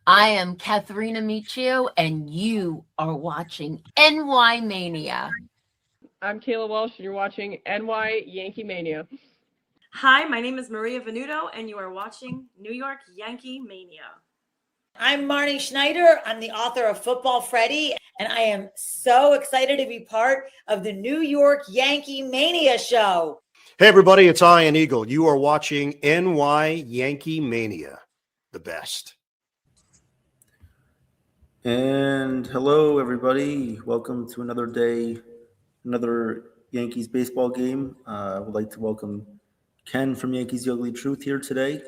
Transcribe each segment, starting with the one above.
I am Katharina Michio, and you are watching NY-Mania. I'm Kayla Walsh, and you're watching NY-YankeeMania. Hi, my name is Maria Venuto, and you are watching New York Yankee Mania. I'm Marnie Schneider. I'm the author of Football Freddy, and I am so excited to be part of the New York Yankee Mania show. Hey, everybody, it's Ian Eagle. You are watching NY-YankeeMania, the best. And hello, everybody. Welcome to another day, another Yankees baseball game. I would like to welcome Ken from Yankees Ugly Truth here today.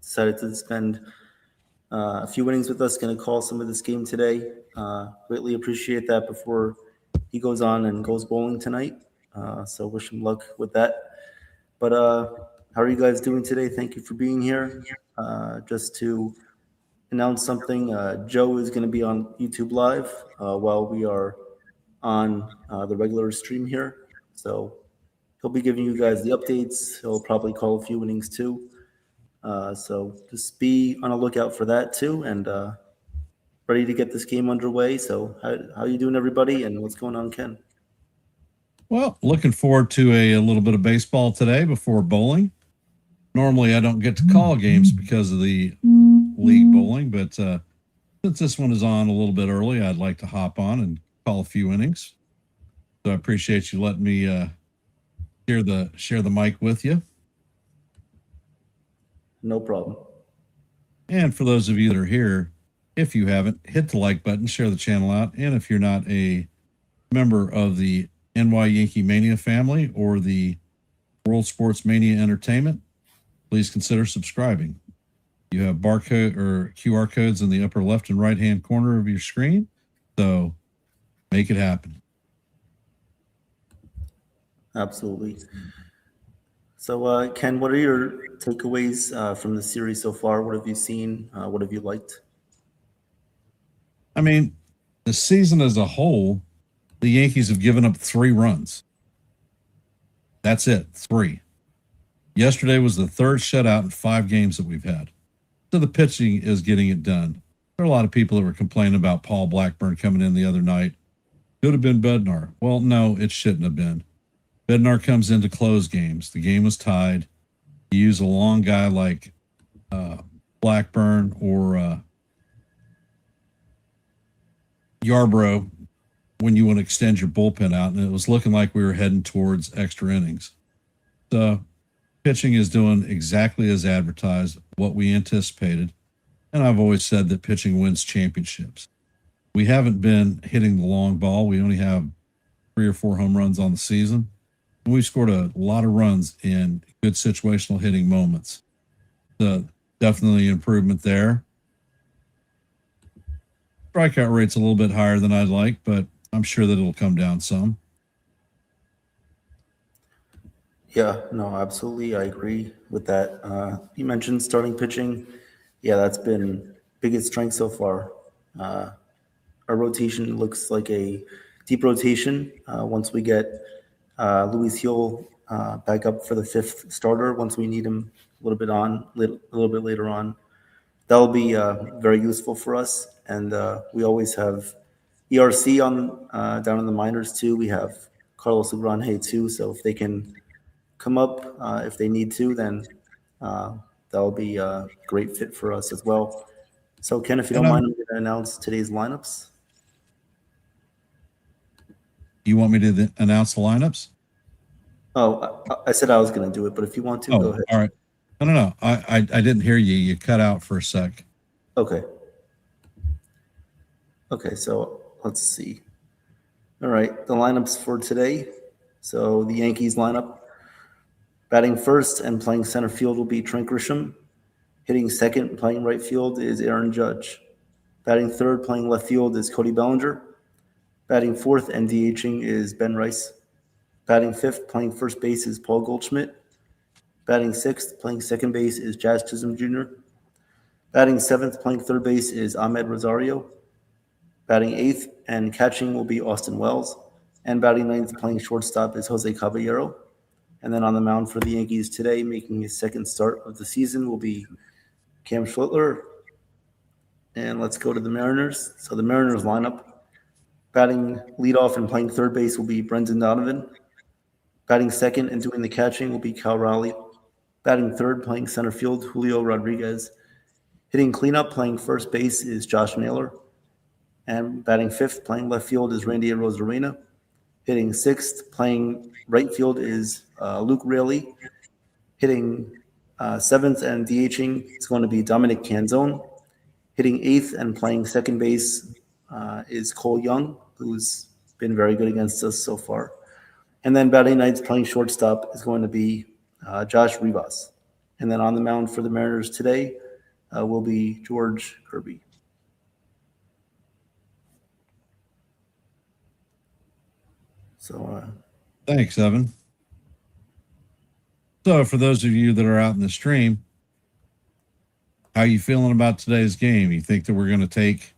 Decided to spend a few innings with us, going to call some of this game today. Greatly appreciate that before he goes on and goes bowling tonight. So wish him luck with that. But how are you guys doing today? Thank you for being here. Just to announce something, Joe is going to be on YouTube Live while we are on the regular stream here. So he'll be giving you guys the updates. He'll probably call a few innings too. So just be on a lookout for that too, and ready to get this game underway. So how you doing, everybody, and what's going on, Ken? Well, looking forward to a little bit of baseball today before bowling. Normally, I don't get to call games because of the league bowling, but since this one is on a little bit early, I'd like to hop on and call a few innings. So I appreciate you letting me share the mic with you. No problem. And for those of you that are here, if you haven't, hit the like button, share the channel out, and if you're not a member of the NY-YankeeMania family or the World Sports Mania Entertainment, please consider subscribing. You have barcode or QR codes in the upper left and right hand corner of your screen, so make it happen. Absolutely. So, Ken, what are your takeaways from the series so far? What have you seen? What have you liked? I mean, the season as a whole, the Yankees have given up 3 runs. That's it, 3. Yesterday was the third shutout in 5 games that we've had. So the pitching is getting it done. There are a lot of people that were complaining about Paul Blackburn coming in the other night. Could have been Bednar. Well, no, it shouldn't have been. Bednar comes in to close games. The game was tied. You use a long guy like Blackburn or Yarbrough when you want to extend your bullpen out, and it was looking like we were heading towards extra innings. So pitching is doing exactly as advertised, what we anticipated, and I've always said that pitching wins championships. We haven't been hitting the long ball. We only have 3 or 4 home runs on the season. And we've scored a lot of runs in good situational hitting moments. So definitely improvement there. Strikeout rate's a little bit higher than I'd like, but I'm sure that it'll come down some. Yeah, no, absolutely. I agree with that. You mentioned starting pitching. Yeah, that's been biggest strength so far. Our rotation looks like a deep rotation. Once we get Luis Hill back up for the 5th starter, once we need him a little bit later on, that'll be very useful for us. And we always have ERC on down in the minors too. We have Carlos Agrange too. So if they can come up if they need to, then that'll be a great fit for us as well. So Ken, if you don't mind, I'm going to announce today's lineups. You want me to announce the lineups? Oh, I said I was going to do it, but if you want to, go ahead. All right. No. I didn't hear you. You cut out for a sec. Okay. Okay, so let's see. All right, the lineups for today. So the Yankees lineup. Batting first and playing center field will be Trent Grisham. Hitting second and playing right field is Aaron Judge. Batting third, playing left field is Cody Bellinger. Batting fourth and DHing is Ben Rice. Batting fifth, playing first base is Paul Goldschmidt. Batting sixth, playing second base is Jazz Chisholm Jr. Batting seventh, playing third base is Ahmed Rosario. Batting eighth and catching will be Austin Wells. And batting ninth, playing shortstop is Jose Caballero. And then on the mound for the Yankees today, making his second start of the season, will be Cam Schlittler. And let's go to the Mariners. So the Mariners lineup, batting leadoff and playing third base will be Brendan Donovan. Batting second and doing the catching will be Cal Raleigh. Batting third, playing center field, Julio Rodriguez. Hitting cleanup, playing first base is Josh Naylor. And batting fifth, playing left field is Randy Rosarena. Hitting sixth, playing right field is Luke Raley. Hitting seventh and DHing is going to be Dominic Canzone. Hitting eighth and playing second base is Cole Young, who's been very good against us so far. And then batting ninth, playing shortstop is going to be Josh Rivas. And then on the mound for the Mariners today will be George Kirby. So Thanks, Evan. So for those of you that are out in the stream, how are you feeling about today's game? You think that we're going to take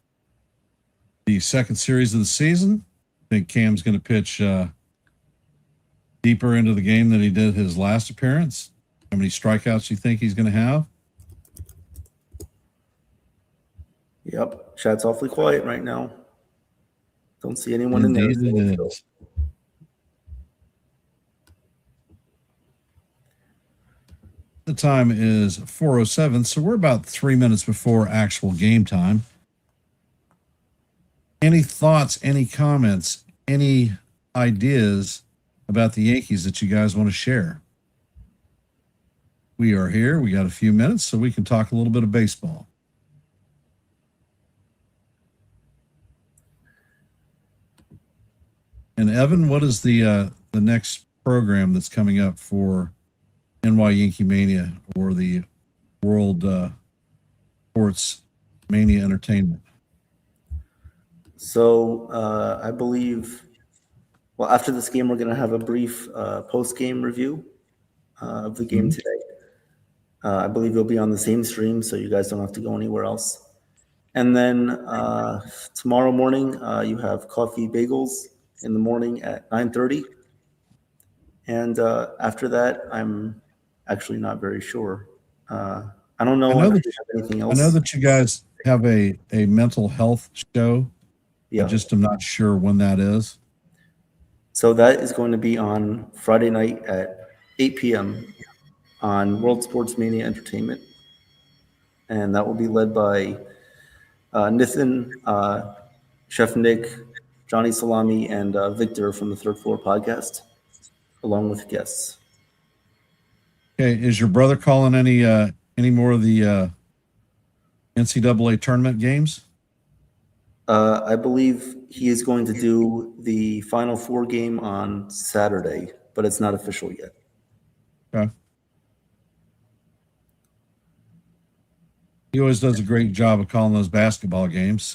the second series of the season? Think Cam's going to pitch deeper into the game than he did his last appearance? How many strikeouts you think he's going to have? Yep, chat's awfully quiet right now. Don't see anyone Indeed in there. it is. The time is 4:07, so we're about 3 minutes before actual game time. Any thoughts, any comments, any ideas about the Yankees that you guys want to share? We are here. We got a few minutes, so we can talk a little bit of baseball. And Evan, what is the next program that's coming up for NY-YankeeMania or the World Sports Mania Entertainment? So I believe, well, after this game, we're going to have a brief post-game review of the game today. I believe it'll be on the same stream, so you guys don't have to go anywhere else. And then tomorrow morning, you have coffee bagels in the morning at 9:30. And after that, I'm actually not very sure. I don't know, if you have anything else. I know that you guys have a mental health show. Yeah. I just am not sure when that is. So that is going to be on Friday night at 8 p.m. on World Sports Mania Entertainment. And that will be led by Nathan, Chef Nick, Johnny Salami, and Victor from the Third Floor Podcast, along with guests. Okay, is your brother calling any more of the NCAA tournament games? I believe he is going to do the Final Four game on Saturday, but it's not official yet. Okay. He always does a great job of calling those basketball games.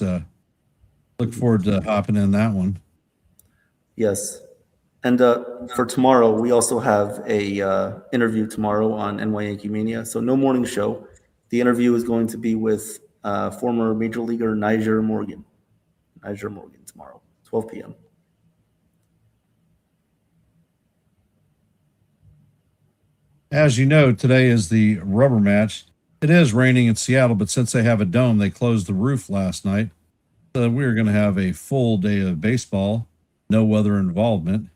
Look forward to hopping in that one. Yes. And for tomorrow, we also have a interview tomorrow on NY-YankeeMania. So no morning show. The interview is going to be with former Major Leaguer Niger Morgan. Niger Morgan tomorrow, 12 p.m. As you know, today is the rubber match. It is raining in Seattle, but since they have a dome, they closed the roof last night. So we're going to have a full day of baseball, no weather involvement.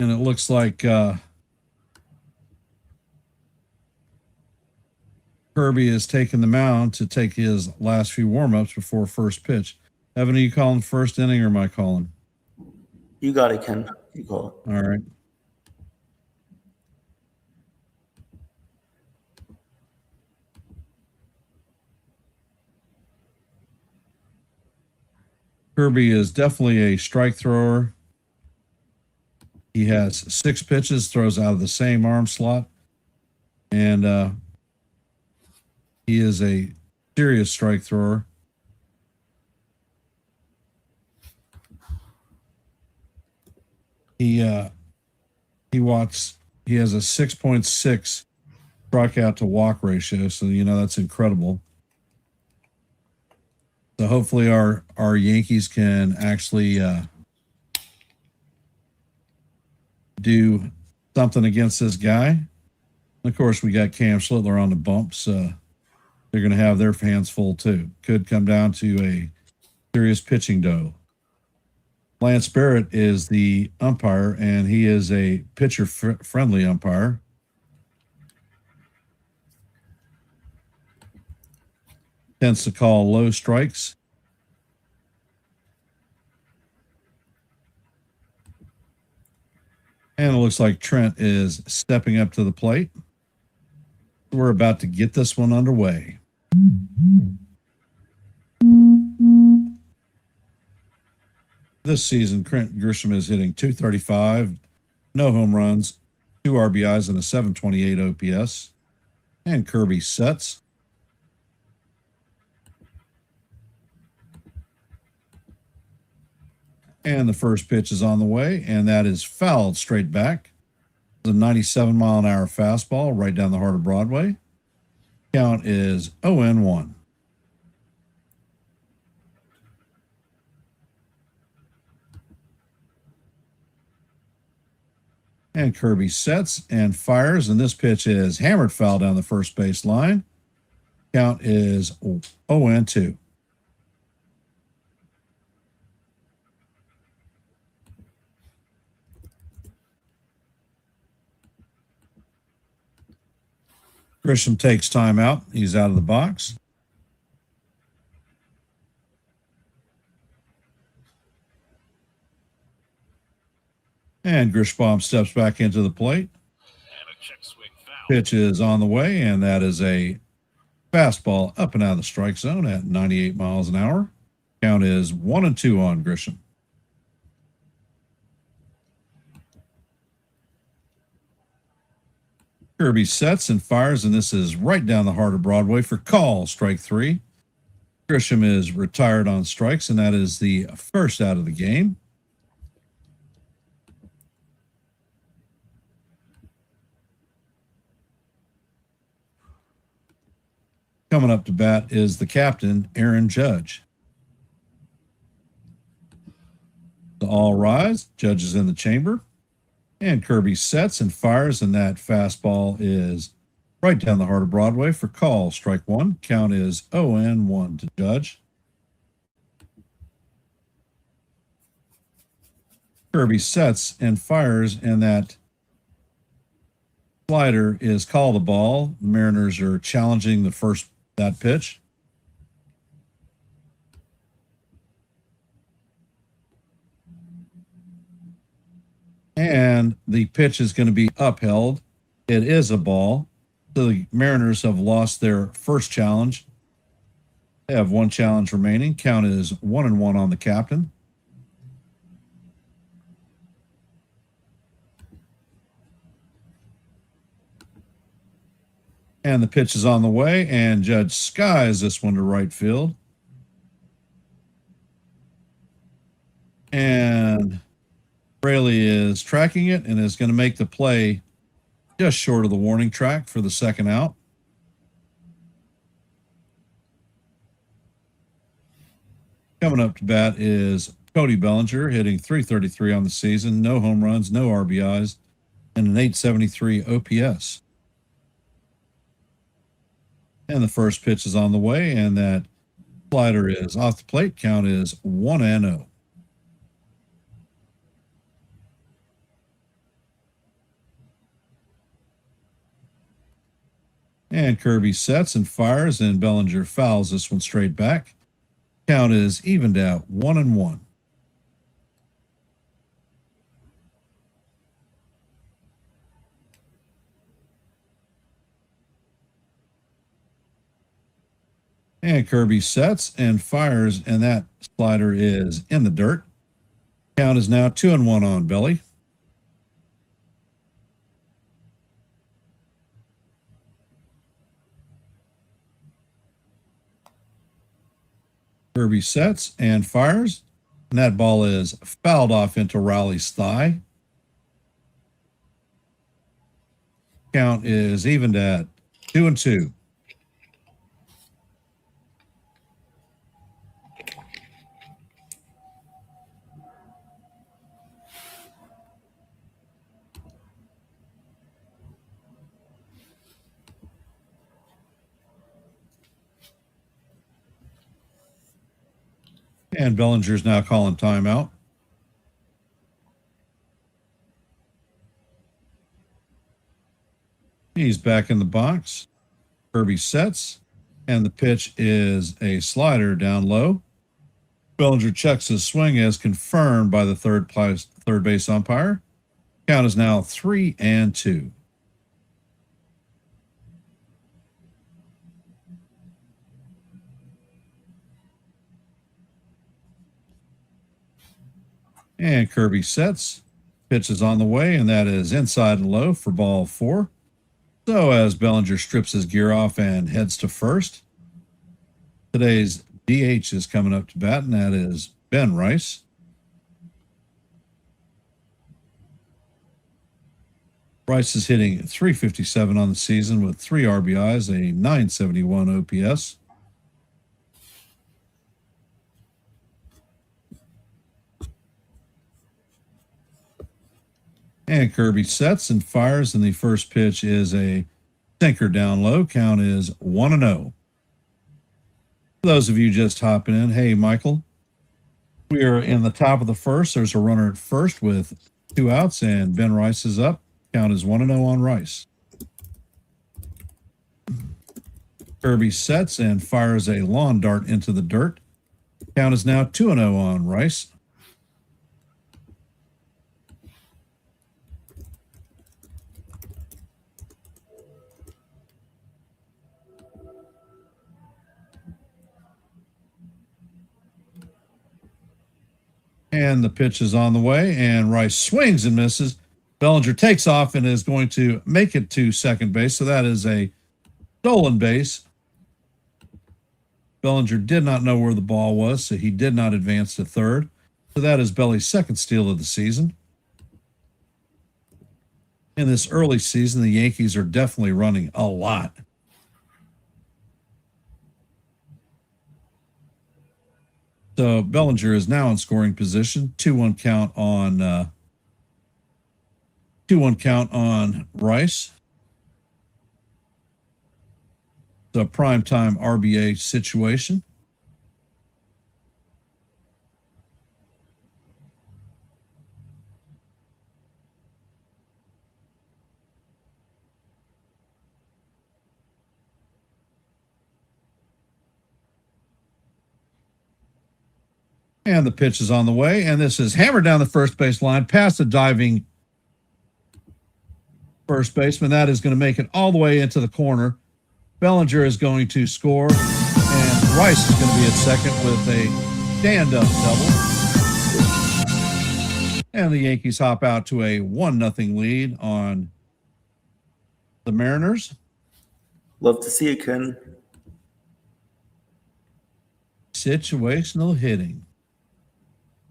And it looks like Kirby is taking the mound to take his last few warm-ups before first pitch. Evan, are you calling first inning or am I calling? You got it, Ken. You call it. All right. Kirby is definitely a strike thrower. He has 6 pitches, throws out of the same arm slot. And he is a serious strike thrower. He has a 6.6 strikeout to walk ratio, so that's incredible. So hopefully our Yankees can actually do something against this guy. Of course, we got Cam Schlittler on the bumps. They're going to have their hands full too. Could come down to a serious pitching dough. Lance Barrett is the umpire, and he is a pitcher-friendly umpire. Tends to call low strikes. And it looks like Trent is stepping up to the plate. We're about to get this one underway. This season, Trent Grisham is hitting .235, no home runs, 2 RBIs, and a .728 OPS. And Kirby sets. And the first pitch is on the way, and that is fouled straight back. The 97-mile-an-hour fastball right down the heart of Broadway. Count is 0-1. And Kirby sets and fires, and this pitch is hammered foul down the first base line. Count is 0-2. Grisham takes time out. He's out of the box. And Grishbaum steps back into the plate. Pitch is on the way, and that is a fastball up and out of the strike zone at 98 miles an hour. Count is 1-2 on Grisham. Kirby sets and fires, and this is right down the heart of Broadway for call, strike 3. Grisham is retired on strikes, and that is the first out of the game. Coming up to bat is the captain, Aaron Judge. All rise. Judge is in the chamber. And Kirby sets and fires, and that fastball is right down the heart of Broadway for call, strike 1. Count is 0-1 to Judge. Kirby sets and fires, and that slider is called a ball. The Mariners are challenging that pitch. And the pitch is going to be upheld. It is a ball. So the Mariners have lost their first challenge. They have 1 challenge remaining. Count is 1-1 on the captain. And the pitch is on the way, and Judge skies this one to right field. And Raley is tracking it and is going to make the play just short of the warning track for the second out. Coming up to bat is Cody Bellinger, hitting .333 on the season, no home runs, no RBIs, and an .873 OPS. And the first pitch is on the way, and that slider is off the plate. Count is 1-0. And Kirby sets and fires, and Bellinger fouls this one straight back. Count is evened out 1-1. And Kirby sets and fires, and that slider is in the dirt. Count is now 2-1 on Belly. Kirby sets and fires, and that ball is fouled off into Rowley's thigh. Count is evened at 2-2. And Bellinger's now calling timeout. He's back in the box. Kirby sets, and the pitch is a slider down low. Bellinger checks his swing as confirmed by the third base umpire. Count is now 3-2. And Kirby sets. Pitch is on the way, and that is inside and low for ball 4. So as Bellinger strips his gear off and heads to first, today's DH is coming up to bat, and that is Ben Rice. Rice is hitting .357 on the season with 3 RBIs, a .971 OPS. And Kirby sets and fires, and the first pitch is a sinker down low. Count is 1-0. For those of you just hopping in, hey, Michael, we are in the top of the first. There's a runner at first with 2 outs, and Ben Rice is up. Count is 1-0 on Rice. Kirby sets and fires a lawn dart into the dirt. Count is now 2-0 on Rice. And the pitch is on the way, and Rice swings and misses. Bellinger takes off and is going to make it to second base. So that is a stolen base. Bellinger did not know where the ball was, so he did not advance to third. So that is Belly's second steal of the season. In this early season, the Yankees are definitely running a lot. So Bellinger is now in scoring position. 2-1 count on 2-1 count on Rice. It's a primetime RBA situation. And the pitch is on the way, and this is hammered down the first base line past the diving first baseman. That is going to make it all the way into the corner. Bellinger is going to score, and Rice is going to be at second with a stand-up double. And the Yankees hop out to a 1-0 lead on the Mariners. Love to see it, Ken. Situational hitting.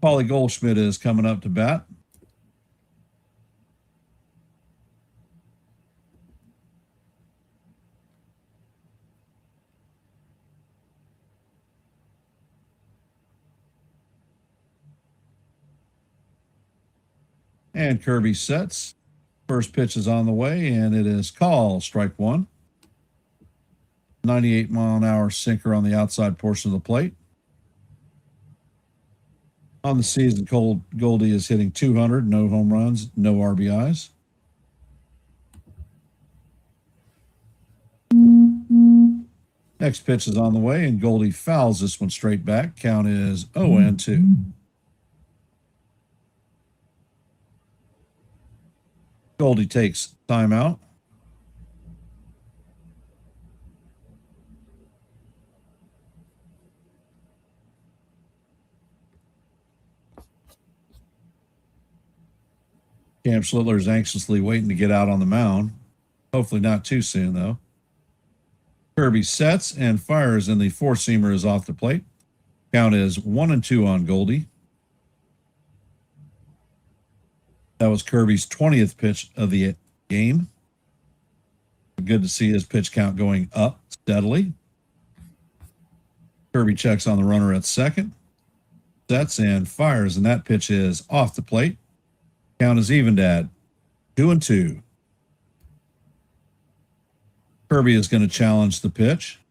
Paulie Goldschmidt is coming up to bat. And Kirby sets. First pitch is on the way, and it is called strike 1. 98-mile-an-hour sinker on the outside portion of the plate. On the season, Goldie is hitting .200, no home runs, no RBIs. Next pitch is on the way, and Goldie fouls this one straight back. Count is 0-2. Goldie takes timeout. Cam Schlittler is anxiously waiting to get out on the mound. Hopefully not too soon, though. Kirby sets and fires, and the four-seamer is off the plate. Count is 1-2 on Goldie. That was Kirby's 20th pitch of the game. Good to see his pitch count going up steadily. Kirby checks on the runner at second. Sets and fires, and that pitch is off the plate. Count is evened at 2-2. Kirby is going to challenge the pitch.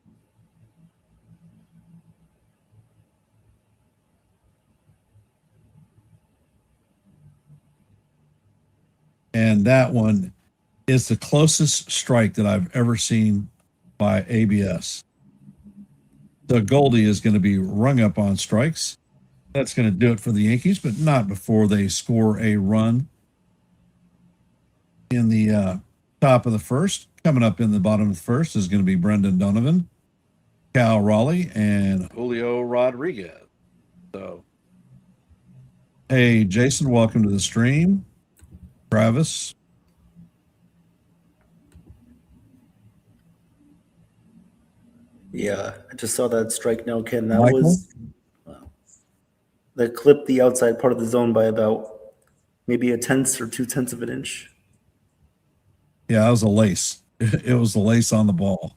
And that one is the closest strike that I've ever seen by ABS. So Goldie is going to be rung up on strikes. That's going to do it for the Yankees, but not before they score a run in the top of the first. Coming up in the bottom of the first is going to be Brendan Donovan, Cal Raleigh, and Julio Rodriguez. So, hey, Jason, welcome to the stream. Travis. Yeah, I just saw that strike now, Ken. That Michael? was that clipped the outside part of the zone by about maybe a tenth or 2/10 of an inch. Yeah, it was a lace. It was a lace on the ball.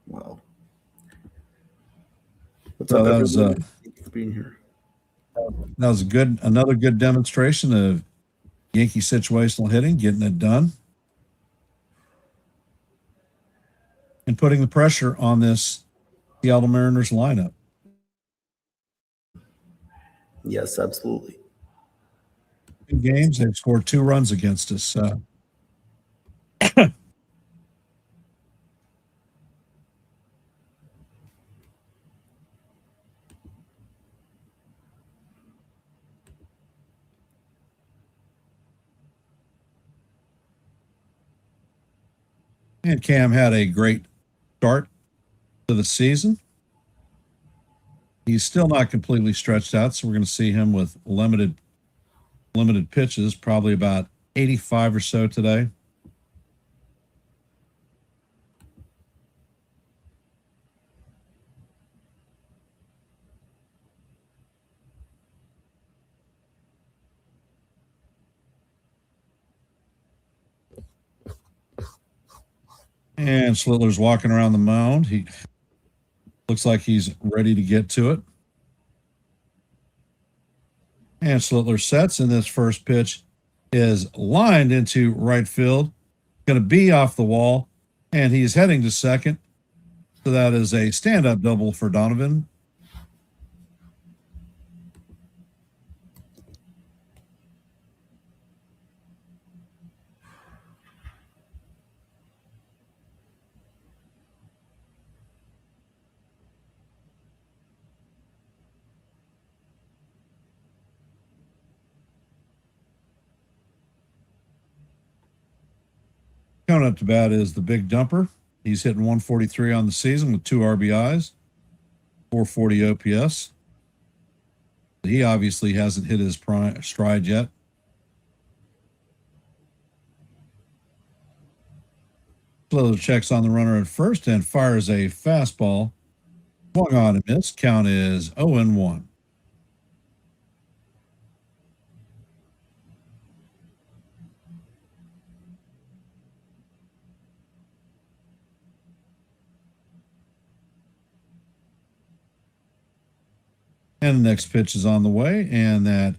Wow. What's So up, that was everybody? Thank you for being here. another good demonstration of Yankee situational hitting, getting it done, and putting the pressure on this Seattle Mariners lineup. Yes, absolutely. In games, they've scored 2 runs against us. And Cam had a great start to the season. He's still not completely stretched out, so we're going to see him with limited pitches, probably about 85 or so today. And Schlittler's walking around the mound. He looks like he's ready to get to it. And Schlittler sets, and this first pitch is lined into right field. Going to be off the wall, and he's heading to second. So that is a stand-up double for Donovan. Coming up to bat is the big dumper. He's hitting 143 on the season with 2 RBIs, 440 OPS. He obviously hasn't hit his stride yet. Schlittler checks on the runner at first and fires a fastball. Swung on and missed. Count is 0-1. And the next pitch is on the way, and that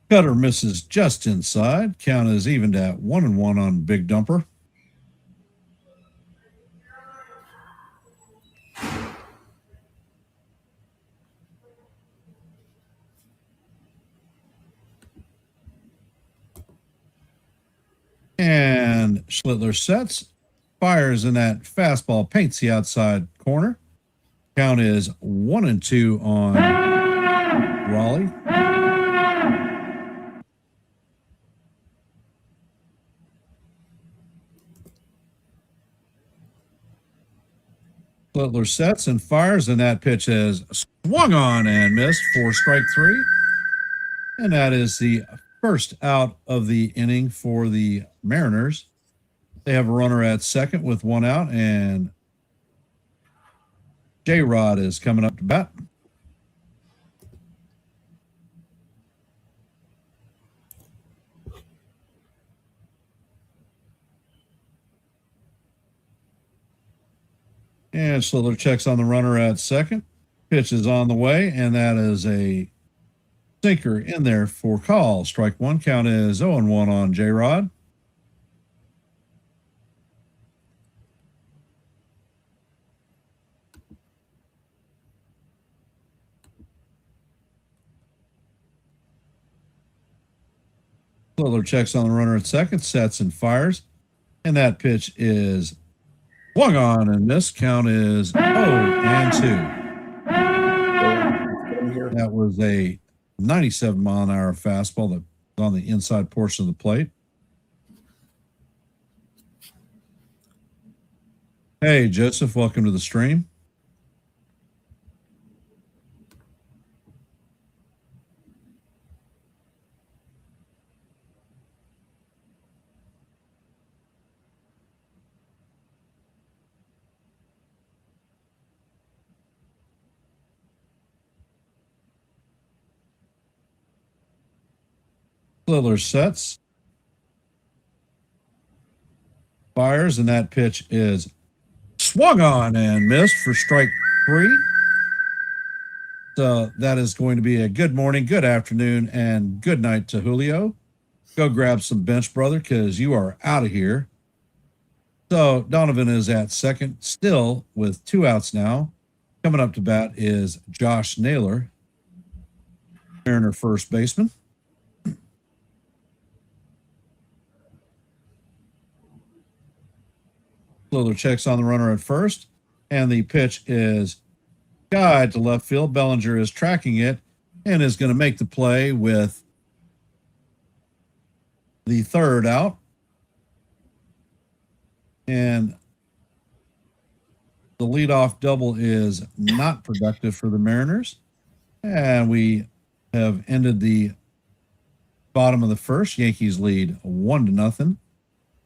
cutter misses just inside. Count is evened at 1-1 on big dumper. And Schlittler sets, fires, in that fastball paints the outside corner. Count is 1-2 on Raleigh. Schlittler sets and fires, and that pitch has swung on and missed for strike 3. And that is the first out of the inning for the Mariners. They have a runner at second with 1 out, and J-Rod is coming up to bat. And Schlittler checks on the runner at second. Pitch is on the way, and that is a sinker in there for call. Strike 1. Count is 0-1 on J-Rod. Quiller checks on the runner at second, sets and fires. And that pitch is swung on and missed. Count is 0-2. That was a 97-mile-an-hour fastball that was on the inside portion of the plate. Hey, Joseph, welcome to the stream. Lillard sets, fires, and that pitch is swung on and missed for strike 3. So that is going to be a good morning, good afternoon, and good night to Julio. Go grab some bench, brother, because you are out of here. So Donovan is at second, still with 2 outs now. Coming up to bat is Josh Naylor, Mariner first baseman. Lillard checks on the runner at first, and the pitch is guide to left field. Bellinger is tracking it and is going to make the play with the 3rd out. And the leadoff double is not productive for the Mariners. And we have ended the bottom of the first. Yankees lead 1-0.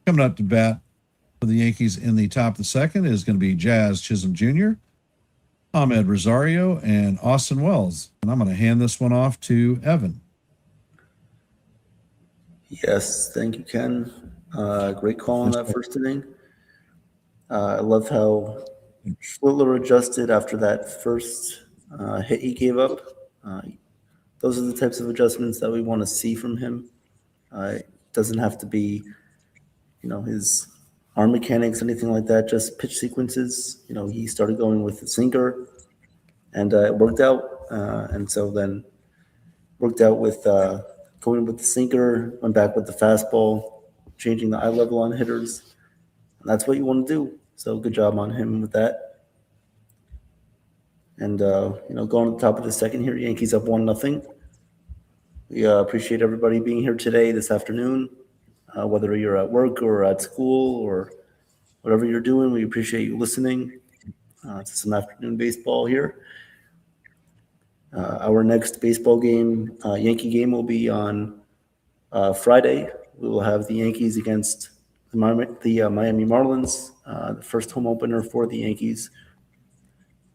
Coming up to bat for the Yankees in the top of the second is going to be Jazz Chisholm Jr., Ahmed Rosario, and Austin Wells. And I'm going to hand this one off to Evan. Yes, thank you, Ken. Great call on that first inning. I love how Schlittler adjusted after that first hit he gave up. Those are the types of adjustments that we want to see from him. It doesn't have to be, his arm mechanics, anything like that, just pitch sequences. He started going with the sinker, and it worked out. And so then worked out with going with the sinker, went back with the fastball, changing the eye level on hitters. And that's what you want to do. So good job on him with that. And, going to the top of the second here, Yankees up 1-0. We appreciate everybody being here today, this afternoon. Whether you're at work or at school or whatever you're doing, we appreciate you listening to some afternoon baseball here. Our next baseball game, Yankee game, will be on Friday. We will have the Yankees against the Miami Marlins, the first home opener for the Yankees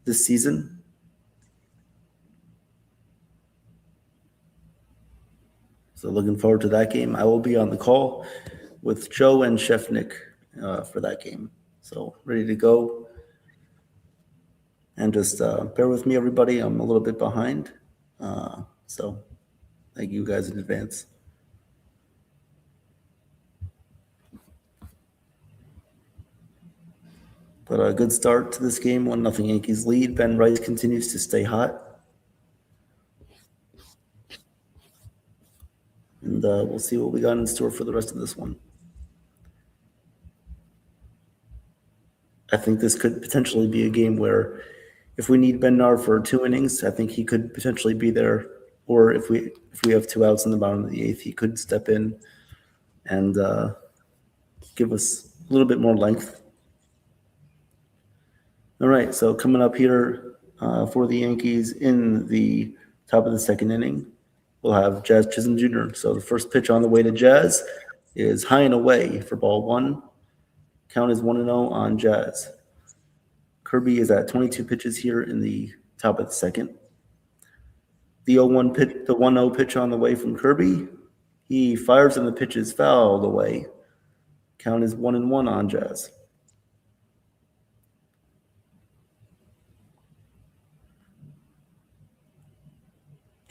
this season. So looking forward to that game. I will be on the call with Joe and Chef Nick for that game. So ready to go. And just bear with me, everybody. I'm a little bit behind. So thank you guys in advance. But a good start to this game, 1-0 Yankees lead. Ben Rice continues to stay hot. And we'll see what we got in store for the rest of this one. I think this could potentially be a game where if we need Bednar for 2 innings, I think he could potentially be there. Or if we have 2 outs in the bottom of the 8th, he could step in and give us a little bit more length. All right, so coming up here for the Yankees in the top of the second inning, we'll have Jazz Chisholm Jr. So the first pitch on the way to Jazz is high and away for ball 1. Count is 1-0 on Jazz. Kirby is at 22 pitches here in the top of the second. The 0-1 pitch, the 1-0 pitch on the way from Kirby. He fires and the pitch is fouled away. Count is 1-1 on Jazz.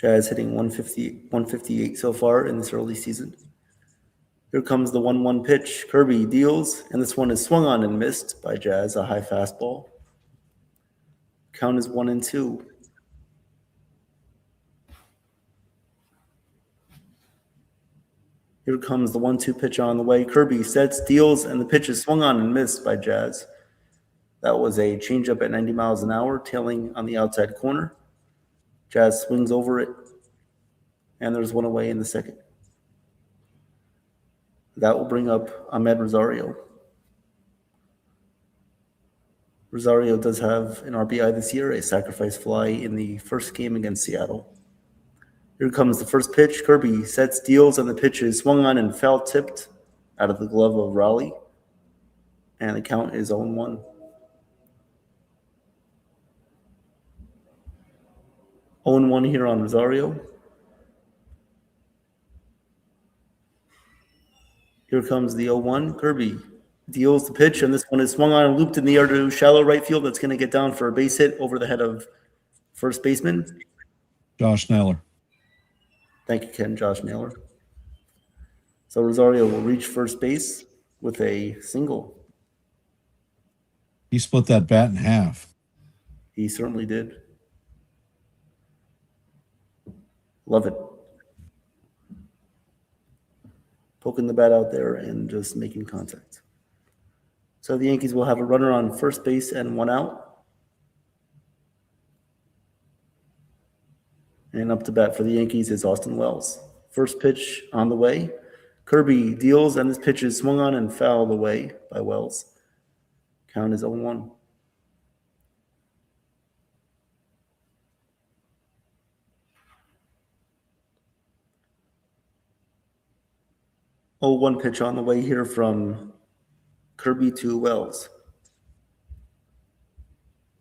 Jazz hitting 158 so far in this early season. Here comes the 1-1 pitch. Kirby deals, and this one is swung on and missed by Jazz, a high fastball. Count is 1-2. Here comes the 1-2 pitch on the way. Kirby sets, deals, and the pitch is swung on and missed by Jazz. That was a changeup at 90 miles an hour, tailing on the outside corner. Jazz swings over it, and there's one away in the second. That will bring up Ahmed Rosario. Rosario does have an RBI this year, a sacrifice fly in the first game against Seattle. Here comes the first pitch. Kirby sets, deals, and the pitch is swung on and foul tipped out of the glove of Raleigh. And the count is 0-1. 0-1 here on Rosario. Here comes the 0-1. Kirby deals the pitch, and this one is swung on and looped in the air to shallow right field. That's going to get down for a base hit over the head of first baseman Josh Naylor. Thank you, Ken. Josh Naylor. So Rosario will reach first base with a single. He split that bat in half. He certainly did. Love it. Poking the bat out there and just making contact. So the Yankees will have a runner on first base and one out. And up to bat for the Yankees is Austin Wells. First pitch on the way. Kirby deals, and this pitch is swung on and fouled away by Wells. Count is 0-1. 0-1 pitch on the way here from Kirby to Wells.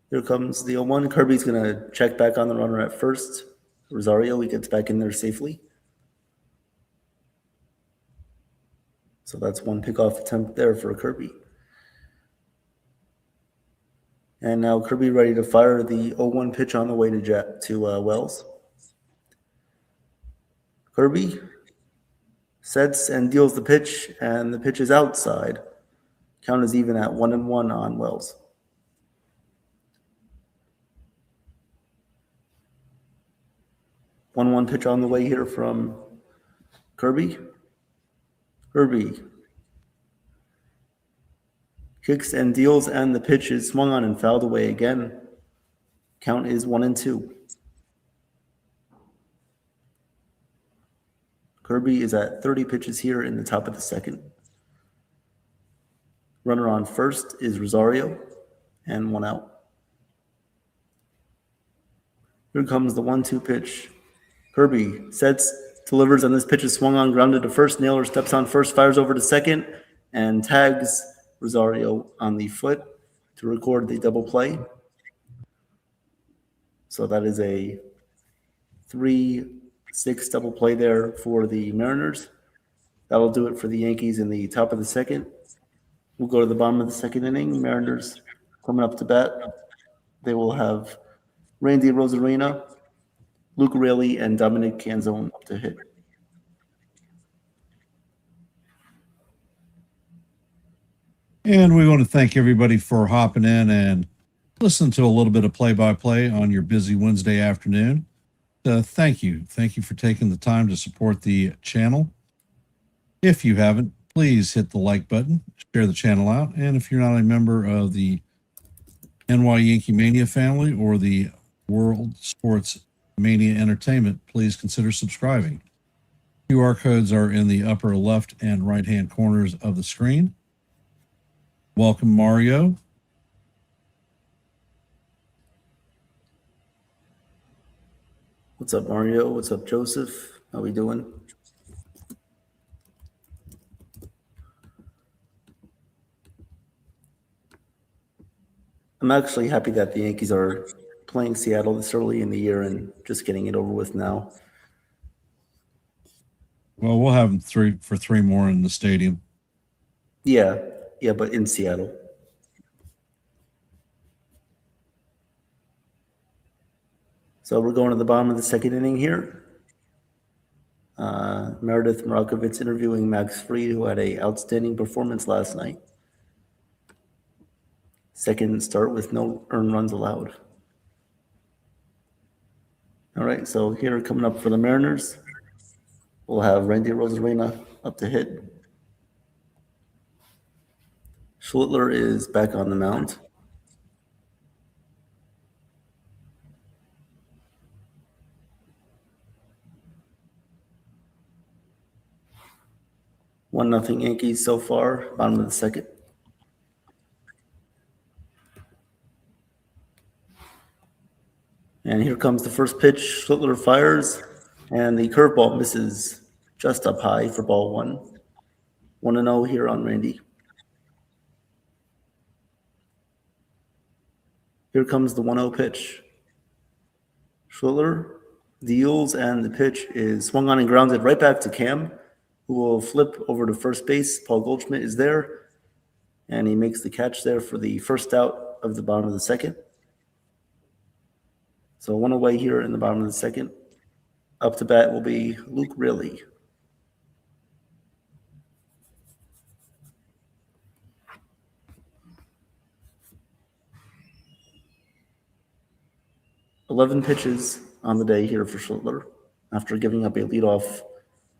Here comes the 0-1. Kirby's going to check back on the runner at first. Rosario, he gets back in there safely. So that's one pickoff attempt there for Kirby. And now Kirby ready to fire the 0-1 pitch on the way to Wells. Kirby sets and deals the pitch, and the pitch is outside. Count is even at 1-1 on Wells. One pitch on the way here from Kirby. Kirby kicks and deals, and the pitch is swung on and fouled away again. Count is 1-2. Kirby is at 30 pitches here in the top of the second. Runner on first is Rosario, and one out. Here comes the 1-2 pitch. Kirby sets, delivers, and this pitch is swung on, grounded to first. Naylor steps on first, fires over to second, and tags Rosario on the foot to record the double play. So that is a 3-6 double play there for the Mariners. That'll do it for the Yankees in the top of the second. We'll go to the bottom of the second inning. Mariners coming up to bat. They will have Randy Rosarena, Luke Raley, and Dominic Canzone up to hit. And we want to thank everybody for hopping in and listening to a little bit of play-by-play on your busy Wednesday afternoon. Thank you. Thank you for taking the time to support the channel. If you haven't, please hit the like button, share the channel out, and if you're not a member of the NY-YankeeMania family or the World Sports Mania Entertainment, please consider subscribing. QR codes are in the upper left and right-hand corners of the screen. Welcome, Mario. What's up, Mario? What's up, Joseph? How we doing? I'm actually happy that the Yankees are playing Seattle this early in the year and just getting it over with now. Well, we'll have them three more in the stadium. Yeah, but in Seattle. So we're going to the bottom of the second inning here. Meredith Marakovitz interviewing Max Fried, who had an outstanding performance last night. Second start with no earned runs allowed. All right, so here coming up for the Mariners, we'll have Randy Rosarena up to hit. Schlittler is back on the mound. One nothing Yankees so far, bottom of the second. And here comes the first pitch. Schlittler fires, and the curveball misses just up high for ball one. 1-0 here on Randy. Here comes the 1-0 pitch. Schlittler deals, and the pitch is swung on and grounded right back to Cam, who will flip over to first base. Paul Goldschmidt is there, and he makes the catch there for the first out of the bottom of the second. So one away here in the bottom of the second. Up to bat will be Luke Riley. "11 pitches on the day here for Schlittler after giving up a leadoff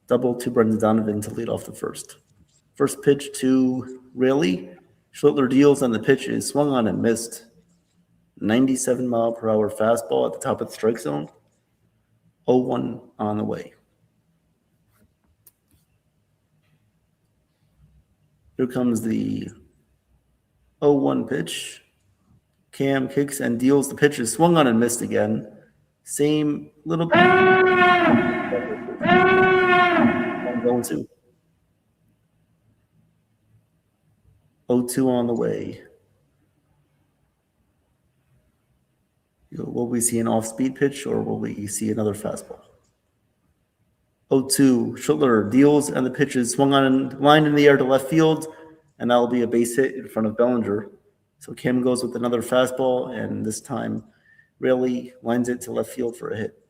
double to Brendan Donovan to lead off the first. First pitch to Riley. Schlittler deals, and the pitch is swung on and missed. 97-mile-per-hour fastball at the top of the strike zone. 0-1 on the way. Here comes the 0-1 pitch. Cam kicks and deals. The pitch is swung on and missed again. Same little bit. 0-2. 0-2 on the way. Will we see an off-speed pitch, or will we see another fastball? 0-2. Schlittler deals, and the pitch is swung on and lined in the air to left field, and that will be a base hit in front of Bellinger. So Kim goes with another fastball, and this time Riley lines it to left field for a hit.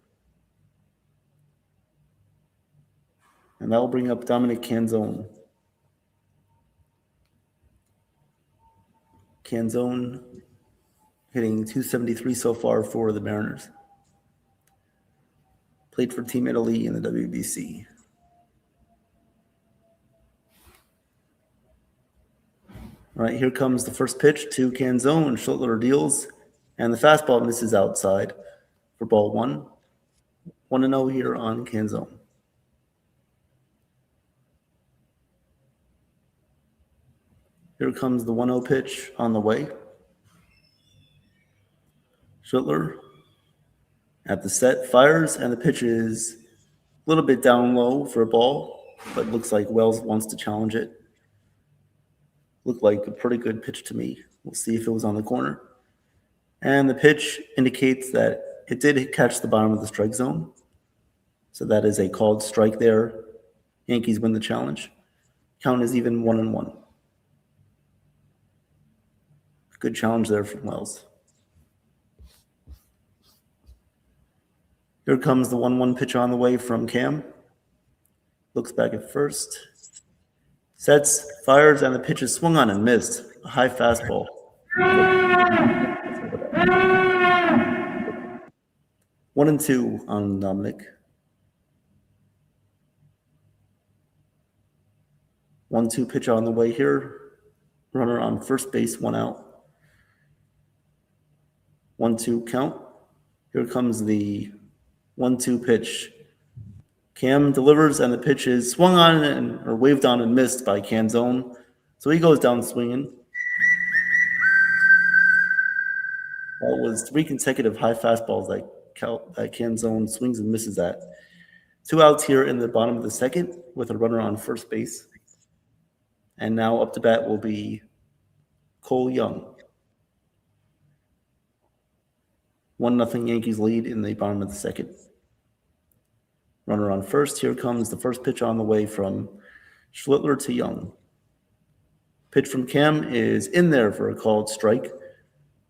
And that will bring up Dominic Canzone. Canzone hitting .273 so far for the Mariners. Played for Team Italy in the WBC. All right, here comes the first pitch to Canzone. Schlittler deals, and the fastball misses outside for ball one. 1-0 here on Canzone. Here comes the 1-0 pitch on the way. Schlittler at the set fires, and the pitch is a little bit down low for a ball, but looks like Wells wants to challenge it. Looked like a pretty good pitch to me. We'll see if it was on the corner. And the pitch indicates that it did catch the bottom of the strike zone. So that is a called strike there. Yankees win the challenge. Count is even 1-1. Good challenge there from Wells. Here comes the 1-1 pitch on the way from Cam. Looks back at first. Sets, fires, and the pitch is swung on and missed. A high fastball. 1-2 on Dominic. 1-2 pitch on the way here. Runner on first base, 1 out. 1-2 count. Here comes the 1-2 pitch. Cam delivers, and the pitch is swung on or waved on and missed by Canzone. So he goes down swinging. That was 3 consecutive high fastballs that Canzone swings and misses at. 2 outs here in the bottom of the second with a runner on first base. And now up to bat will be Cole Young. 1-0 Yankees lead in the bottom of the second. Runner on first. Here comes the first pitch on the way from Schlittler to Young. Pitch from Cam is in there for a called strike.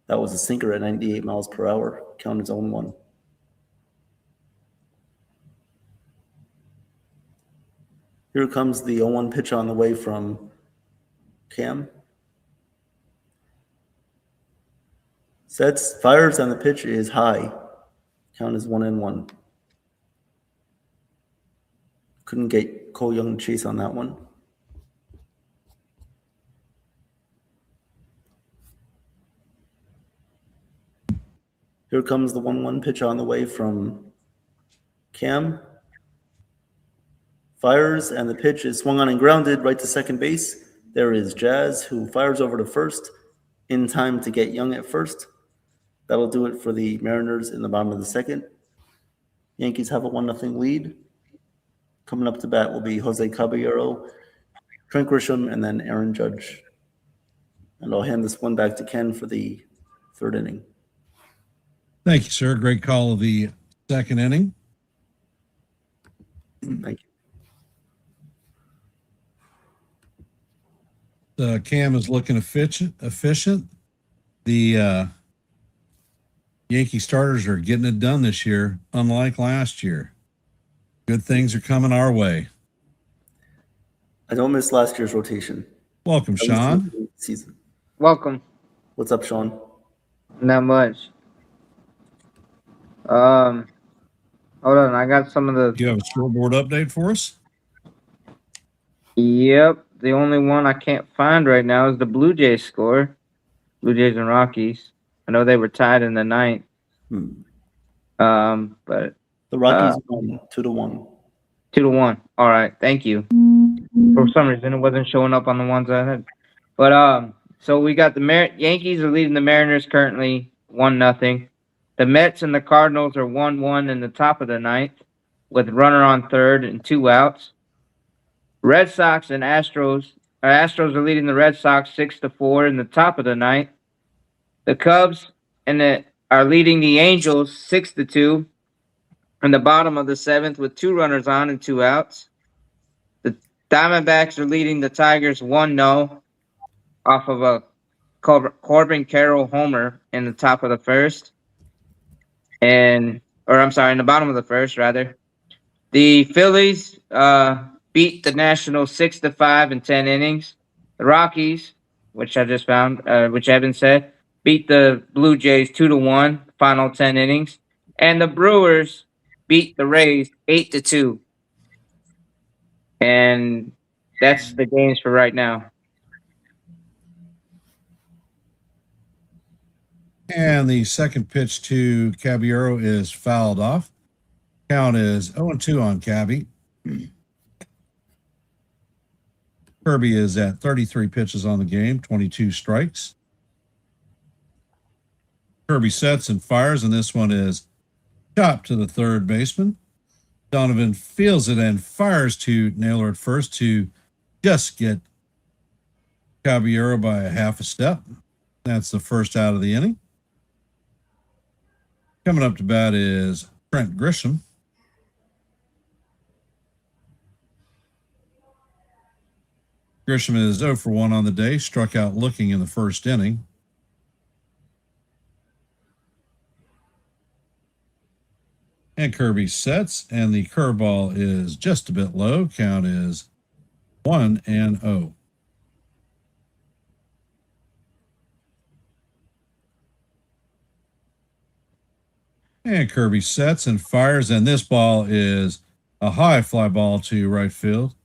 That was a sinker at 98 miles per hour. Count is 0-1. Here comes the 0-1 pitch on the way from Cam. Sets, fires, and the pitch is high. Count is 1-1. Couldn't Cole Young chase on that one. Here comes the 1-1 pitch on the way from Cam. Fires, and the pitch is swung on and grounded right to second base. There is Jazz, who fires over to first in time to get Young at first. That'll do it for the Mariners in the bottom of the second. Yankees have a 1-0 lead. Coming up to bat will be Jose Caballero, Trent Grisham, and then Aaron Judge. And I'll hand this one back to Ken for the third inning. Thank you, sir. Great call of the second inning. Thank you. Cam is looking efficient. The Yankee starters are getting it done this year, unlike last year. Good things are coming our way. I don't miss last year's rotation. Welcome, Sean. Season. Welcome. What's up, Sean? Not much. Hold on. I got some of the. Do you have a scoreboard update for us? Yep. The only one I can't find right now is the Blue Jays score. Blue Jays and Rockies. I know they were tied in the ninth. But the Rockies won 2-1. 2-1. All right. Thank you. For some reason, it wasn't showing up on the ones I had. But so we got the Yankees are leading the Mariners currently 1-0. The Mets and the Cardinals are 1-1 in the top of the ninth, with runner on third and 2 outs. Red Sox and Astros are leading the Red Sox 6-4 in the top of the ninth. The Cubs are leading the Angels 6-2 in the bottom of the seventh with 2 runners on and 2 outs. The Diamondbacks are leading the Tigers 1-0 off of a Corbin Carroll homer in the top of the first. In the bottom of the first, rather. The Phillies beat the Nationals 6-5 in 10 innings. The Rockies, which I just found, which Evan said, beat the Blue Jays 2-1, final 10 innings. And the Brewers beat the Rays 8-2. And that's the games for right now. And the second pitch to Caballero is fouled off. Count is 0-2 on Cabby. Kirby is at 33 pitches on the game, 22 strikes. Kirby sets and fires, and this one is chopped to the third baseman. Donovan fields it and fires to Naylor at first to just get Caballero by a half a step. That's the first out of the inning. Coming up to bat is Trent Grisham. Grisham is 0 for 1 on the day, struck out looking in the first inning. And Kirby sets, and the curveball is just a bit low. Count is 1-0. And Kirby sets and fires, and this ball is a high fly ball to right field.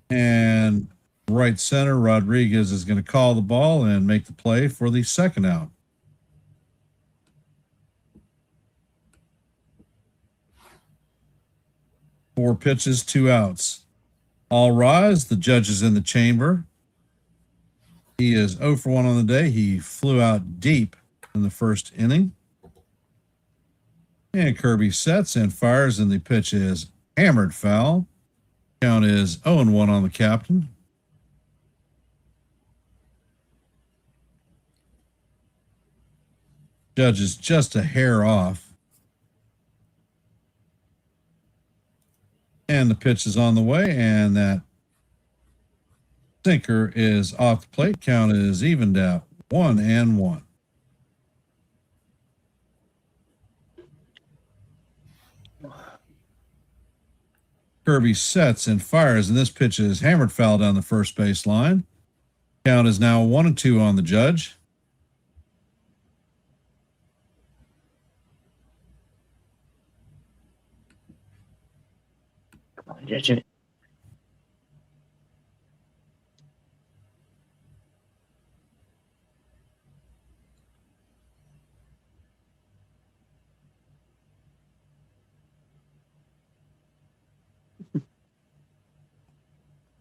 And right center, Rodriguez is going to call the ball and make the play for the second out. Four pitches, 2 outs. All rise. The judge is in the chamber. He is 0 for 1 on the day. He flew out deep in the first inning. And Kirby sets and fires, and the pitch is hammered foul. Count is 0-1 on the captain. Judge is just a hair off. And the pitch is on the way, and that sinker is off the plate. Count is evened out, 1-1. Kirby sets and fires, and this pitch is hammered foul down the first base line. Count is now 1-2 on the judge.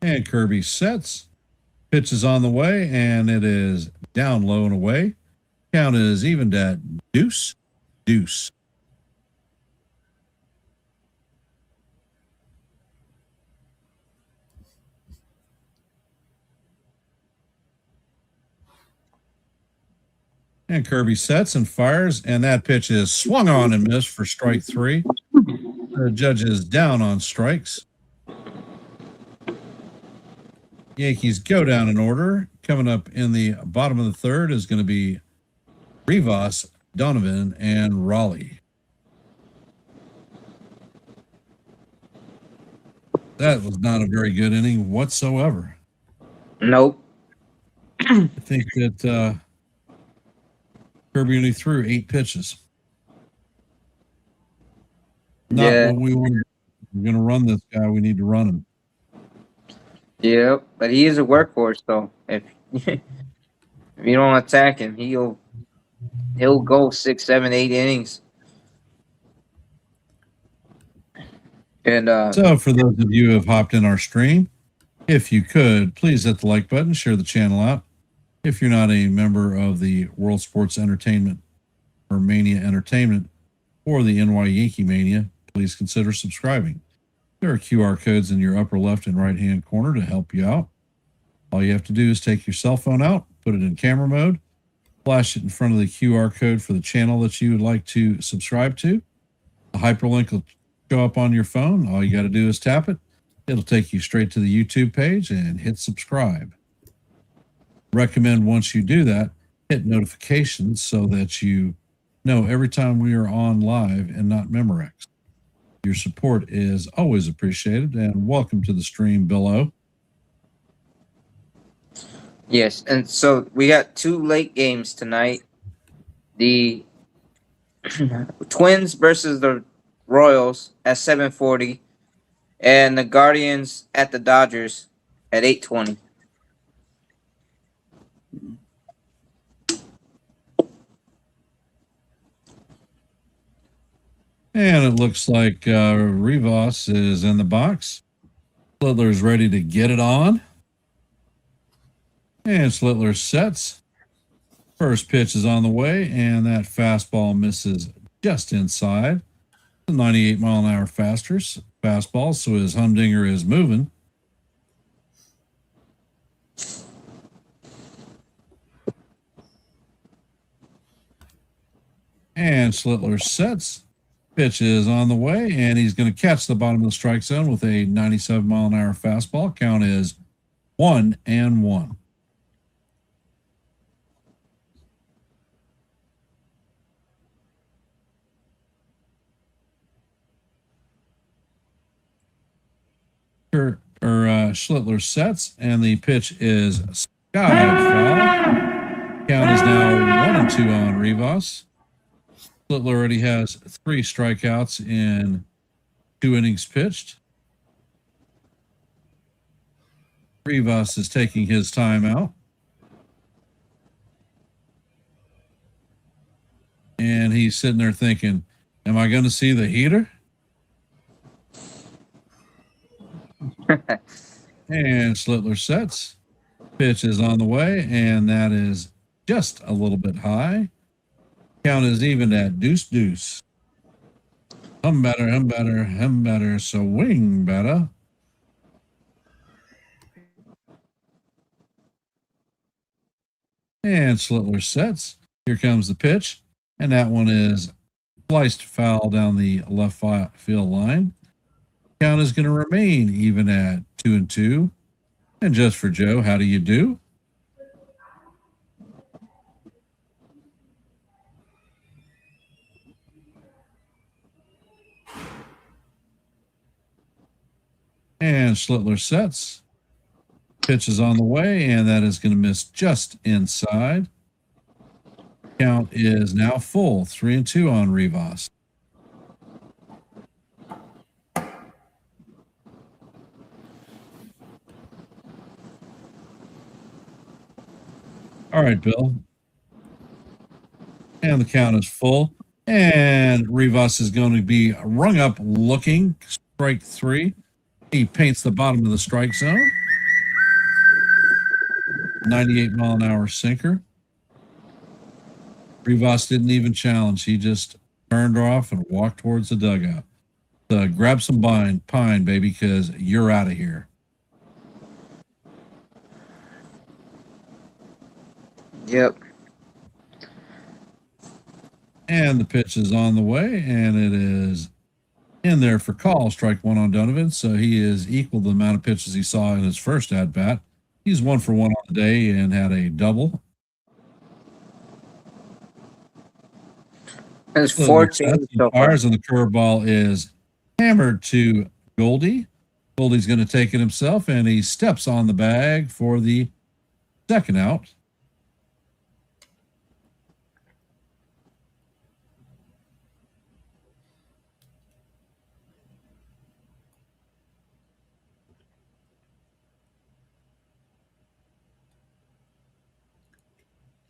And Kirby sets. Pitch is on the way, and it is down low and away. Count is evened at deuce, deuce. And Kirby sets and fires, and that pitch is swung on and missed for strike 3. The judge is down on strikes. Yankees go down in order. Coming up in the bottom of the third is going to be Rivas, Donovan, and Raleigh. That was not a very good inning whatsoever. Nope. I think that Kirby only threw 8 pitches. Not Yeah. what we want. We're going to run this guy. We need to run him. Yep, but he is a workhorse though. If if you don't attack him, he'll go 6, 7, 8 innings. And So for those of you who have hopped in our stream, if you could, please hit the like button, share the channel out. If you're not a member of the World Sports Entertainment or Mania Entertainment or the NY-YankeeMania, please consider subscribing. There are QR codes in your upper left and right hand corner to help you out. All you have to do is take your cell phone out, put it in camera mode, flash it in front of the QR code for the channel that you would like to subscribe to. A hyperlink will show up on your phone. All you got to do is tap it. It'll take you straight to the YouTube page and hit subscribe. Recommend once you do that, hit notifications so that you know every time we are on live and not Memorex. Your support is always appreciated, and welcome to the stream below. yes, and so we got 2 late games tonight. The Twins versus the Royals at 7:40, and the Guardians at the Dodgers at 8:20. And it looks like Rivas is in the box. Slitler is ready to get it on. And Slitler sets. First pitch is on the way, and that fastball misses just inside. The 98-mile-an-hour fastball, so his humdinger is moving. And Slitler sets. Pitch is on the way, and he's going to catch the bottom of the strike zone with a 97-mile-an-hour fastball. Count is 1-1. Schlittler sets, and the pitch is sky foul. Count is now 1-2 on Rivas. Schlittler already has 3 strikeouts in 2 innings pitched. Rivas is taking his time out. And he's sitting there thinking, am I going to see the heater? And Slitler sets. Pitch is on the way, and that is just a little bit high. Count is even at deuce, deuce. Hum better, so wing better. And Slitler sets. Here comes the pitch, and that one is sliced foul down the left field line. Count is going to remain even at 2-2. And just for Joe, how do you do? And Slitler sets. Pitch is on the way, and that is going to miss just inside. Count is now full, 3-2 on Rivas. All right, Bill. And the count is full. And Rivas is going to be rung up looking. Strike 3. He paints the bottom of the strike zone. 98-mile-an-hour sinker. Rivas didn't even challenge. He just turned off and walked towards the dugout. So grab some pine, baby, because you're out of here. Yep. And the pitch is on the way, and it is in there for call. Strike 1 on Donovan. So he is equal to the amount of pitches he saw in his first at bat. He's 1 for 1 on the day and had a double. There's So 14 so far. fires, and the curveball is hammered to Goldie. Goldie's going to take it himself, and he steps on the bag for the second out.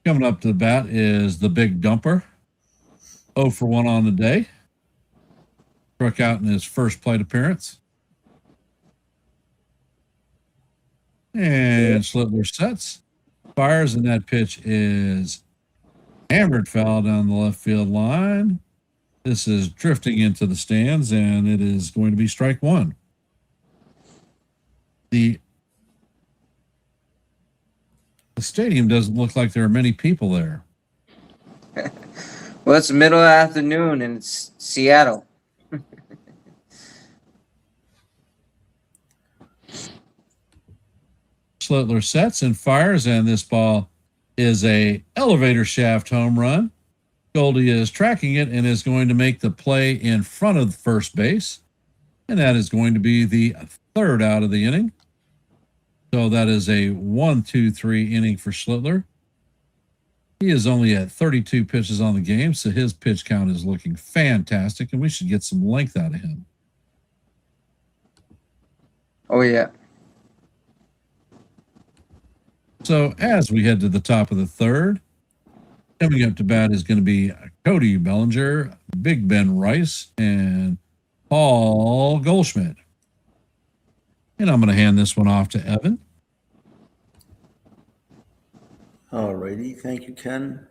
Coming up to the bat is the big dumper. 0 for 1 on the day. Struck out in his first plate appearance. And Schlittler sets, fires, and that pitch is hammered foul down the left field line. This is drifting into the stands, and it is going to be strike 1. The stadium doesn't look like there are many people there. Well, it's the middle of the afternoon, and it's Seattle. Schlittler sets and fires, and this ball is a elevator shaft home run. Goldie is tracking it and is going to make the play in front of first base, and that is going to be the third out of the inning. So that is a 1-2-3 inning for Schlittler. He is only at 32 pitches on the game, so his pitch count is looking fantastic, and we should get some length out of him. Oh, yeah. So as we head to the top of the third, coming up to bat is going to be Cody Bellinger, Big Ben Rice, and Paul Goldschmidt. And I'm going to hand this one off to Evan. All righty. Thank you, Ken.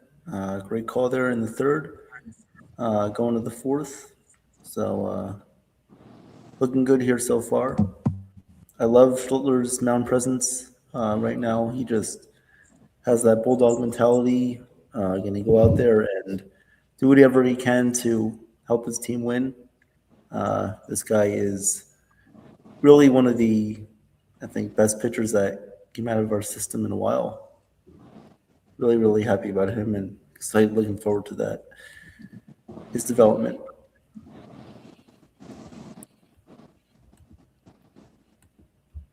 Great call there in the third. Going to the fourth. So looking good here so far. I love Schlittler's mound presence right now. He just has that bulldog mentality. Going to go out there and do whatever he can to help his team win. This guy is really one of the, I think, best pitchers that came out of our system in a while. Really, really happy about him and excited, looking forward to that, his development.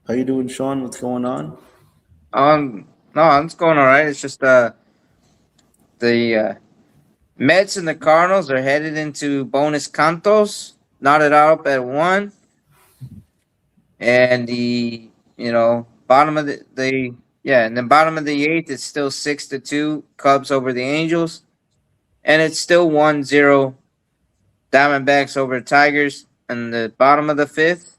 How you doing, Sean? What's going on? No, it's going all right. It's just the Mets and the Cardinals are headed into bonus cantos, knotted up at 1. And the bottom of and then bottom of the 8th, it's still 6-2 Cubs over the Angels, and it's still 1-0 Diamondbacks over Tigers in the bottom of the 5th.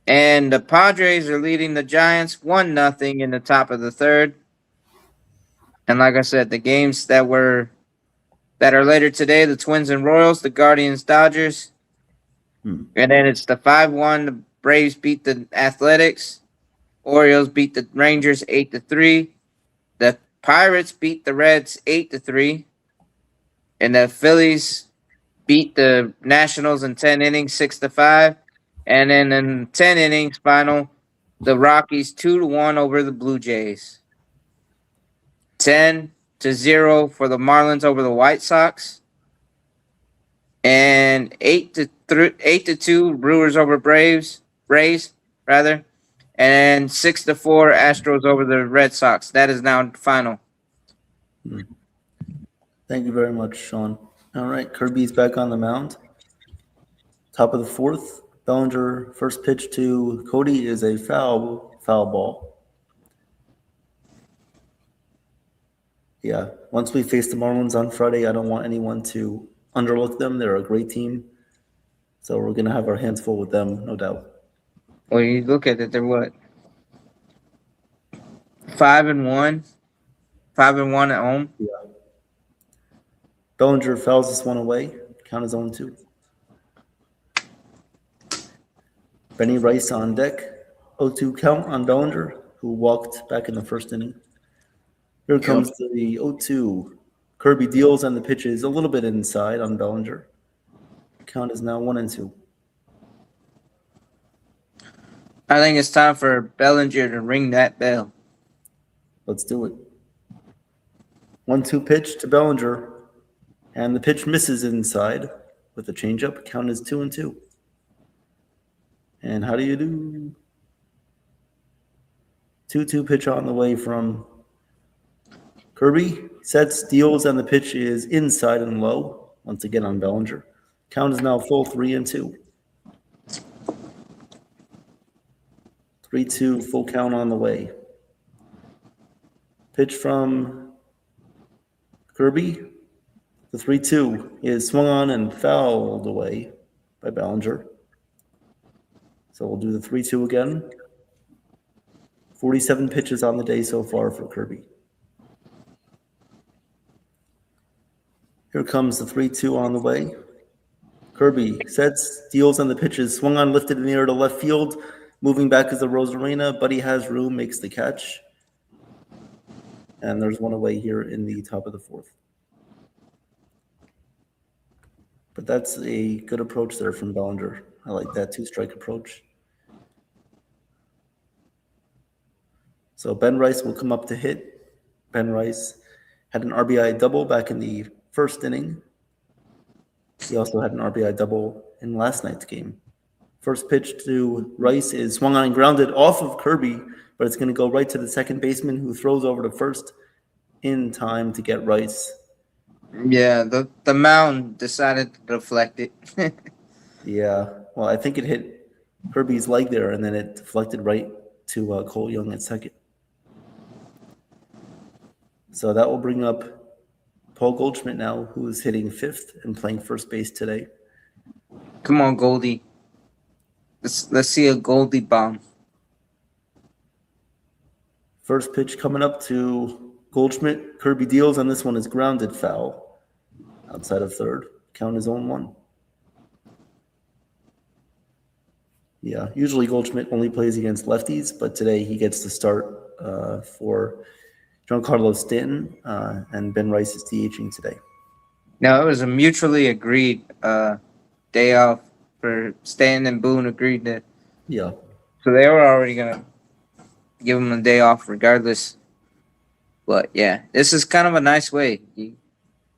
And the Padres are leading the Giants 1-0 in the top of the 3rd. And like I said, the games that are later today, the Twins and Royals, the Guardians, Dodgers. And then it's the 5-1, the Braves beat the Athletics. Orioles beat the Rangers 8-3. The Pirates beat the Reds 8-3. And the Phillies beat the Nationals in 10 innings 6-5. And then in 10 innings final, the Rockies 2-1 over the Blue Jays. 10-0 for the Marlins over the White Sox. And 8-2 Brewers over Rays rather. And 6-4 Astros over the Red Sox. That is now final. Thank you very much, Sean. All right, Kirby's back on the mound. Top of the 4th. Bellinger, first pitch to Cody is a foul ball. Yeah, once we face the Marlins on Friday, I don't want anyone to underlook them. They're a great team. So we're going to have our hands full with them, no doubt. Well, you look at it, they're what? 5-1. 5-1 at home. Yeah. Bellinger fouls this one away. Count is 0-2. Benny Rice on deck. 0-2 count on Bellinger, who walked back in the first inning. Here comes the 0-2. Kirby deals and the pitch is a little bit inside on Bellinger. Count is now 1-2. I think it's time for Bellinger to ring that bell. Let's do it. 1-2 pitch to Bellinger. And the pitch misses inside with a changeup. Count is 2-2. And how do you do? 2-2 pitch on the way from Kirby. Sets, deals, and the pitch is inside and low. Once again on Bellinger. Count is now full 3-2. 3-2 full count on the way. Pitch from Kirby. The 3-2 is swung on and fouled away by Bellinger. So we'll do the 3-2 again. 47 pitches on the day so far for Kirby. Here comes the 3-2 on the way. Kirby sets, deals, and the pitch is swung on, lifted in the air to left field. Moving back is the Rosarena, but he has room, makes the catch. And there's one away here in the top of the fourth. But that's a good approach there from Bellinger. I like that two-strike approach. So Ben Rice will come up to hit. Ben Rice had an RBI double back in the first inning. He also had an RBI double in last night's game. First pitch to Rice is swung on and grounded off of Kirby, but it's going to go right to the second baseman who throws over to first in time to get Rice. Yeah, the mound decided to deflect it. Yeah, well, I think it hit Kirby's leg there, and then it deflected right to Cole Young at second. So that will bring up Paul Goldschmidt now, who is hitting fifth and playing first base today. Come on, Goldie. Let's see a Goldie bomb. First pitch coming up to Goldschmidt. Kirby deals, and this one is grounded foul outside of third. Count is 0-1. Yeah, usually Goldschmidt only plays against lefties, but today he gets to start for Giancarlo Stanton, and Ben Rice is DHing today. No, it was a mutually agreed day off for Stanton and Boone agreed to. Yeah. So they were already going to give him a day off regardless. But, yeah, this is kind of a nice way. You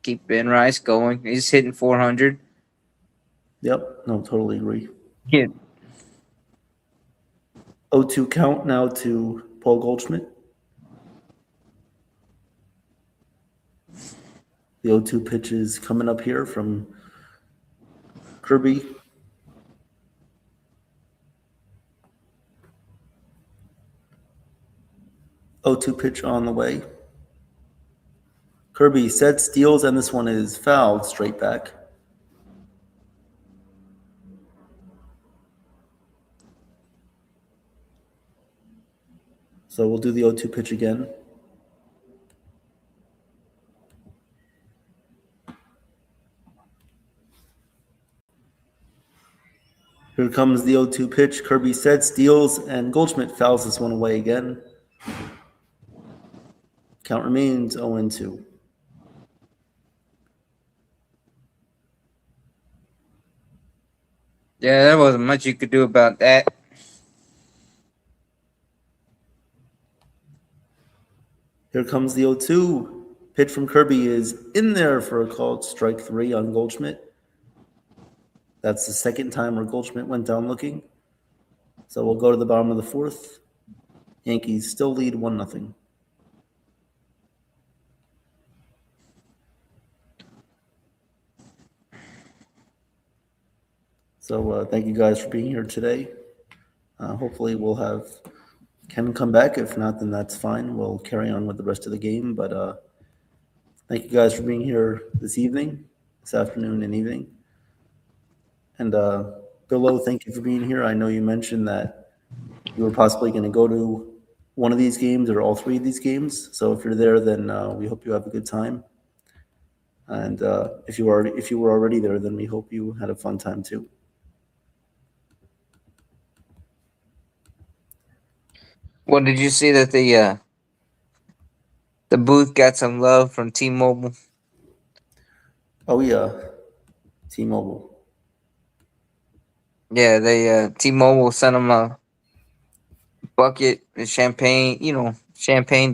keep Ben Rice going. He's hitting 400. Yep. No, totally agree. Yeah. 0-2 count now to Paul Goldschmidt. The 0-2 pitch is coming up here from Kirby. O2 pitch on the way. Kirby sets, deals, and this one is fouled straight back. So we'll do the 0-2 pitch again. Here comes the 0-2 pitch. Kirby sets, deals, and Goldschmidt fouls this one away again. Count remains 0-2. Yeah, there wasn't much you could do about that. Here comes the 0-2. Pitch from Kirby is in there for a called strike 3 on Goldschmidt. That's the second time where Goldschmidt went down looking. So we'll go to the bottom of the fourth. Yankees still lead 1-0. So thank you guys for being here today. Hopefully we'll have Ken come back. If not, then that's fine. We'll carry on with the rest of the game. But Thank you guys for being here this afternoon and evening. And Billo, thank you for being here. I know you mentioned that you were possibly going to go to one of these games or all three of these games. So if you're there, then we hope you have a good time. And if you were already there, then we hope you had a fun time too. Well, did you see that the booth got some love from T-Mobile? Oh yeah, T-Mobile. Yeah, they T-Mobile sent them a bucket, a champagne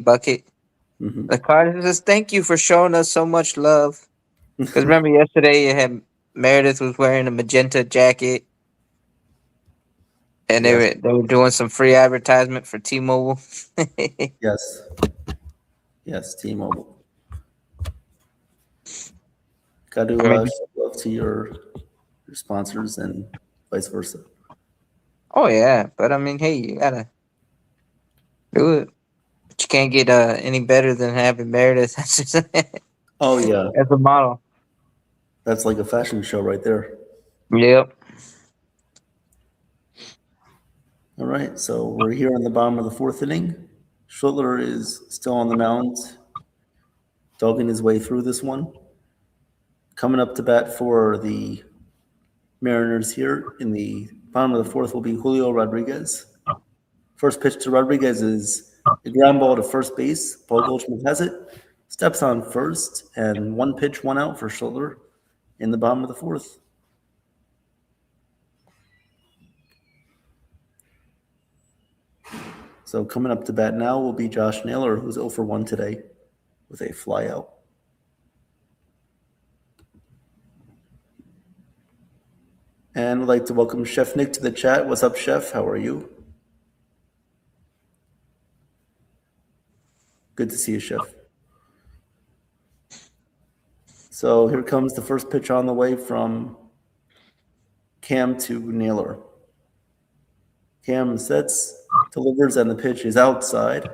bucket. Mm-hmm. The card says, "Thank you for showing us so much love." Because remember yesterday you had Meredith was wearing a magenta jacket, and Yes. they were doing some free advertisement for T-Mobile. Yes, T-Mobile. Got to I mean, show love to your sponsors and vice versa. oh yeah, but I mean, hey, you gotta do it. But you can't get any better than having Meredith Oh yeah, as a model. that's like a fashion show right there. Yep. All right, so we're here on the bottom of the fourth inning. Schluttler is still on the mound, dogging his way through this one. Coming up to bat for the Mariners here in the bottom of the fourth will be Julio Rodriguez. First pitch to Rodriguez is a ground ball to first base. Paul Goldschmidt has it, steps on first, and one pitch, one out for Schluttler in the bottom of the fourth. So coming up to bat now will be Josh Naylor, who's 0 for 1 today with a flyout. And we'd like to welcome Chef Nick to the chat. What's up, Chef? How are you? Good to see you, Chef. So here comes the first pitch on the way from Cam to Naylor. Cam sets, delivers, and the pitch is outside.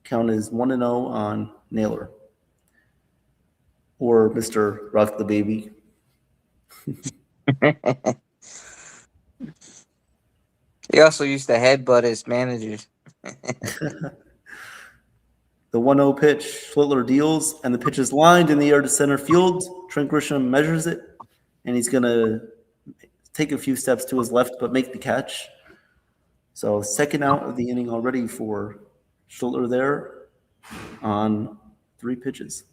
Count is 1-0 on Naylor. Or Mr. Rock the Baby. He also used to headbutt his managers. The 1-0 pitch, Schluttler deals, and the pitch is lined in the air to center field. Trent Grisham measures it, and he's going to take a few steps to his left, but make the catch. So second out of the inning already for Schluttler there on 3 pitches.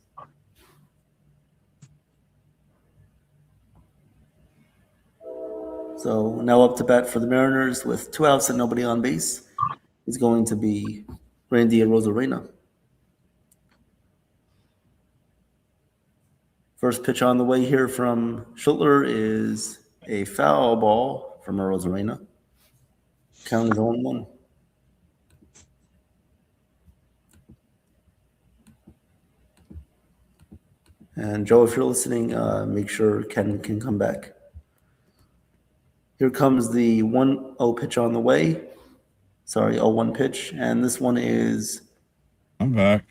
So now up to bat for the Mariners with 2 outs and nobody on base is going to be Randy Arozarena. First pitch on the way here from Schluttler is a foul ball from Arozarena. Count is 0-1. And Joe, if you're listening, make sure Ken can come back. Here comes the 1-0 pitch on the way. Sorry, 0-1 pitch. And this one is I'm back.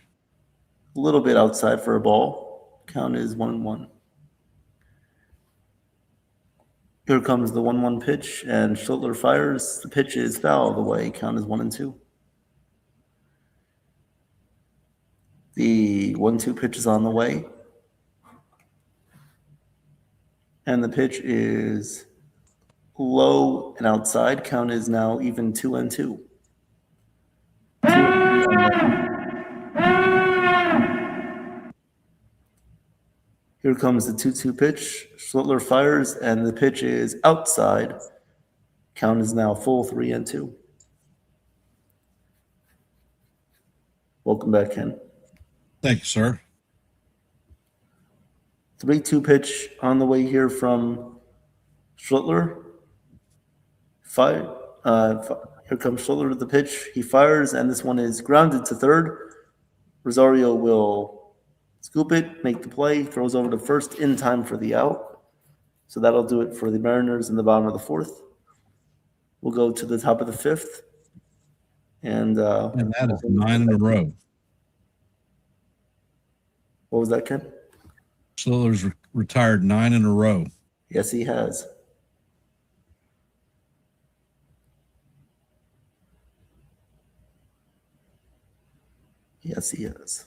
a little bit outside for a ball. Count is 1-1. Here comes the 1-1 pitch, and Schluttler fires. The pitch is foul the way. Count is 1-2. The 1-2 pitch is on the way. And the pitch is low and outside. Count is now even 2-2. Here comes the 2-2 pitch. Schluttler fires, and the pitch is outside. Count is now full 3-2. Welcome back, Ken. Thank you, sir. 3-2 pitch on the way here from Schluttler. Here comes Schluttler with the pitch. He fires, and this one is grounded to third. Rosario will scoop it, make the play, throws over to first in time for the out. So that'll do it for the Mariners in the bottom of the fourth. We'll go to the top of the fifth. And And that is 9 in a row. What was that, Ken? Schiller's retired 9 in a row. Yes, he has. Yes, he has.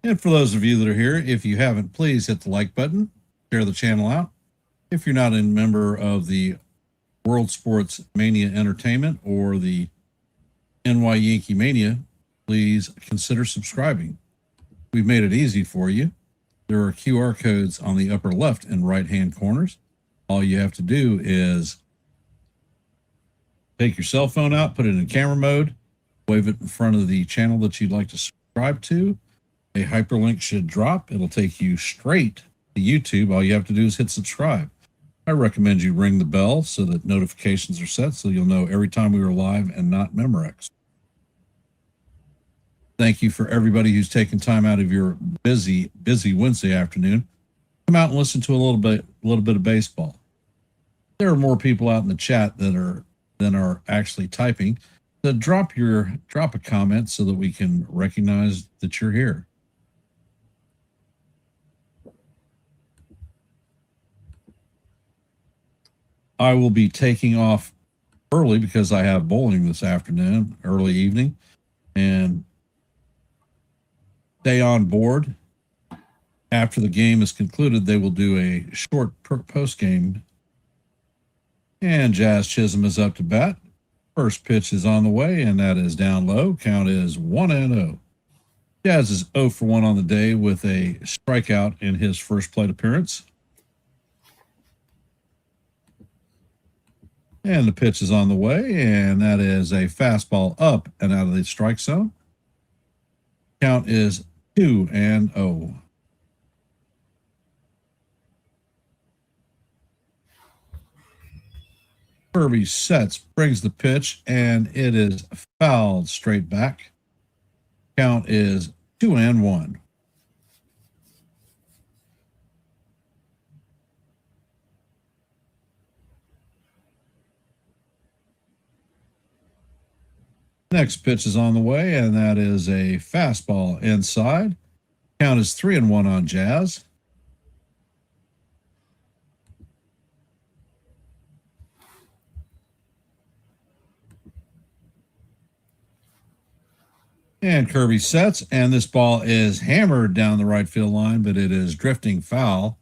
And for those of you that are here, if you haven't, please hit the like button, share the channel out. If you're not a member of the World Sports Mania Entertainment or the NY-YankeeMania, please consider subscribing. We've made it easy for you. There are QR codes on the upper left and right-hand corners. All you have to do is take your cell phone out, put it in camera mode, wave it in front of the channel that you'd like to subscribe to. A hyperlink should drop. It'll take you straight to YouTube. All you have to do is hit subscribe. I recommend you ring the bell so that notifications are set so you'll know every time we are live and not Memorex. Thank you for everybody who's taken time out of your busy Wednesday afternoon. Come out and listen to a little bit of baseball. There are more people out in the chat than are actually typing. So drop a comment so that we can recognize that you're here. I will be taking off early because I have bowling this afternoon, early evening, and stay on board. After the game is concluded, they will do a short post game. And Jazz Chisholm is up to bat. First pitch is on the way, and that is down low. Count is 1-0. Jazz is 0 for 1 on the day with a strikeout in his first plate appearance. And the pitch is on the way, and that is a fastball up and out of the strike zone. Count is 2-0. Kirby sets, brings the pitch, and it is fouled straight back. Count is 2-1. Next pitch is on the way, and that is a fastball inside. Count is 3-1 on Jazz. And Kirby sets, and this ball is hammered down the right field line, but it is drifting foul.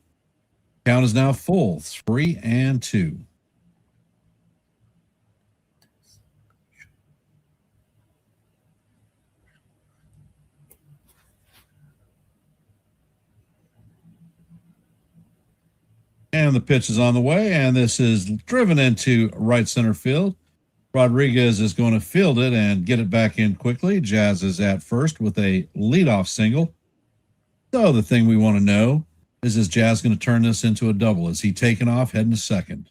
Count is now full, 3-2. And the pitch is on the way, and this is driven into right center field. Rodriguez is going to field it and get it back in quickly. Jazz is at first with a leadoff single. So the thing we want to know is Jazz going to turn this into a double? Is he taking off, heading to second?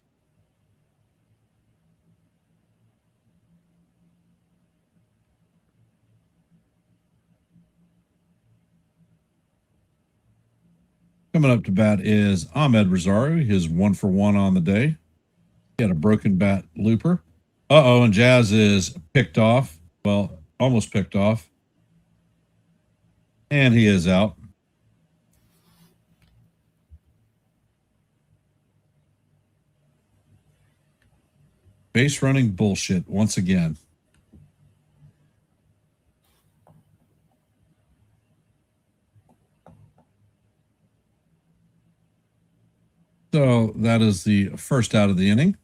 Coming up to bat is Ahmed Rosario, his 1 for 1 on the day. He had a broken bat looper. And Jazz is picked off. Well, almost picked off. And he is out. Base running bullshit once again. So that is the first out of the inning.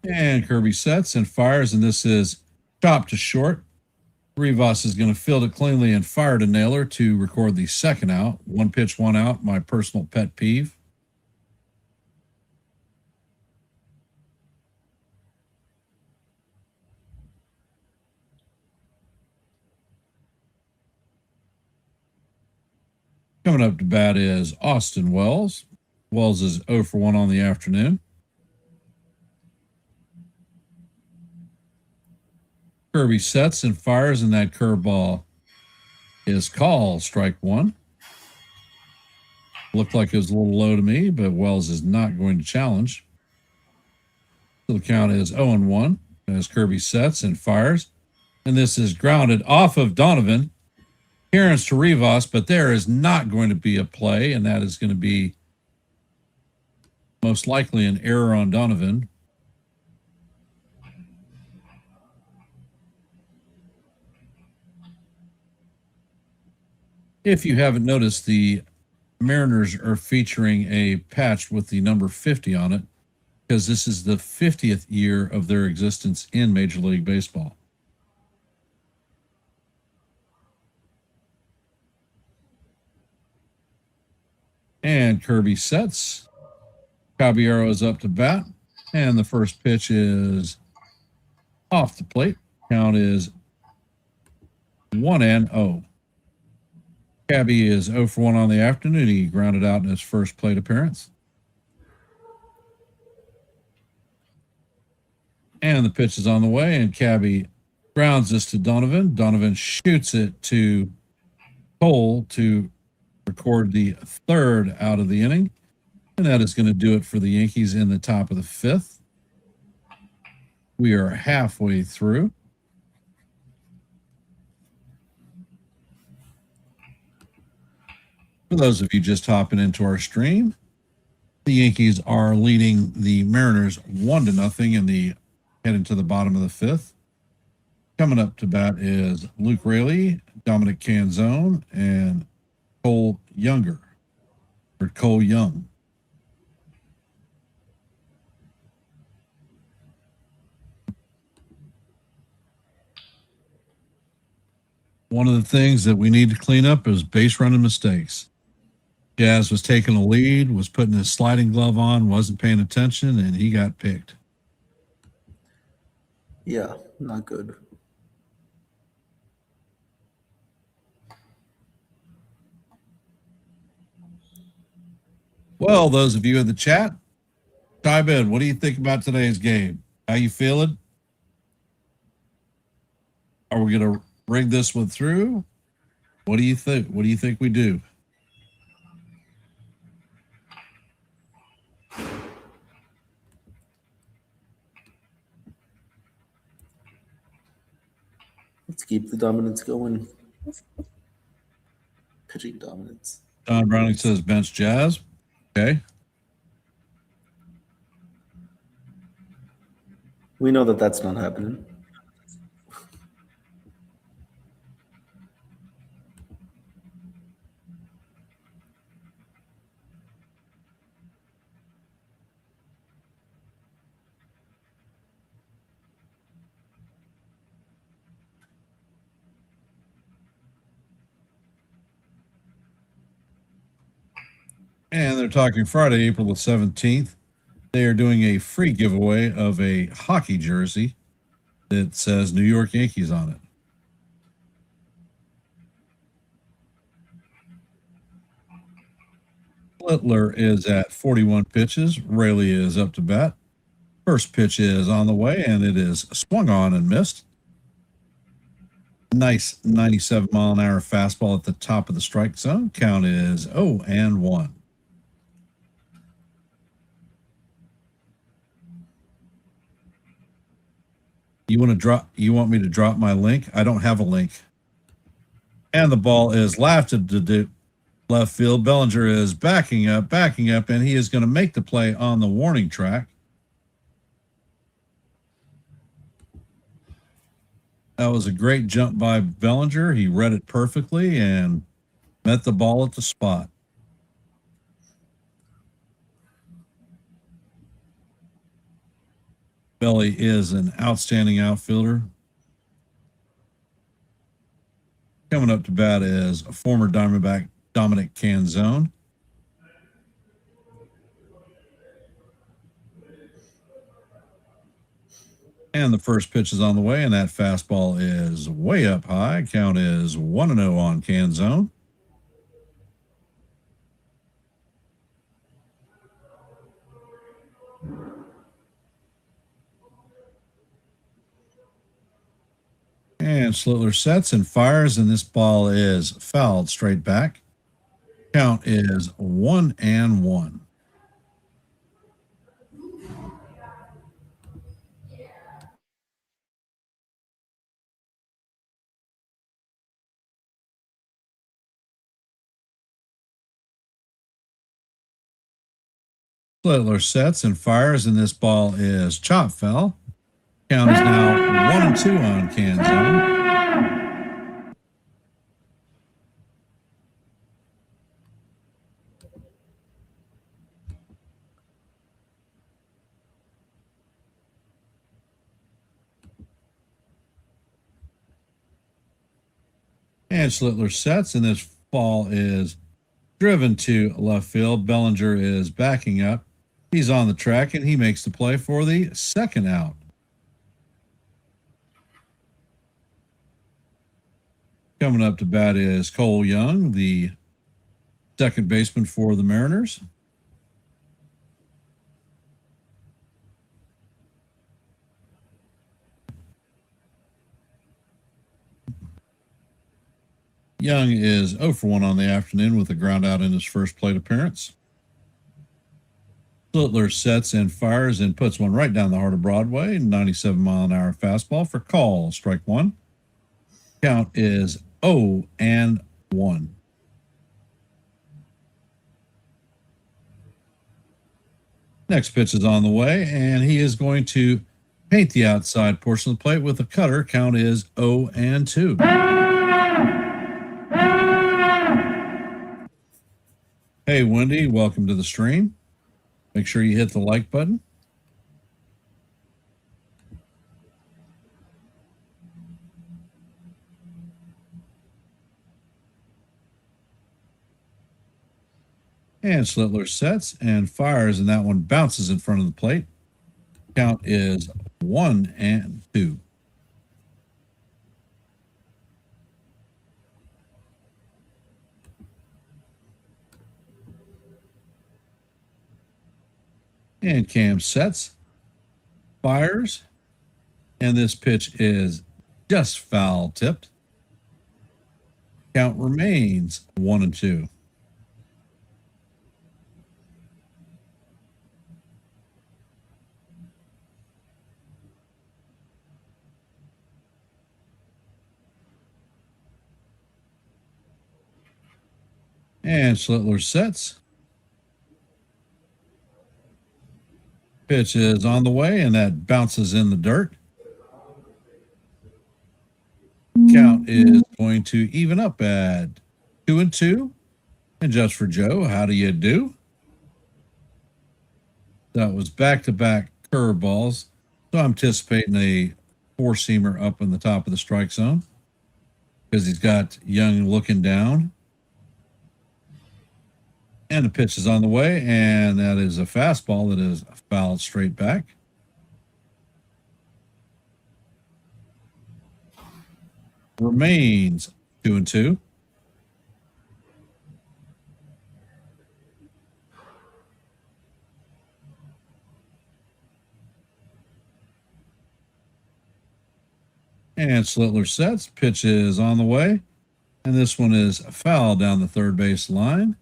And Kirby sets and fires, and this is chopped to short. Rivas is going to field it cleanly and fire to Naylor to record the second out. 1 pitch, 1 out, my personal pet peeve. Coming up to bat is Austin Wells. Wells is 0 for 1 on the afternoon. Kirby sets and fires, and that curveball is called strike 1. Looked like it was a little low to me, but Wells is not going to challenge. So the count is 0-1. as Kirby sets and fires. And this is grounded off of Donovan. Clearance to Rivas, but there is not going to be a play, and that is going to be most likely an error on Donovan. If you haven't noticed, the Mariners are featuring a patch with the number 50 on it because this is the 50th year of their existence in Major League Baseball. And Kirby sets. Caballero is up to bat. And the first pitch is off the plate. Count is 1-0. Cabby is 0 for 1 on the afternoon. He grounded out in his first plate appearance. And the pitch is on the way, and Cabby grounds this to Donovan. Donovan shoots it to Cole to record the third out of the inning. And that is going to do it for the Yankees in the top of the fifth. We are halfway through. For those of you just hopping into our stream, the Yankees are leading the Mariners 1-0 in the heading to the bottom of the fifth. Coming up to bat is Luke Raley, Dominic Canzone, and Cole Young. One of the things that we need to clean up is base running mistakes. Jazz was taking a lead, was putting his sliding glove on, wasn't paying attention, and he got picked. Yeah, not good. Well, those of you in the chat, chime in. What do you think about today's game? How you feeling? Are we going to ring this one through? What do you think? What do you think we do? Let's keep the dominance going. Pitching dominance. Don Browning says bench Jazz. Okay. We know that that's not happening. And they're talking Friday, April the 17th. They are doing a free giveaway of a hockey jersey that says New York Yankees on it. Littler is at 41 pitches. Raley is up to bat. First pitch is on the way, and it is swung on and missed. Nice 97-mile-an-hour fastball at the top of the strike zone. Count is 0-1. You want me to drop my link? I don't have a link. And the ball is lofted to left field. Bellinger is backing up, and he is going to make the play on the warning track. That was a great jump by Bellinger. He read it perfectly and met the ball at the spot. Belly is an outstanding outfielder. Coming up to bat is a former Diamondback Dominic Canzone. And the first pitch is on the way, and that fastball is way up high. Count is 1-0 on Canzone. And Schlittler sets and fires, and this ball is fouled straight back. Count is 1-1. Littler sets and fires, and this ball is chop foul. Count is now 1-2 on can zone. And Schlittler sets, and this ball is driven to left field. Bellinger is backing up. He's on the track, and he makes the play for the second out. Coming up to bat is Cole Young, the second baseman for the Mariners. Young is 0 for 1 on the afternoon with a ground out in his first plate appearance. Littler sets and fires and puts one right down the heart of Broadway. 97-mile-an-hour fastball for call. Strike one. Count is 0-1. Next pitch is on the way, and he is going to paint the outside portion of the plate with a cutter. Count is 0-2. Hey, Wendy, welcome to the stream. Make sure you hit the like button. And Schlittler sets and fires, and that one bounces in front of the plate. Count is 1-2. And Cam sets, fires, and this pitch is just foul tipped. Count remains 1-2. And Schlittler sets. Pitch is on the way, and that bounces in the dirt. Count is going to even up at 2-2. And just for Joe, how do you do? That was back-to-back curveballs. So I'm anticipating a four-seamer up in the top of the strike zone because he's got Young looking down. And the pitch is on the way, and that is a fastball that is fouled straight back. Remains 2-2. And Schlittler sets. Pitch is on the way, and this one is fouled down the third base line.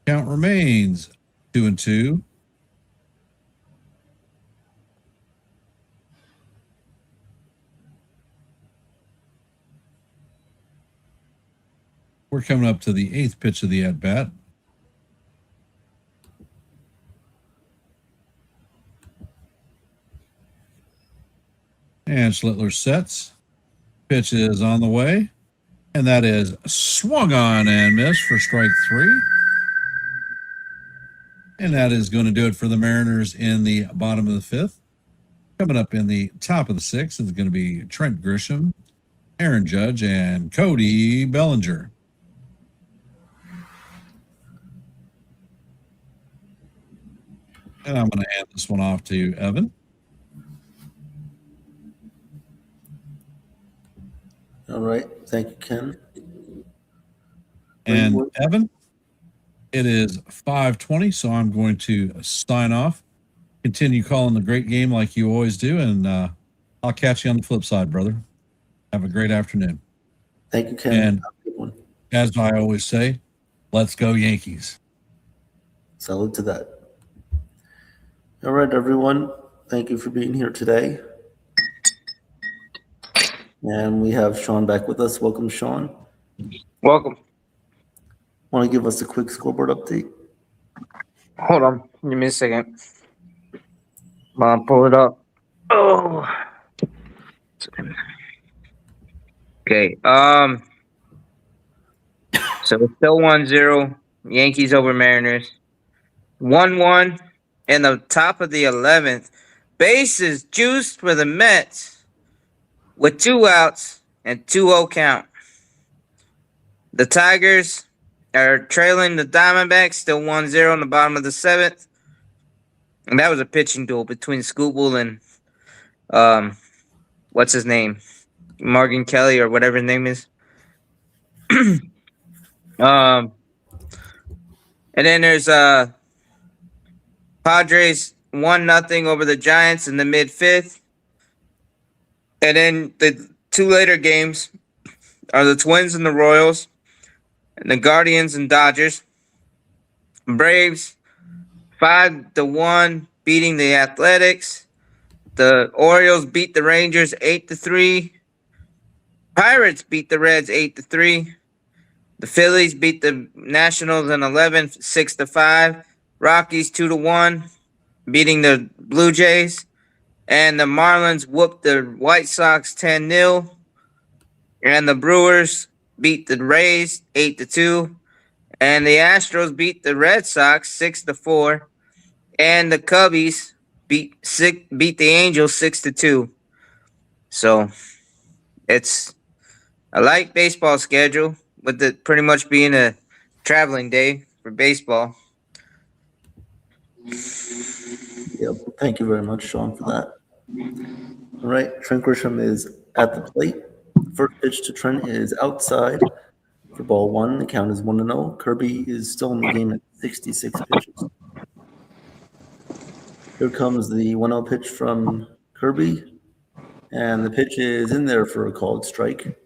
Count remains 2-2. We're coming up to the eighth pitch of the at-bat. And Schlittler sets. Pitch is on the way, and that is swung on and missed for strike three. And that is going to do it for the Mariners in the bottom of the fifth. Coming up in the top of the sixth is going to be Trent Grisham, Aaron Judge, and Cody Bellinger. And I'm going to hand this one off to Evan. All right. Thank you, Ken. And Evan, it is 5:20, so I'm going to sign off. Continue calling the great game like you always do, and I'll catch you on the flip side, brother. Have a great afternoon. Thank you, Ken. And Have a good one. as I always say, let's go Yankees. Salute to that. All right, everyone. Thank you for being here today. And we have Sean back with us. Welcome, Sean. Welcome. Want to give us a quick scoreboard update? Hold on. Give me a second. I'll pull it up. Oh. Okay. So it's still 1-0. Yankees over Mariners. 1-1 in the top of the 11th. Bases juiced for the Mets with 2 outs and 2-0 count. The Tigers are trailing the Diamondbacks, still 1-0 in the bottom of the 7th. And that was a pitching duel between Scooble and what's his name? Morgan Kelly or whatever his name is. And then there's Padres 1-0 over the Giants in the mid-5th. And then the 2 later games are the Twins and the Royals, and the Guardians and Dodgers. Braves 5-1 beating the Athletics. The Orioles beat the Rangers 8-3. Pirates beat the Reds 8-3. The Phillies beat the Nationals in 11th 6-5. Rockies 2-1 beating the Blue Jays. And the Marlins whooped the White Sox 10-0. And the Brewers beat the Rays 8-2. And the Astros beat the Red Sox 6-4. And the Cubbies beat the Angels 6-2. So it's a light baseball schedule, with it pretty much being a traveling day for baseball. Yep. Thank you very much, Sean, for that. All right. Trent Grisham is at the plate. First pitch to Trent is outside for ball 1. The count is 1-0. Kirby is still in the game at 66 pitches. Here comes the 1-0 pitch from Kirby. And the pitch is in there for a called strike.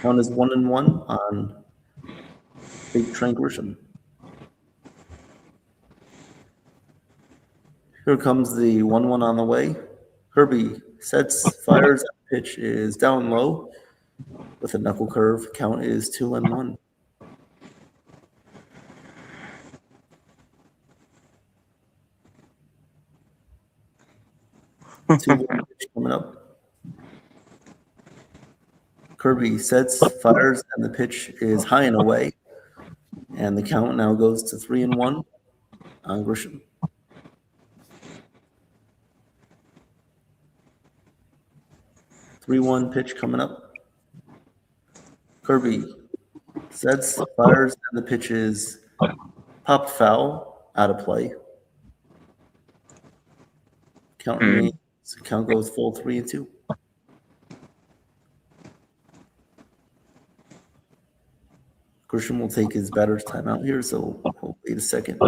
Count is 1-1 on big Trent Grisham. Here comes the 1-1 on the way. Kirby sets, fires. Pitch is down low with a knuckle curve. Count is 2-1. Pitch coming up. Kirby sets, fires, and the pitch is high and away. And the count now goes to 3-1 on Grisham. Three-one pitch coming up. Kirby sets, fires, and the pitch is popped foul, out of play. Count remains. Count goes full 3-2. Grisham will take his batter's timeout here, so we'll wait a second.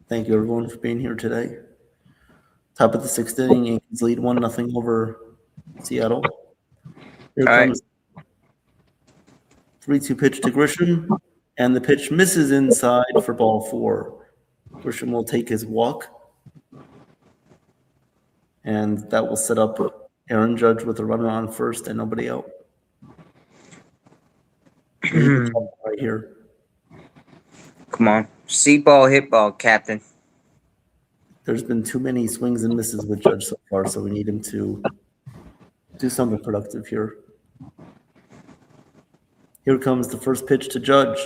Thank you, everyone, for being here today. Top of the 6th inning, Yankees lead 1-0 over Seattle. Here comes 3-2 pitch to Grisham, and the pitch misses inside for ball 4. Grisham will take his walk, and that will set up Aaron Judge with a runner on first and nobody out. Right here. Come on. See ball, hit ball, Captain. There's been too many swings and misses with Judge so far, so we need him to do something productive here. Here comes the first pitch to Judge.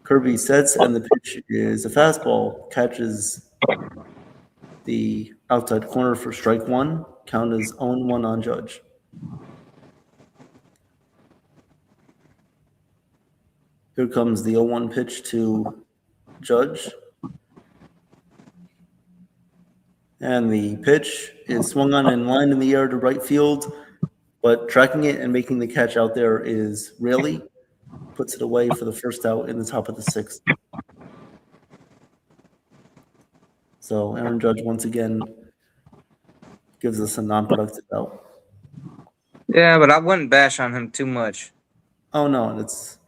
Kirby sets, and the pitch is a fastball. Catches the outside corner for strike 1. Count is 0-1 on Judge. Here comes the 0-1 pitch to Judge. And the pitch is swung on and lined in the air to right field, but tracking it and making the catch out there is Raley. Puts it away for the first out in the top of the 6th. So Aaron Judge once again gives us a non-productive out. Yeah, but I wouldn't bash on him too much. Oh, no, it's...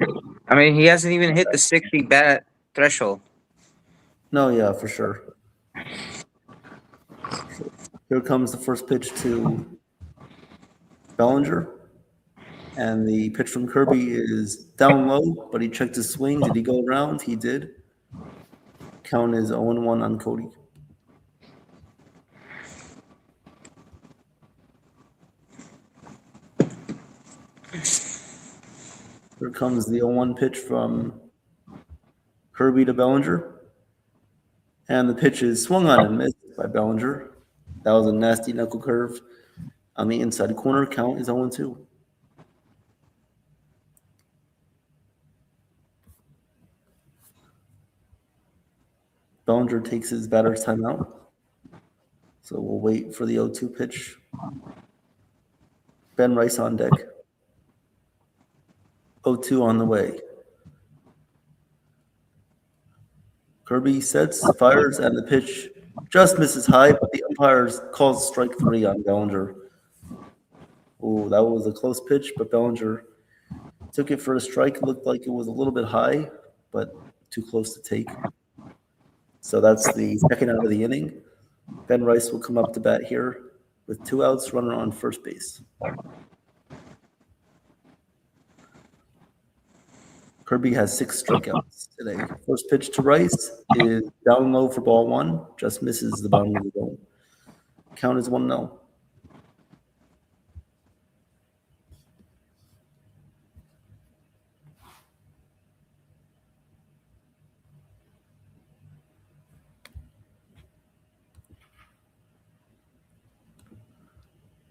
I mean, he hasn't even hit the 60 bat threshold. No, yeah, for sure. Here comes the first pitch to Bellinger. And the pitch from Kirby is down low, but he checked his swing. Did he go around? He did. Count is 0-1 on Cody. Here comes the 0-1 pitch from Kirby to Bellinger. And the pitch is swung on and missed by Bellinger. That was a nasty knuckle curve on the inside corner. Count is 0-2. Bellinger takes his batter's timeout. So we'll wait for the 0-2 pitch. Ben Rice on deck. 0-2 on the way. Kirby sets, fires, and the pitch just misses high, but the umpires calls strike 3 on Bellinger. Oh, that was a close pitch, but Bellinger took it for a strike. It looked like it was a little bit high, but too close to take. So that's the second out of the inning. Ben Rice will come up to bat here with 2 outs, runner on first base. Kirby has 6 strikeouts today. First pitch to Rice is down low for ball 1, just misses the bottom of the zone. Count is 1-0.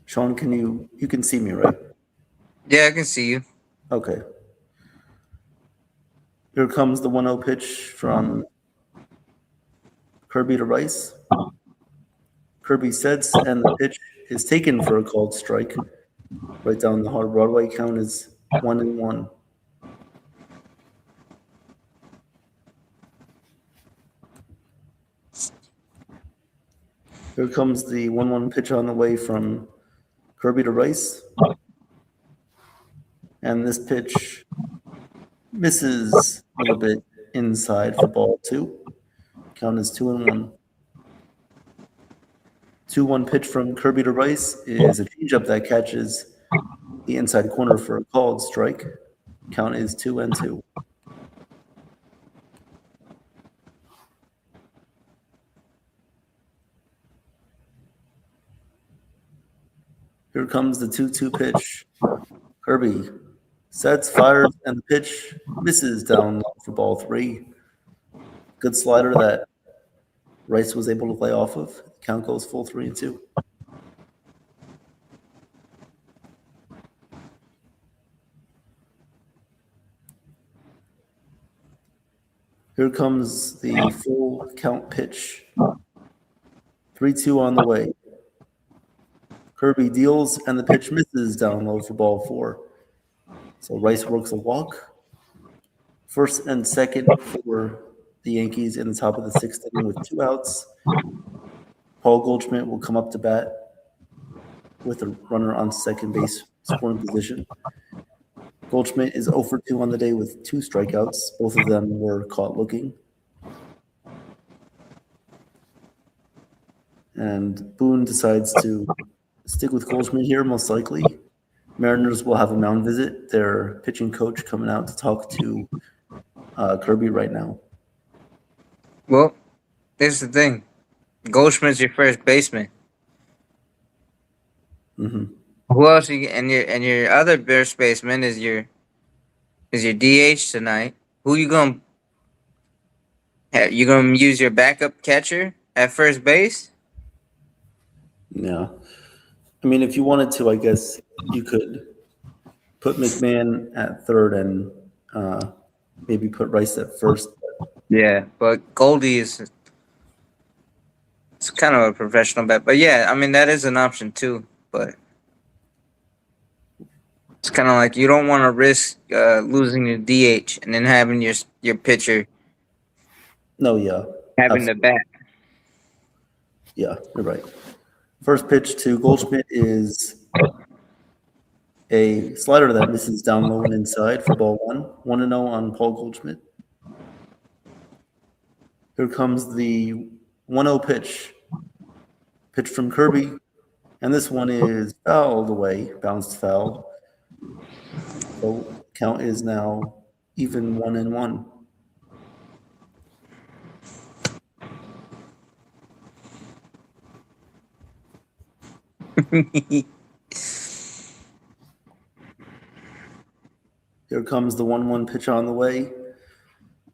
Sean, you can see me, right? Yeah, I can see you. Okay. Here comes the 1-0 pitch from Kirby to Rice. Kirby sets, and the pitch is taken for a called strike. Right down the hard Broadway. Count is 1-1. Here comes the 1-1 pitch on the way from Kirby to Rice. And this pitch misses a little bit inside for ball 2. Count is 2-1. 2-1 pitch from Kirby to Rice is a changeup that catches the inside corner for a called strike. Count is 2-2. Here comes the 2-2 pitch. Kirby sets, fires, and the pitch misses down low for ball 3. Good slider that Rice was able to lay off of. Count goes full 3-2. Here comes the full count pitch. 3-2 on the way. Kirby deals, and the pitch misses down low for ball 4. So Rice works a walk. First and second for the Yankees in the top of the 6th inning with 2 outs. Paul Goldschmidt will come up to bat with a runner on second base scoring position. Goldschmidt is 0 for 2 on the day with 2 strikeouts. Both of them were caught looking. And Boone decides to stick with Goldschmidt here, most likely. Mariners will have a mound visit. Their pitching coach coming out to talk to Kirby right now. Well, here's the thing. Goldschmidt's your first baseman. Mm-hmm. Who else? And your other first baseman is your DH tonight. Who you gonna use your backup catcher at first base? Yeah. I mean, if you wanted to, I guess you could put McMahon at third and maybe put Rice at first. Yeah, but Goldie it's kind of a professional bet. But yeah, I mean that is an option too. But it's kind of like you don't want to risk losing your DH and then having your pitcher No, yeah. having the bat. Yeah, you're right. First pitch to Goldschmidt is a slider that misses down low and inside for ball 1. 1-0 on Paul Goldschmidt. Here comes the 1-0 pitch. Pitch from Kirby. And this one is fouled away, bounced foul. So count is now even 1-1. Here comes the 1-1 pitch on the way.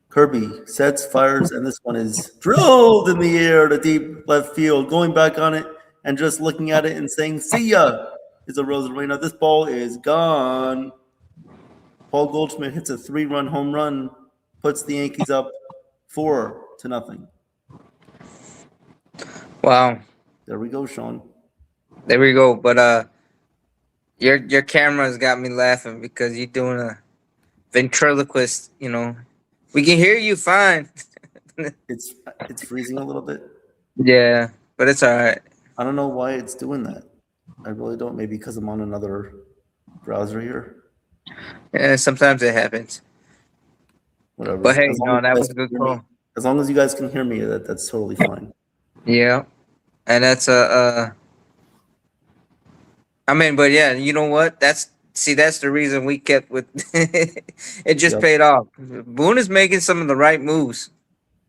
Kirby sets, fires, and this one is drilled in the air to deep left field. Going back on it and just looking at it and saying, "See ya," is a Rosarena. This ball is gone. Paul Goldschmidt hits a 3-run home run, puts the Yankees up 4-0. Wow. There we go, Sean. There we go. But your camera's got me laughing because you're doing a ventriloquist. You know, we can hear you fine. It's freezing a little bit. Yeah, but it's all right. I don't know why it's doing that. I really don't. Maybe because I'm on another browser here. Yeah, sometimes it happens. Whatever. But hey, As long no, as that you was guys a good can hear me- call. As long as you guys can hear me, that's totally fine. Yeah, and that's I mean, but yeah, you know what? That's the reason we kept with. It just Yep. paid off. Boone is making some of the right moves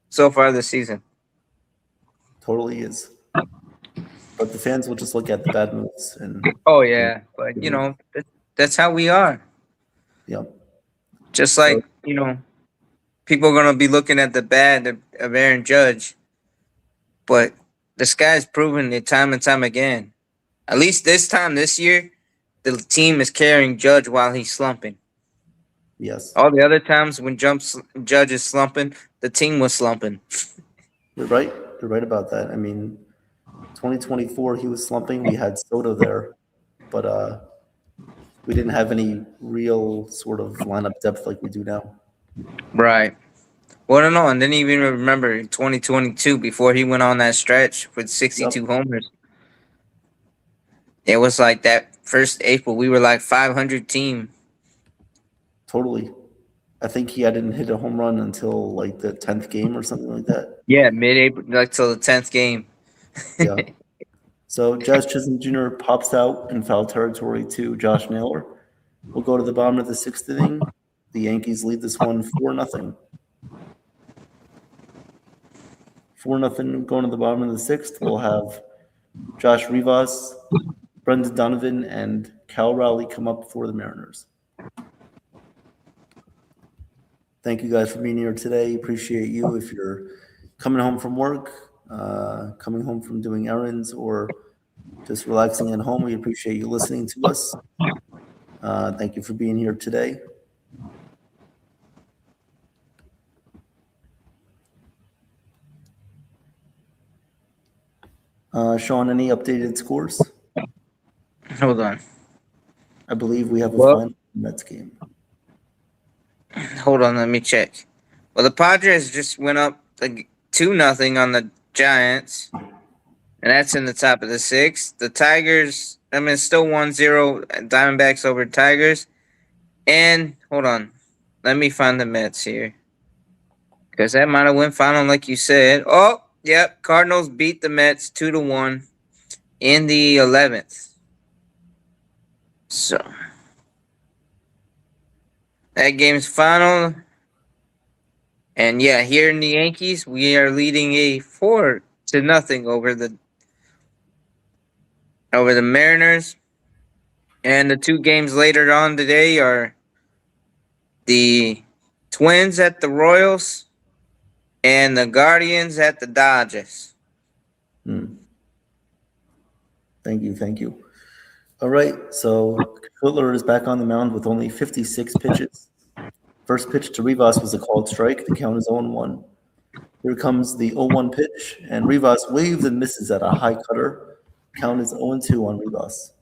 so far this season. Totally is. But the fans will just look at the bad moves and Oh yeah, but you know that's how we are. yep. Just like people are gonna be looking at the bad of Aaron Judge, but this guy's proven it time and time again. At least this time this year, the team is carrying Judge while he's slumping. Yes. All the other times when Judge is slumping, the team was slumping. You're right. You're right about that. I mean, 2024 he was slumping. We had Soto there, but we didn't have any real sort of lineup depth like we do now. Right. Well, no, and then even remember in 2022 before he went on that stretch with 62 homers. It was like that first April we were like 500 team. Totally. I think he hadn't hit a home run until like the 10th game or something like that. Yeah, mid-April, like till the 10th game. Yeah. So Jazz Chisholm Jr. pops out in foul territory to Josh Naylor. We'll go to the bottom of the 6th inning. The Yankees lead this one 4-0. 4-0 going to the bottom of the 6th. We'll have Josh Rivas, Brendan Donovan, and Cal Rowley come up for the Mariners. Thank you guys for being here today. Appreciate you. If you're coming home from work, coming home from doing errands, or just relaxing at home, we appreciate you listening to us. Thank you for being here today. Sean, any updated scores? Hold on. I believe we have a Well- final Mets game. Hold on, let me check. Well, the Padres just went up like 2-0 on the Giants, and that's in the top of the 6th. The Tigers, I mean, it's still 1-0 Diamondbacks over Tigers. And hold on, let me find the Mets here, because that might have went final, like you said. Oh, yep, Cardinals beat the Mets 2-1 in the 11th. So that game's final. And yeah, here in the Yankees, we are leading a 4-0 over the Mariners. And the two games later on today are the Twins at the Royals and the Guardians at the Dodgers. Thank you. All right, so Hitler is back on the mound with only 56 pitches. First pitch to Rivas was a called strike. The count is 0-1. Here comes the 0-1 pitch, and Rivas waves and misses at a high cutter. Count is 0-2 on Rivas.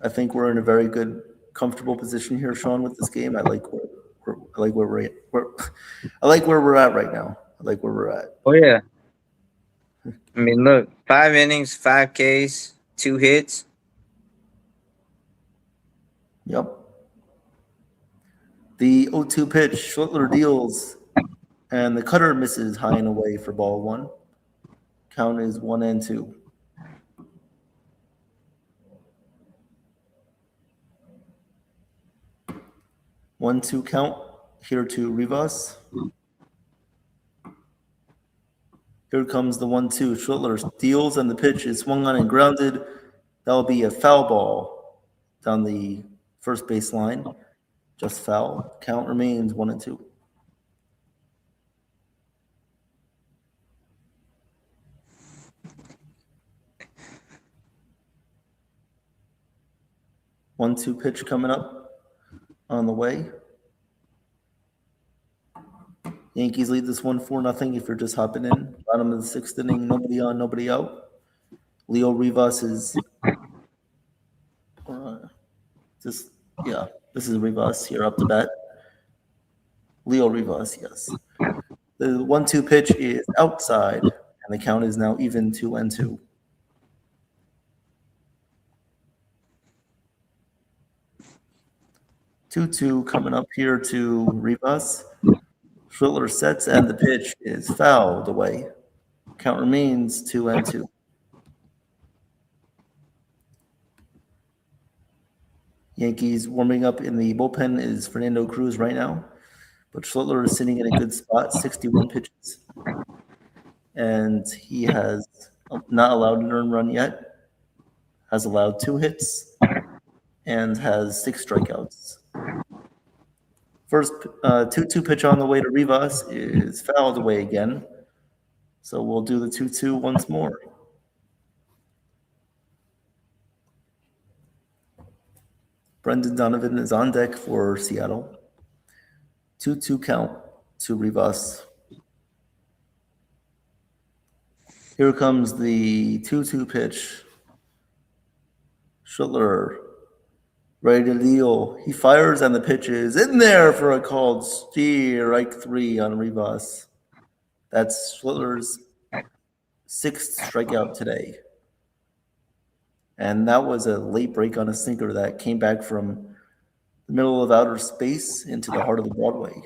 I think we're in a very good, comfortable position here, Sean, with this game. I like where we're at. I like where we're at right now. I like where we're at. Oh, yeah. I mean, look, 5 innings, 5 Ks, 2 hits. Yep. The 0-2 pitch, Schlittler deals, and the cutter misses high and away for ball 1. Count is 1-2. 1-2 count here to Rivas. Here comes the 1-2. Schlittler deals and the pitch is swung on and grounded. That'll be a foul ball down the first base line. Just foul. Count remains 1-2. One-two pitch coming up on the way. Yankees lead this one 4-0 if you're just hopping in. Bottom of the sixth inning, nobody on, nobody out. Leo Rivas is this is Rivas here up to bat. Leo Rivas, yes. The 1-2 pitch is outside, and the count is now even 2-2. Two coming up here to Rivas. Schlittler sets and the pitch is fouled away. Count remains 2-2. Yankees warming up in the bullpen is Fernando Cruz right now, but Schlittler is sitting in a good spot, 61 pitches. And he has not allowed an earned run yet, has allowed 2 hits, and has 6 strikeouts. First 2-2 pitch on the way to Rivas is fouled away again. So we'll do the 2-2 once more. Brendan Donovan is on deck for Seattle. 2-2 count to Rivas. Here comes the 2-2 pitch. Schlittler ready to deal. He fires and the pitch is in there for a called strike 3 on Rivas. That's Schlittler's 6th strikeout today. And that was a late break on a sinker that came back from the middle of outer space into the heart of the Broadway.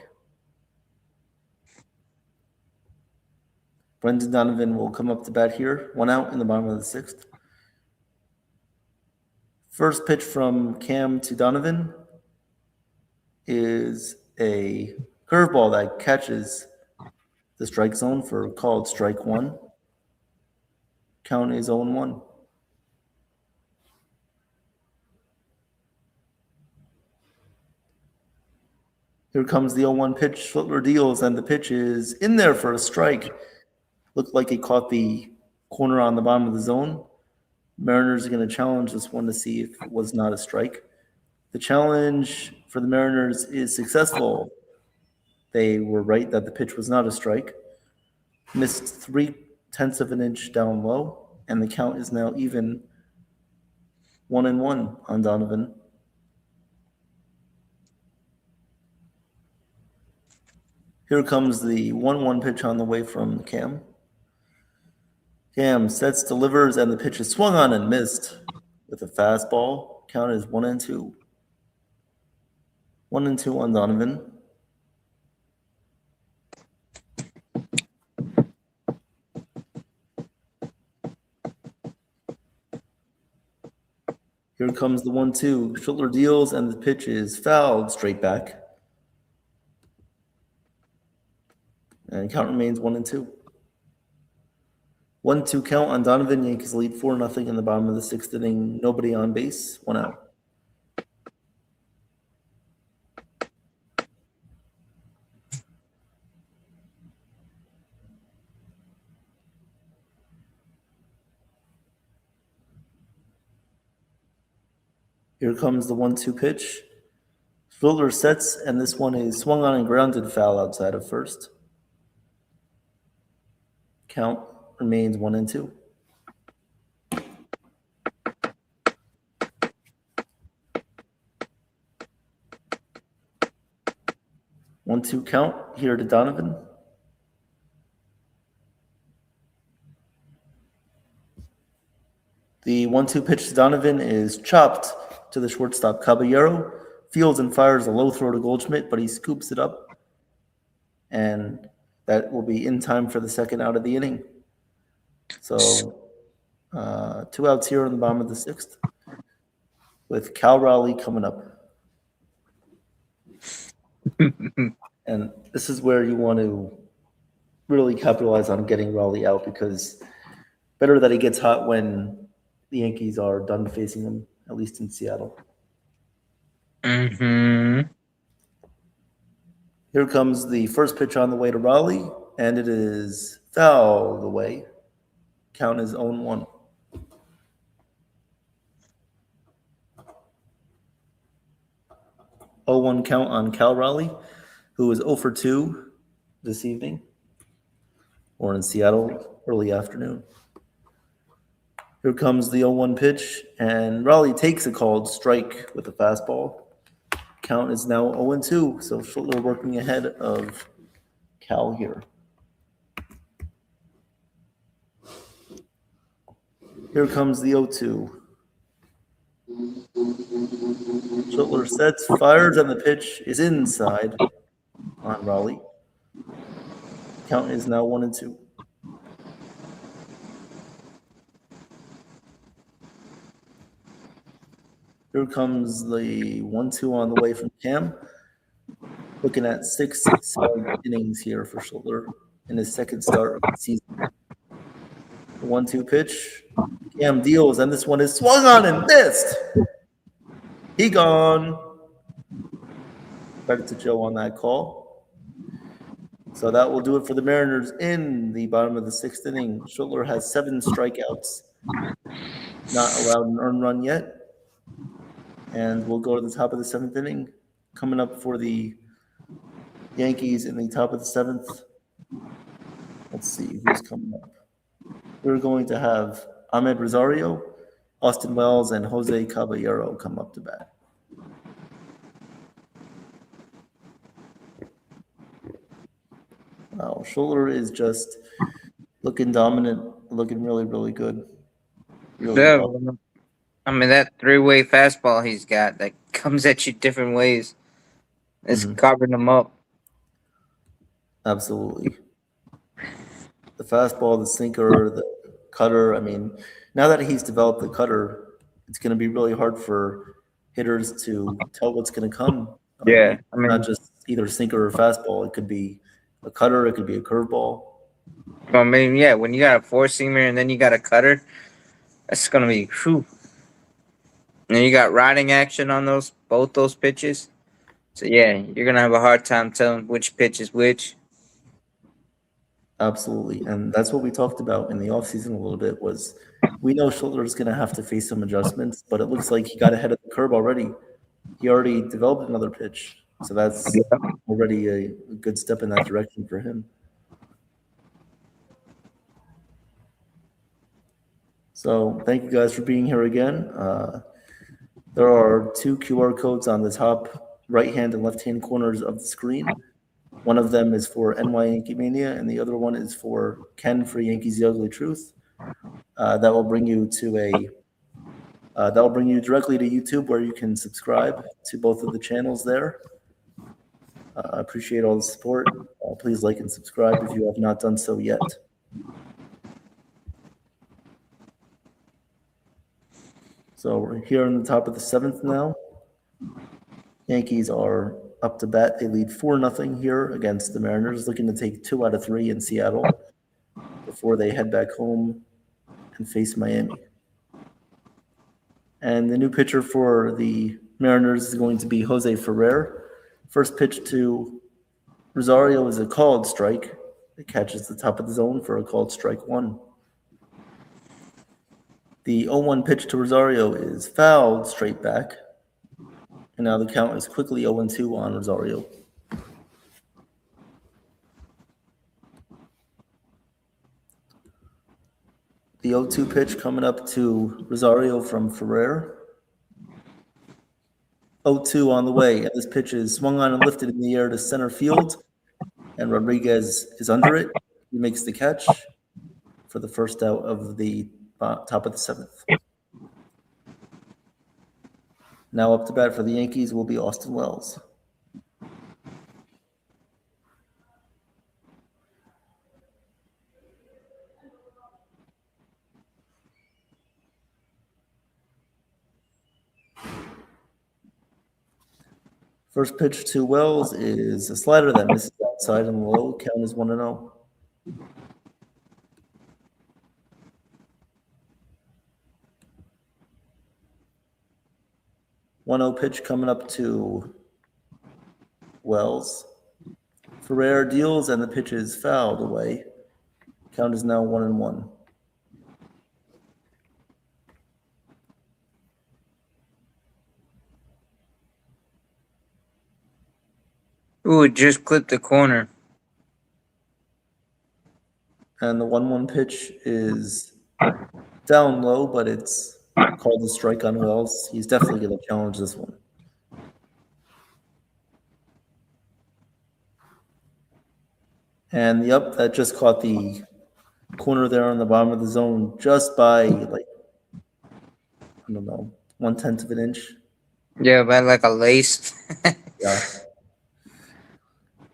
Brendan Donovan will come up to bat here. 1 out in the bottom of the 6th. First pitch from Cam to Donovan is a curveball that catches the strike zone for called strike 1. Count is 0-1. Here comes the 0-1 pitch. Schlittler deals, and the pitch is in there for a strike. Looked like he caught the corner on the bottom of the zone. Mariners are going to challenge this one to see if it was not a strike. The challenge for the Mariners is successful. They were right that the pitch was not a strike. Missed 0.3 of an inch down low, and the count is now even 1-1 on Donovan. Here comes the 1-1 pitch on the way from Cam. Cam sets, delivers, and the pitch is swung on and missed with a fastball. Count is 1-2. 1-2 on Donovan. Here comes the 1-2. Schlittler deals, and the pitch is fouled straight back. And count remains 1-2. 1-2 count on Donovan. Yankees lead 4-0 in the bottom of the 6th inning. Nobody on base. 1 out. Here comes the 1-2 pitch. Schlittler sets, and this one is swung on and grounded foul outside of first. Count remains 1-2. 1-2 count here to Donovan. The 1-2 pitch to Donovan is chopped to the shortstop Caballero. Fields and fires a low throw to Goldschmidt, but he scoops it up. And that will be in time for the 2nd out of the inning. So 2 outs here in the bottom of the 6th with Cal Raleigh coming up. And this is where you want to really capitalize on getting Raleigh out, because better that he gets hot when the Yankees are done facing him, at least in Seattle. Mm-hmm. Here comes the first pitch on the way to Raleigh, and it is fouled away. Count is 0-1. 0-1 count on Cal Raleigh, who is 0 for 2 this evening, or in Seattle, early afternoon. Here comes the 0-1 pitch, and Raleigh takes a called strike with a fastball. Count is now 0-2, so Schultler working ahead of Cal here. Here comes the 0-2. Schultler sets, fires, and the pitch is inside on Raleigh. Count is now 1-2. Here comes the 1-2 on the way from Cam. Looking at 6 solid innings here for Schultler in his second start of the season. The 1-2 pitch. Cam deals, and this one is swung on and missed. He gone. Credit to Joe on that call. So that will do it for the Mariners in the bottom of the 6th inning. Schultler has 7 strikeouts. Not allowed an earned run yet. And we'll go to the top of the 7th inning. Coming up for the Yankees in the top of the 7th. Let's see who's coming up. We're going to have Ahmed Rosario, Austin Wells, and Jose Caballero come up to bat. Wow, Schultler is just looking dominant, looking really, really good. Really Yeah, well. I mean, that 3-way fastball he's got that comes at you different ways. It's covering him up. Absolutely. The fastball, the sinker, the cutter. I mean, now that he's developed the cutter, it's going to be really hard for hitters to tell what's going to come. Yeah, I mean, not just either sinker or fastball. It could be a cutter. It could be a curveball. I mean, yeah, when you got a 4-seamer and then you got a cutter, that's going to be, whew. And you got riding action on both those pitches. So, yeah, you're going to have a hard time telling which pitch is which. Absolutely. And that's what we talked about in the offseason a little bit was we know Schultler's going to have to face some adjustments, but it looks like he got ahead of the curve already. He already developed another pitch. So that's already a good step in that direction for him. So thank you guys for being here again. There are 2 QR codes on the top right-hand and left-hand corners of the screen. One of them is for NY-YankeeMania, and the other one is for Ken for Yankees The Ugly Truth. That will bring you to that will bring you directly to YouTube, where you can subscribe to both of the channels there. I appreciate all the support. Please like and subscribe if you have not done so yet. So we're here on the top of the 7th now. Yankees are up to bat. They lead 4-0 here against the Mariners, looking to take 2 out of 3 in Seattle before they head back home and face Miami. And the new pitcher for the Mariners is going to be Jose Ferrer. First pitch to Rosario is a called strike. It catches the top of the zone for a called strike 1. The 0-1 pitch to Rosario is fouled straight back. And now the count is quickly 0-2 on Rosario. The 0-2 pitch coming up to Rosario from Ferrer. 0-2 on the way. And this pitch is swung on and lifted in the air to center field. And Rodriguez is under it. He makes the catch for the first out of the top of the 7th. Now up to bat for the Yankees will be Austin Wells. First pitch to Wells is a slider that misses outside and low. Count is 1-0. One 0 pitch coming up to Wells. Ferrer deals and the pitch is fouled away. Count is now 1-1. Ooh, it just clipped the corner. And the 1-1 pitch is down low, but it's called a strike on Wells. He's definitely going to challenge this one. And yep, that just caught the corner there on the bottom of the zone just by, like, I don't know, 1/10 of an inch. Yeah, by like a lace. Yeah.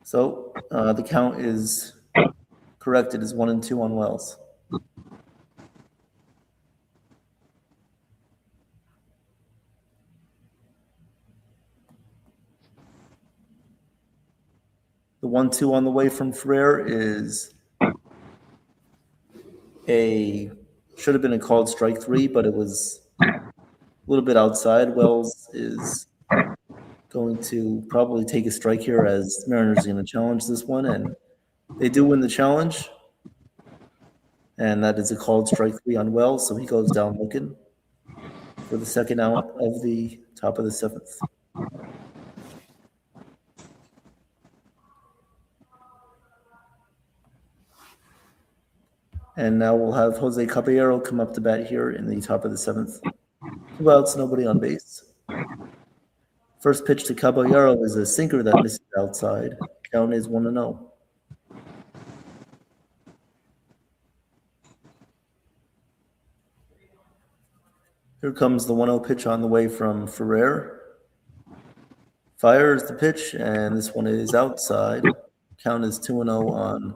So the count is correct. It is 1-2 on Wells. The 1-2 on the way from Ferrer is should have been a called strike 3, but it was a little bit outside. Wells is going to probably take a strike here as Mariners are going to challenge this one, and they do win the challenge. And that is a called strike 3 on Wells, so he goes down looking for the second out of the top of the 7th. And now we'll have Jose Caballero come up to bat here in the top of the 7th. 2 outs, nobody on base. First pitch to Caballero is a sinker that misses outside. Count is 1-0. Here comes the 1-0 pitch on the way from Ferrer. Fires the pitch, and this one is outside. Count is 2-0 on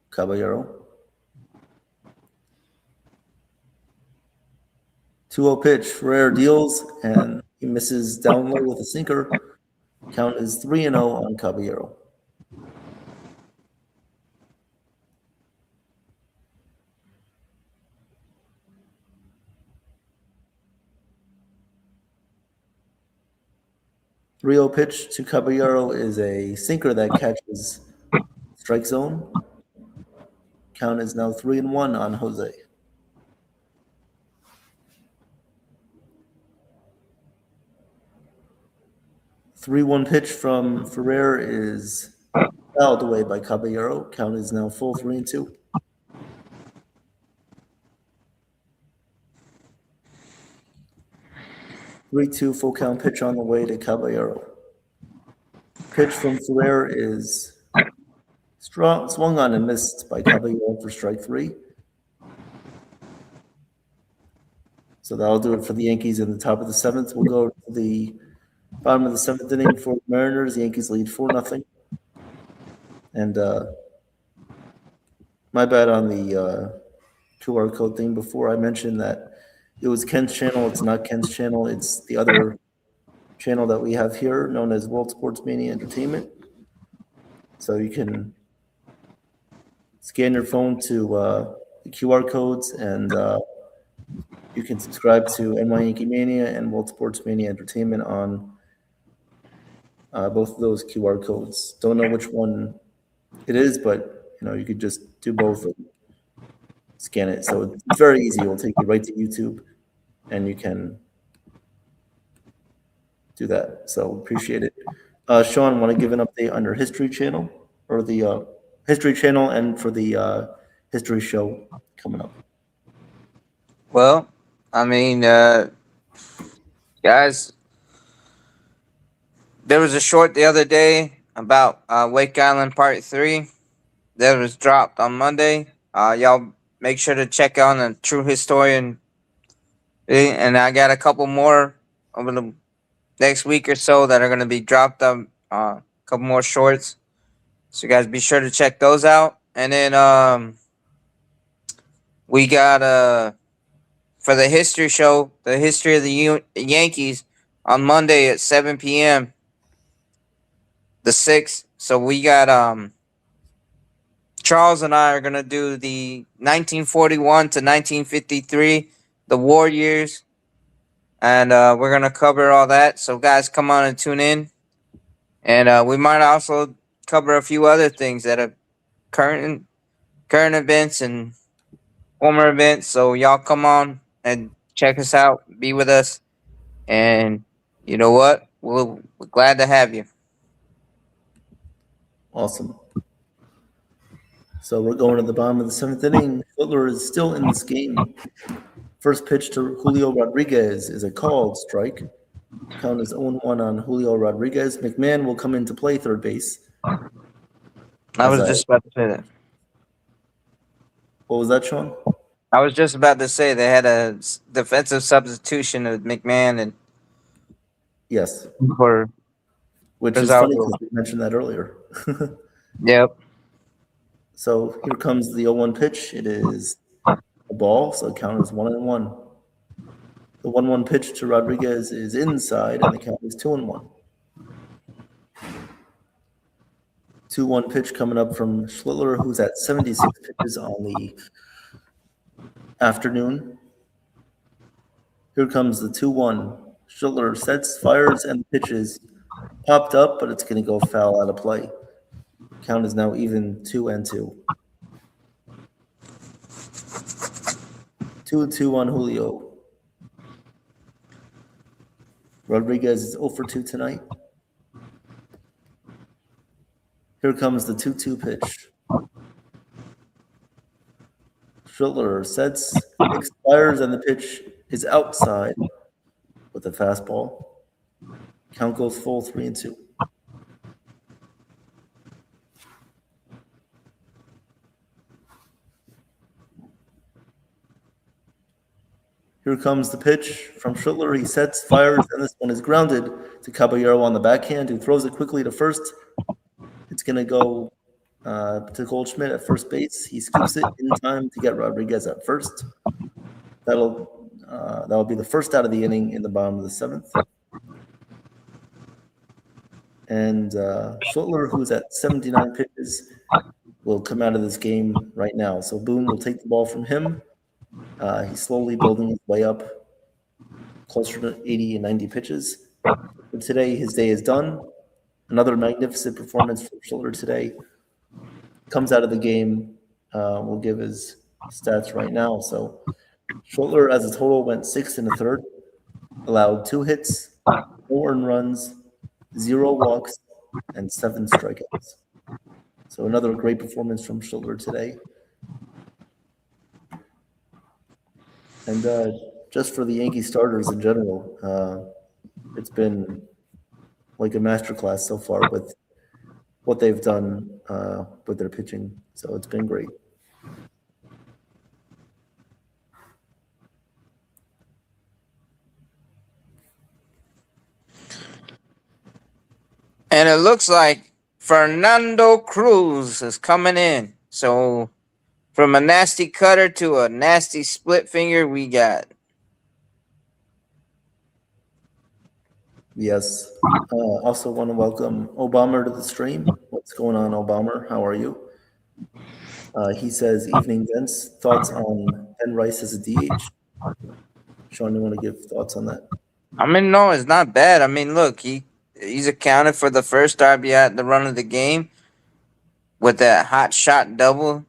Caballero. 2-0 pitch. Ferrer deals, and he misses down low with a sinker. Count is 3-0 on Caballero. Three-zero pitch to Caballero is a sinker that catches strike zone. Count is now 3-1 on Jose. 3-1 pitch from Ferrer is fouled away by Caballero. Count is now full 3-2. Three-two full count pitch on the way to Caballero. Pitch from Ferrer is swung on and missed by Caballero for strike 3. So that'll do it for the Yankees in the top of the 7th. We'll go to the bottom of the 7th inning for the Mariners. The Yankees lead 4-0. And my bad on the QR code thing before. I mentioned that it was Ken's channel. It's not Ken's channel. It's the other channel that we have here known as World Sports Mania Entertainment. So you can scan your phone to the QR codes and you can subscribe to NY-YankeeMania and World Sports Mania Entertainment on both of those QR codes. Don't know which one it is, but you could just do both and scan it. So it's very easy. It will take you right to YouTube, and you can do that. So appreciate it. Sean, want to give an update on your History channel or the History channel and for the History show coming up? Well, I mean, guys, there was a short the other day about Wake Island Part 3 that was dropped on Monday. Y'all make sure to check out a True Historian. And I got a couple more over the next week or so that are going to be dropped up, a couple more shorts. So you guys be sure to check those out. And then we got for the history show, the history of the Yankees, on Monday at 7 p.m. the 6th. So we got Charles and I are gonna do the 1941 to 1953, the war years, and we're gonna cover all that. So guys, come on and tune in, and we might also cover a few other things that are current events and former events. So y'all come on and check us out, be with us, and you know what? We're glad to have you. Awesome. So we're going to the bottom of the 7th inning. Butler is still in this game. First pitch to Julio Rodriguez is a called strike. Count is 0-1 on Julio Rodriguez. McMahon will come into play third base. I was just about to say that. What was that, Sean? I was just about to say they had a defensive substitution of McMahon and Yes. for Which is funny because we mentioned that earlier. Yep. So here comes the 0-1 pitch. It is a ball, so the count is 1-1. The 1-1 pitch to Rodriguez is inside, and the count is 2-1. 2-1 pitch coming up from Schlittler, who's at 76 pitches on the afternoon. Here comes the 2-1. Schlittler sets, fires, and the pitch is popped up, but it's going to go foul out of play. Count is now even 2-2. 2-2 on Julio. Rodriguez is 0 for 2 tonight. Here comes the 2-2 pitch. Schlittler sets, expires, and the pitch is outside with a fastball. Count goes full 3-2. Here comes the pitch from Schlittler. He sets, fires, and this one is grounded to Caballero on the backhand, who throws it quickly to first. It's going to go to Goldschmidt at first base. He scoops it in time to get Rodriguez at first. That'll be the first out of the inning in the bottom of the 7th. And Schlittler, who's at 79 pitches, will come out of this game right now. So Boone will take the ball from him. He's slowly building his way up closer to 80 and 90 pitches. But today, his day is done. Another magnificent performance from Schlittler today. Comes out of the game. We'll give his stats right now. So Schlittler, as a total, went 6 1/3, allowed 2 hits, 4 earned runs, 0 walks, and 7 strikeouts. So another great performance from Schlittler today. And just for the Yankee starters in general, it's been like a masterclass so far with what they've done with their pitching. So it's been great. And it looks like Fernando Cruz is coming in. So from a nasty cutter to a nasty split finger, we got. Yes. Also want to welcome Obama to the stream. What's going on, Obama? How are you? He says, evening, Vince. Thoughts on Ben Rice as a DH? Sean, you want to give thoughts on that? I mean, no, it's not bad. I mean, look, he's accounted for the first RBI at the run of the game with that hot shot double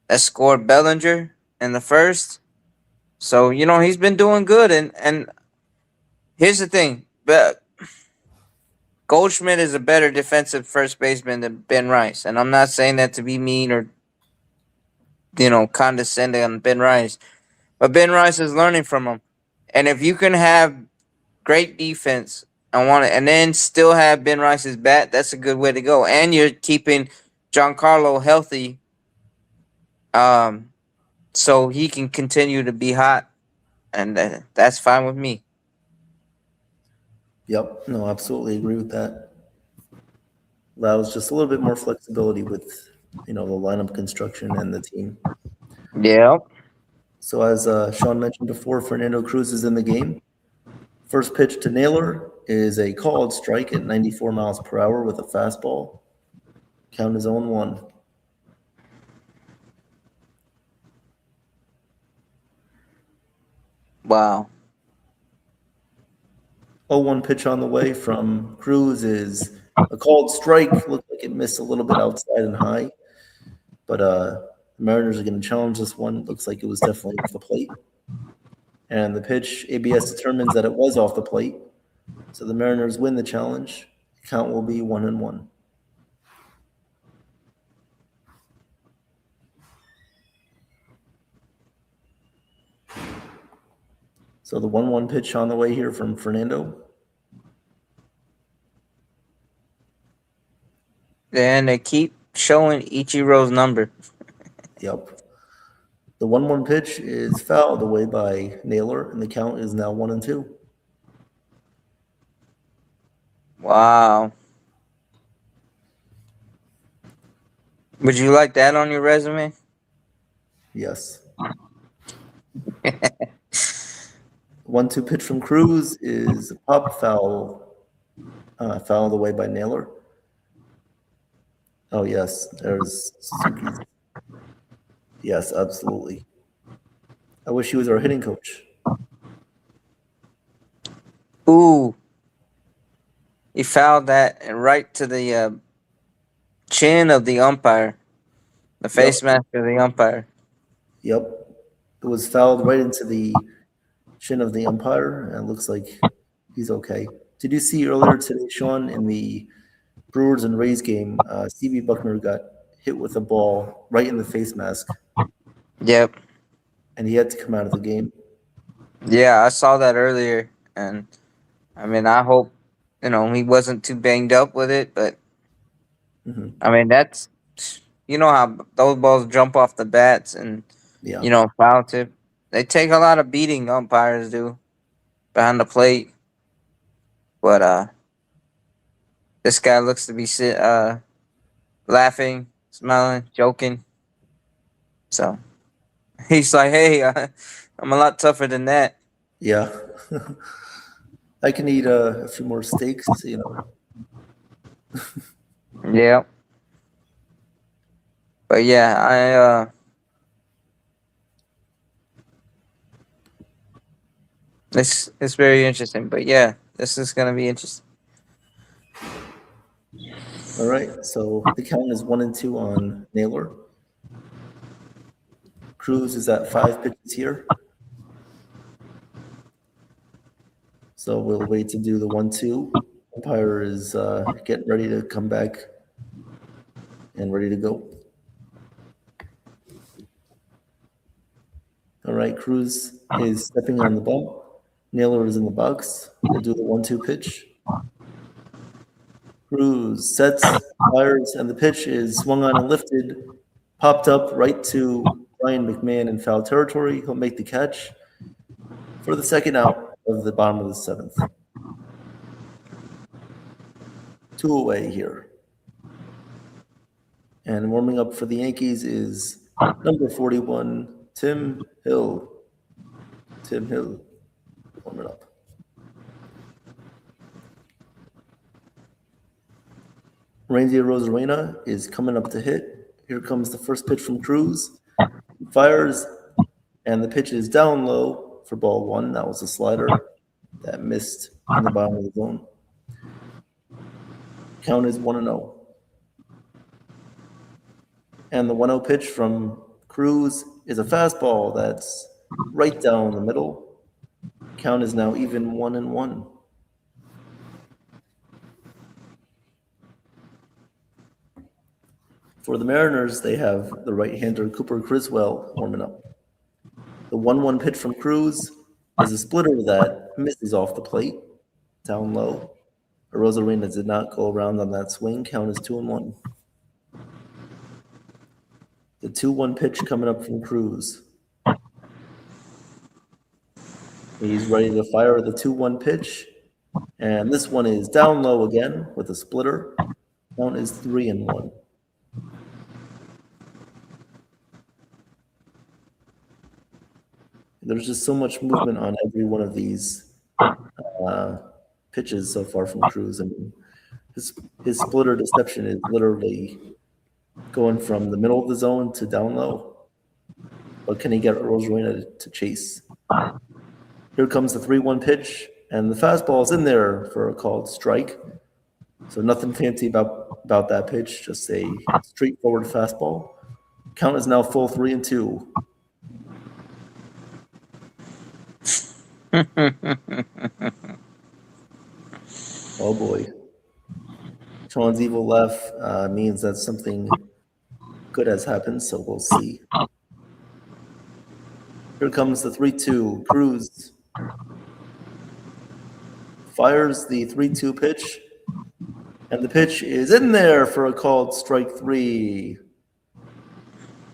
that scored Bellinger in the first. So, you know, he's been doing good. And here's the thing. But Goldschmidt is a better defensive first baseman than Ben Rice. And I'm not saying that to be mean or, you know, condescending on Ben Rice. But Ben Rice is learning from him. And if you can have great defense and then still have Ben Rice's bat, that's a good way to go. And you're keeping Giancarlo healthy, so he can continue to be hot, and that's fine with me. Yep, no, absolutely agree with that. Allows just a little bit more flexibility with, you know, the lineup construction and the team. Yeah. So as Sean mentioned before, Fernando Cruz is in the game. First pitch to Naylor is a called strike at 94 miles per hour with a fastball. Count is 0-1. Wow. 0-1 pitch on the way from Cruz is a called strike. Looked like it missed a little bit outside and high. But the Mariners are going to challenge this one. Looks like it was definitely off the plate. And the pitch, ABS determines that it was off the plate. So the Mariners win the challenge. The count will be 1-1. So the 1-1 pitch on the way here from Fernando. And they keep showing Ichiro's number. Yep. The 1-1 pitch is fouled away by Naylor, and the count is now 1-2. Wow. Would you like that on your resume? Yes. 1-2 pitch from Cruz is a pop foul, fouled away by Naylor. Oh, yes, there's Suzuki's. Yes, absolutely. I wish he was our hitting coach. Ooh. He fouled that right to the chin of the umpire, the face mask of the umpire. Yep. It was fouled right into the chin of the umpire, and it looks like he's okay. Did you see earlier today, Sean, in the Brewers and Rays game, Stevie Buckner got hit with a ball right in the face mask, Yep. and he had to come out of the game. Yeah, I saw that earlier, and I mean, I hope he wasn't too banged up with it, but Mhm. I mean, that's how those balls jump off the bats and Yeah. foul tip. They take a lot of beating, umpires do, behind the plate. But this guy looks to be laughing, smiling, joking. So he's like, "Hey, I'm a lot tougher than that." Yeah. I can eat a few more steaks, Yeah. But yeah, it's very interesting. But yeah, this is gonna be interesting. All right, so the count is 1-2 on Naylor. Cruz is at 5 pitches here. So we'll wait to do the 1-2. Umpire is getting ready to come back and ready to go. All right, Cruz is stepping on the bump. Naylor is in the box. We'll do the 1-2 pitch. Cruz sets, fires, and the pitch is swung on and lifted, popped up right to Ryan McMahon in foul territory. He'll make the catch for the second out of the bottom of the seventh. 2 away here. And warming up for the Yankees is number 41, Tim Hill. Tim Hill warming up. Randy Rosarena is coming up to hit. Here comes the first pitch from Cruz. Fires, and the pitch is down low for ball 1. That was a slider that missed in the bottom of the zone. Count is 1-0. And the 1-0 pitch from Cruz is a fastball that's right down the middle. Count is now even 1-1. For the Mariners, they have the right-hander Cooper Criswell warming up. The 1-1 pitch from Cruz is a splitter that misses off the plate, down low. Rosarena did not go around on that swing. Count is 2-1. The 2-1 pitch coming up from Cruz. He's ready to fire the 2-1 pitch. And this one is down low again with a splitter. Count is 3-1. There's just so much movement on every one of these pitches so far from Cruz. I mean, his splitter deception is literally going from the middle of the zone to down low. But can he get Rosarena to chase? Here comes the 3-1 pitch, and the fastball is in there for a called strike. So nothing fancy about that pitch, just a straightforward fastball. Count is now full 3-2. Oh boy. Sean's evil laugh means that something good has happened, so we'll see. Here comes the 3-2. Cruz fires the 3-2 pitch, and the pitch is in there for a called strike 3.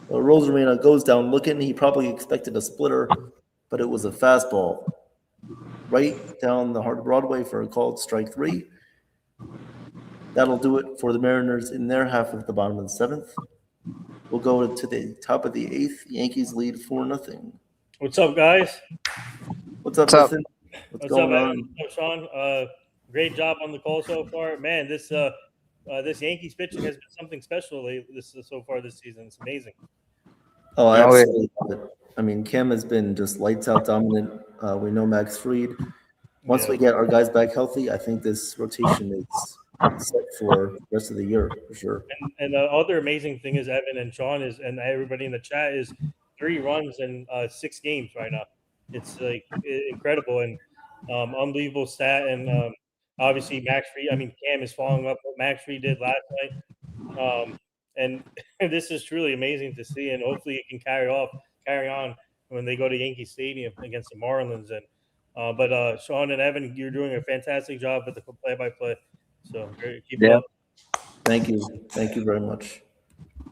Well, Rosarena goes down looking. He probably expected a splitter, but it was a fastball right down the heart of Broadway for a called strike 3. That'll do it for the Mariners in their half of the bottom of the 7th. We'll go to the top of the 8th. Yankees lead 4-0. What's up, guys? What's up, What's up? Ethan? What's What's going up, on? Evan? What's up, Sean? Great job on the call so far, man. This Yankees pitching has been something special so far this season. It's amazing. Oh, I Oh, yeah. absolutely love it. I mean, Cam has been just lights out dominant. We know Max Fried. Once we get our guys back healthy, I think this rotation is set for the rest of the year for sure. And the other amazing thing is Evan and Sean and everybody in the chat is 3 runs in 6 games right now. It's like incredible and unbelievable stat. And obviously Max Fried. I mean, Cam is following up what Max Fried did last night. And this is truly amazing to see, and hopefully it can carry on when they go to Yankee Stadium against the Marlins. And but Sean and Evan, you're doing a fantastic job with the play-by-play. So keep it Yeah. up. Thank you very much.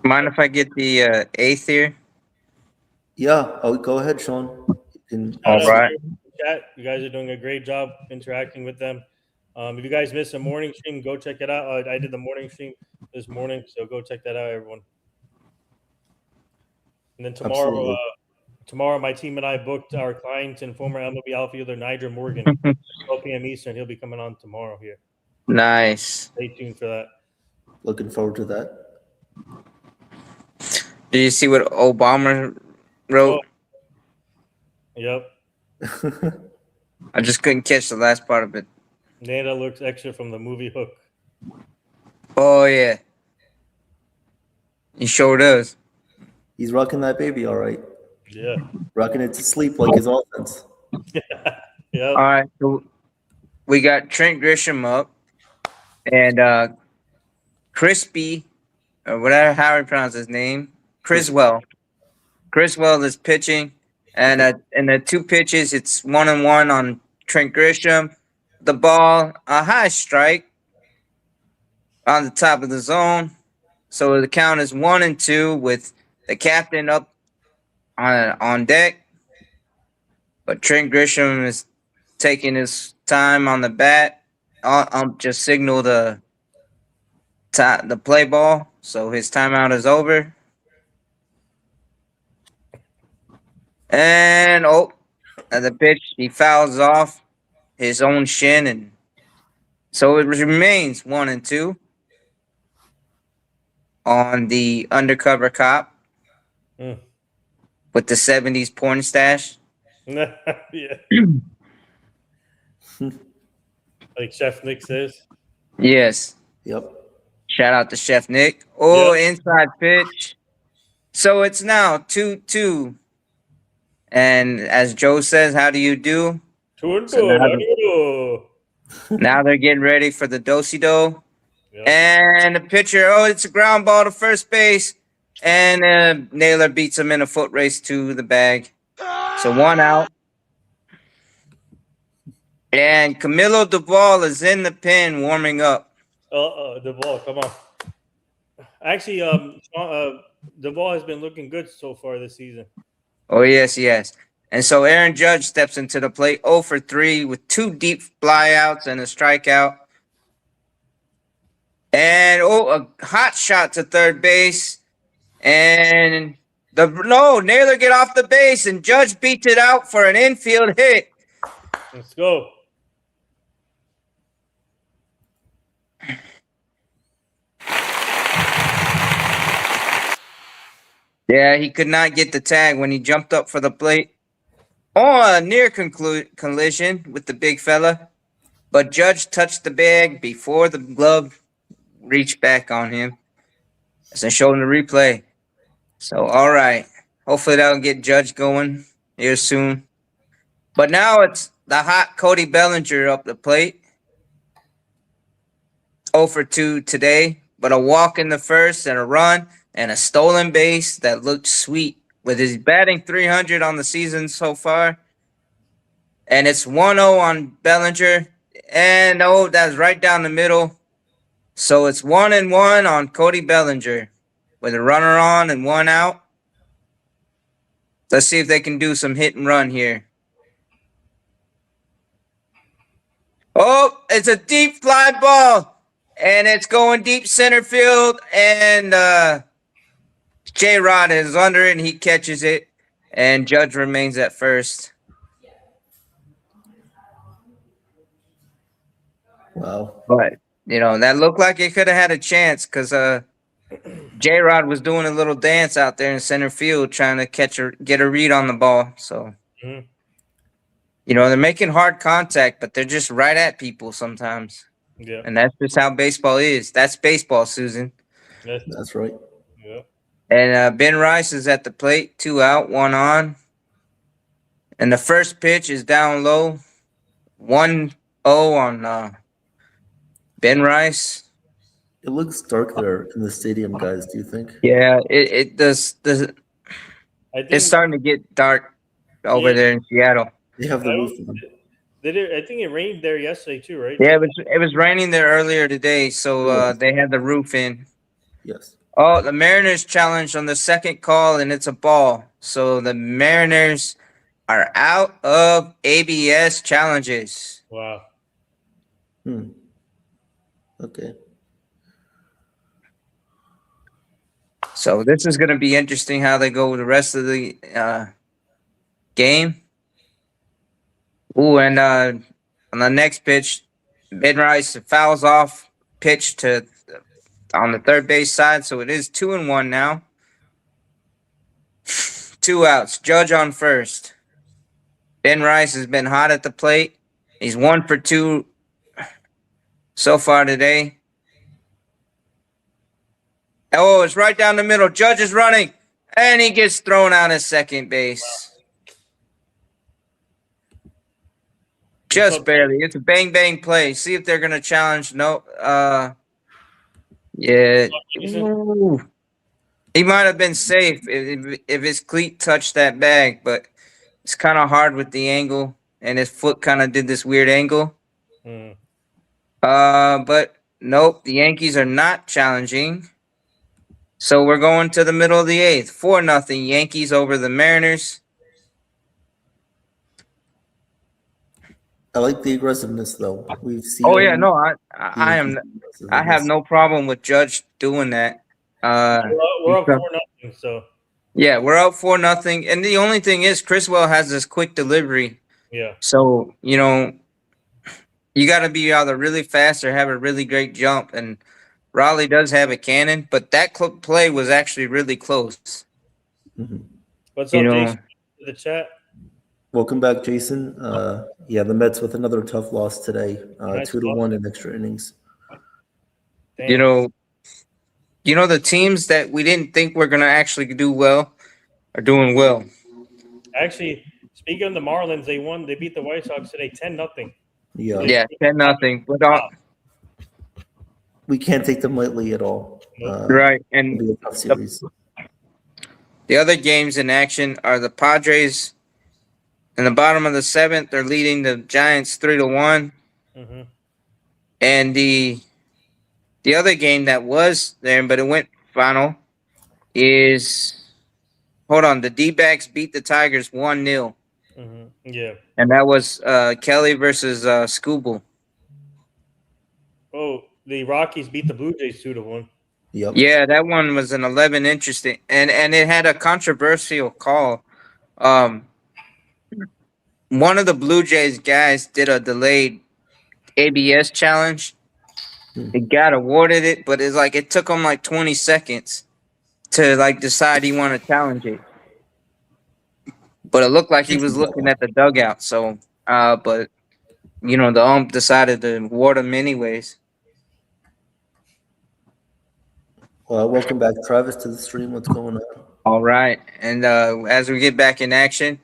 Mind if I get the 8th here? Yeah, go ahead, Sean. You can All right. Chat, you guys are doing a great job interacting with them. If you guys missed a morning stream, go check it out. I did the morning stream this morning, so go check that out, everyone. And then Absolutely. tomorrow, my team and I booked our client and former MLB outfielder Niger Morgan, 12 p.m. Eastern. He'll be coming on tomorrow here. Nice. Stay tuned for that. Looking forward to that. Did you see what Obama wrote? Yep. I just couldn't catch the last part of it. Nada looks extra from the movie Hook. Oh, yeah. He sure does. He's rocking that baby, all right. Yeah. Rocking it to sleep like his offense. Yeah. All right. So we got Trent Grisham up and Crispy, or whatever, how he pronounce his name, Criswell. Criswell is pitching. And in the 2 pitches, it's 1-1 on Trent Grisham. The ball, a high strike on the top of the zone. So the count is 1-2 with the captain up on deck. But Trent Grisham is taking his time on the bat. I'll just signal the play ball. So his timeout is over. And at the pitch, he fouls off his own shin, and so it remains 1-2 on the undercover cop with the 70s porn stash. Yeah. Like Chef Nick says. Yes. Yep. Shout out to Chef Nick. Oh, Yep. Inside pitch. So it's now 2-2. And as Joe says, how do you do? Now they're getting ready for the do-si-do. Yep. And the pitcher, it's a ground ball to first base. And Naylor beats him in a foot race to the bag. So 1 out. And Camilo Duvall is in the pen warming up. The ball, come on. Actually, the ball has been looking good so far this season. Oh, yes, yes. And so Aaron Judge steps into the plate 0 for 3 with 2 deep flyouts and a strikeout. And a hot shot to third base. And Naylor get off the base and Judge beats it out for an infield hit. Let's go. Yeah, he could not get the tag when he jumped up for the plate. Oh, a near collision with the big fella. But Judge touched the bag before the glove reached back on him. As I showed in the replay. So, all right. Hopefully that'll get Judge going here soon. But now it's the hot Cody Bellinger up the plate. 0 for 2 today, but a walk in the first and a run and a stolen base that looked sweet with his batting 300 on the season so far. And it's 1-0 on Bellinger. And that's right down the middle. So it's 1-1 on Cody Bellinger with a runner on and one out. Let's see if they can do some hit and run here. Oh, it's a deep fly ball, and it's going deep center field, and J-Rod is under it, and he catches it, and Judge remains at first. Wow. But, that looked like it could have had a chance because J-Rod was doing a little dance out there in center field trying to get a read on the ball. So, they're making hard contact, but they're just right at people sometimes. Yeah. And that's just how baseball is. That's baseball, Susan. That's right. Yeah. And Ben Rice is at the plate, 2 out, 1 on. And the first pitch is down low, 1-0 on Ben Rice. It looks dark there in the stadium, guys. Do you think? Yeah, it does. I think It's starting to get dark over there in Seattle. They have the I roof don't- on. I think it rained there yesterday too, right? Yeah, it was raining there earlier today, so they had the roof in. Yes. Oh, the Mariners challenged on the second call, and it's a ball. So the Mariners are out of ABS challenges. Wow. Okay. So this is going to be interesting how they go with the rest of the game. Ooh, and on the next pitch, Ben Rice fouls off pitch to on the third base side, so it is 2-1 now. 2 outs. Judge on first. Ben Rice has been hot at the plate. He's 1 for 2 so far today. Oh, it's right down the middle. Judge is running, and he gets thrown out at second base. Just barely. It's a bang play. See if they're gonna challenge. No. Yeah. Ooh. He might have been safe if his cleat touched that bag, but it's kind of hard with the angle, and his foot kind of did this weird angle. But nope, the Yankees are not challenging. So we're going to the middle of the 8th. 4-0 Yankees over the Mariners. I like the aggressiveness, though. We've seen. Oh yeah, no, I have no problem with Judge doing that. We're up 4-0, so yeah, we're up 4-0, and the only thing is Criswell has this quick delivery. yeah. So you got to be either really fast or have a really great jump, and Raleigh does have a cannon, but that play was actually really close. What's up, Jason? The chat. Welcome back, Jason. Yeah, the Mets with another tough loss today, 2-1 in extra innings. Damn. The teams that we didn't think were gonna actually do well are doing well. Actually, speaking of the Marlins, they beat the White Sox today 10-0. Yeah, 10-0. But we can't take them lightly at all. right, It'll and be a tough series. the other games in action are the Padres. In the bottom of the 7th, they're leading the Giants 3-1. And the other game that was there, but it went final, is the D-backs beat the Tigers 1-0. Yeah. And that was Kelly versus Scooble. Oh, the Rockies beat the Blue Jays 2-1. Yep. Yeah, that one was an 11 interesting, and it had a controversial call. One of the Blue Jays guys did a delayed ABS challenge, He got awarded it, but it's like it took him like 20 seconds to like decide he wanted to challenge it. But it looked like he was looking at the dugout. So, but you know, the ump decided to award him anyways. Welcome back, Travis, to the stream. What's going on? All right, and as we get back in action,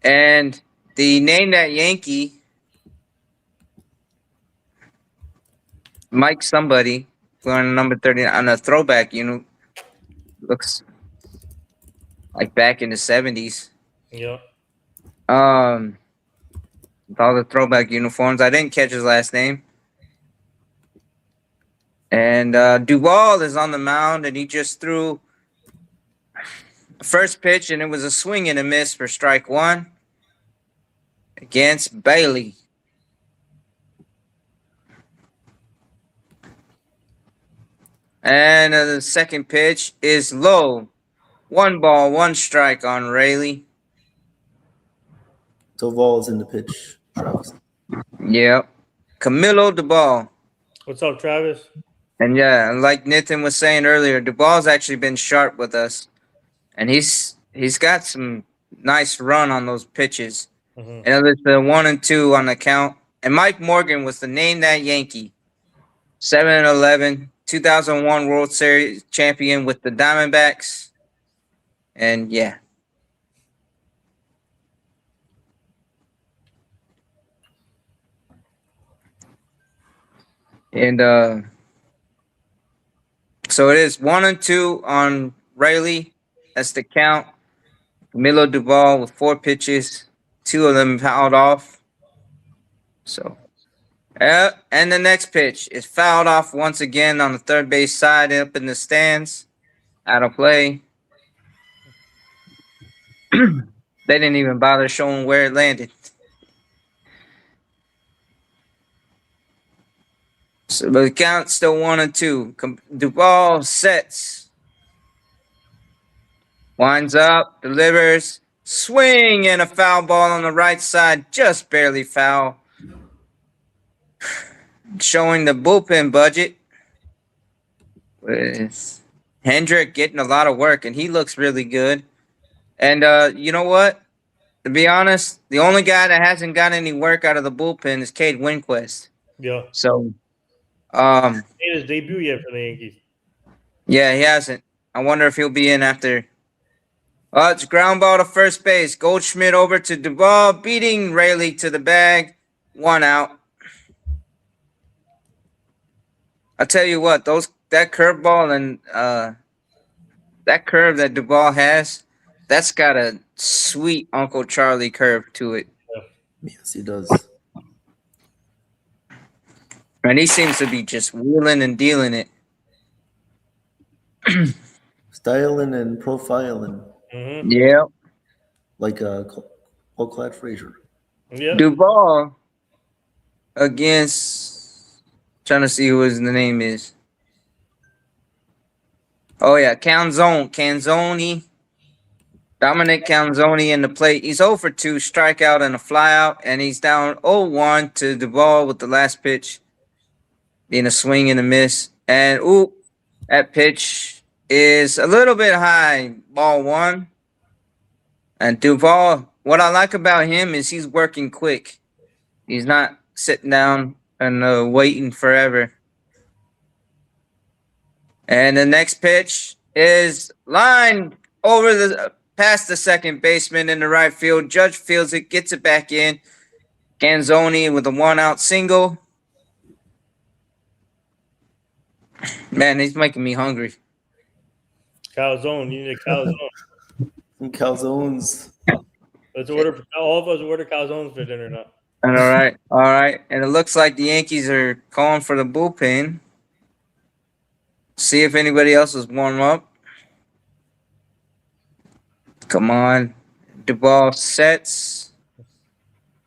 and the name that Yankee, Mike somebody, wearing number 30 on a throwback, you know, looks like back in the 70s. Yeah. With all the throwback uniforms. I didn't catch his last name. And Duvall is on the mound, and he just threw first pitch, and it was a swing and a miss for strike one against Bailey. And the second pitch is low. 1 ball, 1 strike on Rayleigh. Duvall is in the pitch, Travis. Yep. Camilo Duvall. What's up, Travis? And yeah, like Nathan was saying earlier, Duvall's actually been sharp with us. And he's got some nice run on those pitches. Mm-hmm. And it's the 1 and 2 on the count. And Mike Morgan was the name that Yankee. 7-11, 2001 World Series champion with the Diamondbacks. And yeah. And so it is 1 and 2 on Rayleigh. That's the count. Camilo Duvall with 4 pitches, 2 of them fouled off. So, and the next pitch is fouled off once again on the third base side up in the stands. Out of play. They didn't even bother showing where it landed. So the count's still 1 and 2. Duvall sets. Winds up, delivers, swing, and a foul ball on the right side, just barely foul. Showing the bullpen budget with Hendrick getting a lot of work, and he looks really good. And you know what? To be honest, the only guy that hasn't got any work out of the bullpen is Cade Winquist. Yeah. So, He made his debut yet for the Yankees. yeah, he hasn't. I wonder if he'll be in after. It's ground ball to first base. Goldschmidt over to Duvall, beating Rayleigh to the bag. 1 out. I tell you what, that curveball and that curve that Duvall has, that's got a sweet Uncle Charlie curve to it. Yes, he does. And he seems to be just wheeling and dealing it. Styling and profiling. Mm-hmm. Yeah. Like Paul Clyde Frazier. Yeah. Duvall against, trying to see who his name is. Oh yeah, Canzoni. Dominic Canzoni in the plate. He's 0 for 2, strikeout and a flyout, and he's down 0-1 to Duvall with the last pitch being a swing and a miss. And that pitch is a little bit high, ball 1. And Duvall, what I like about him is he's working quick. He's not sitting down and waiting forever. And the next pitch is lined over past the second baseman in the right field. Judge fields it, gets it back in. Canzoni with a 1-out single. Man, he's making me hungry. Calzone. You need a calzone. Some calzones. Let's order. All of us order calzones for dinner now. All right. And it looks like the Yankees are calling for the bullpen. See if anybody else is warm up. Come on. Duvall sets.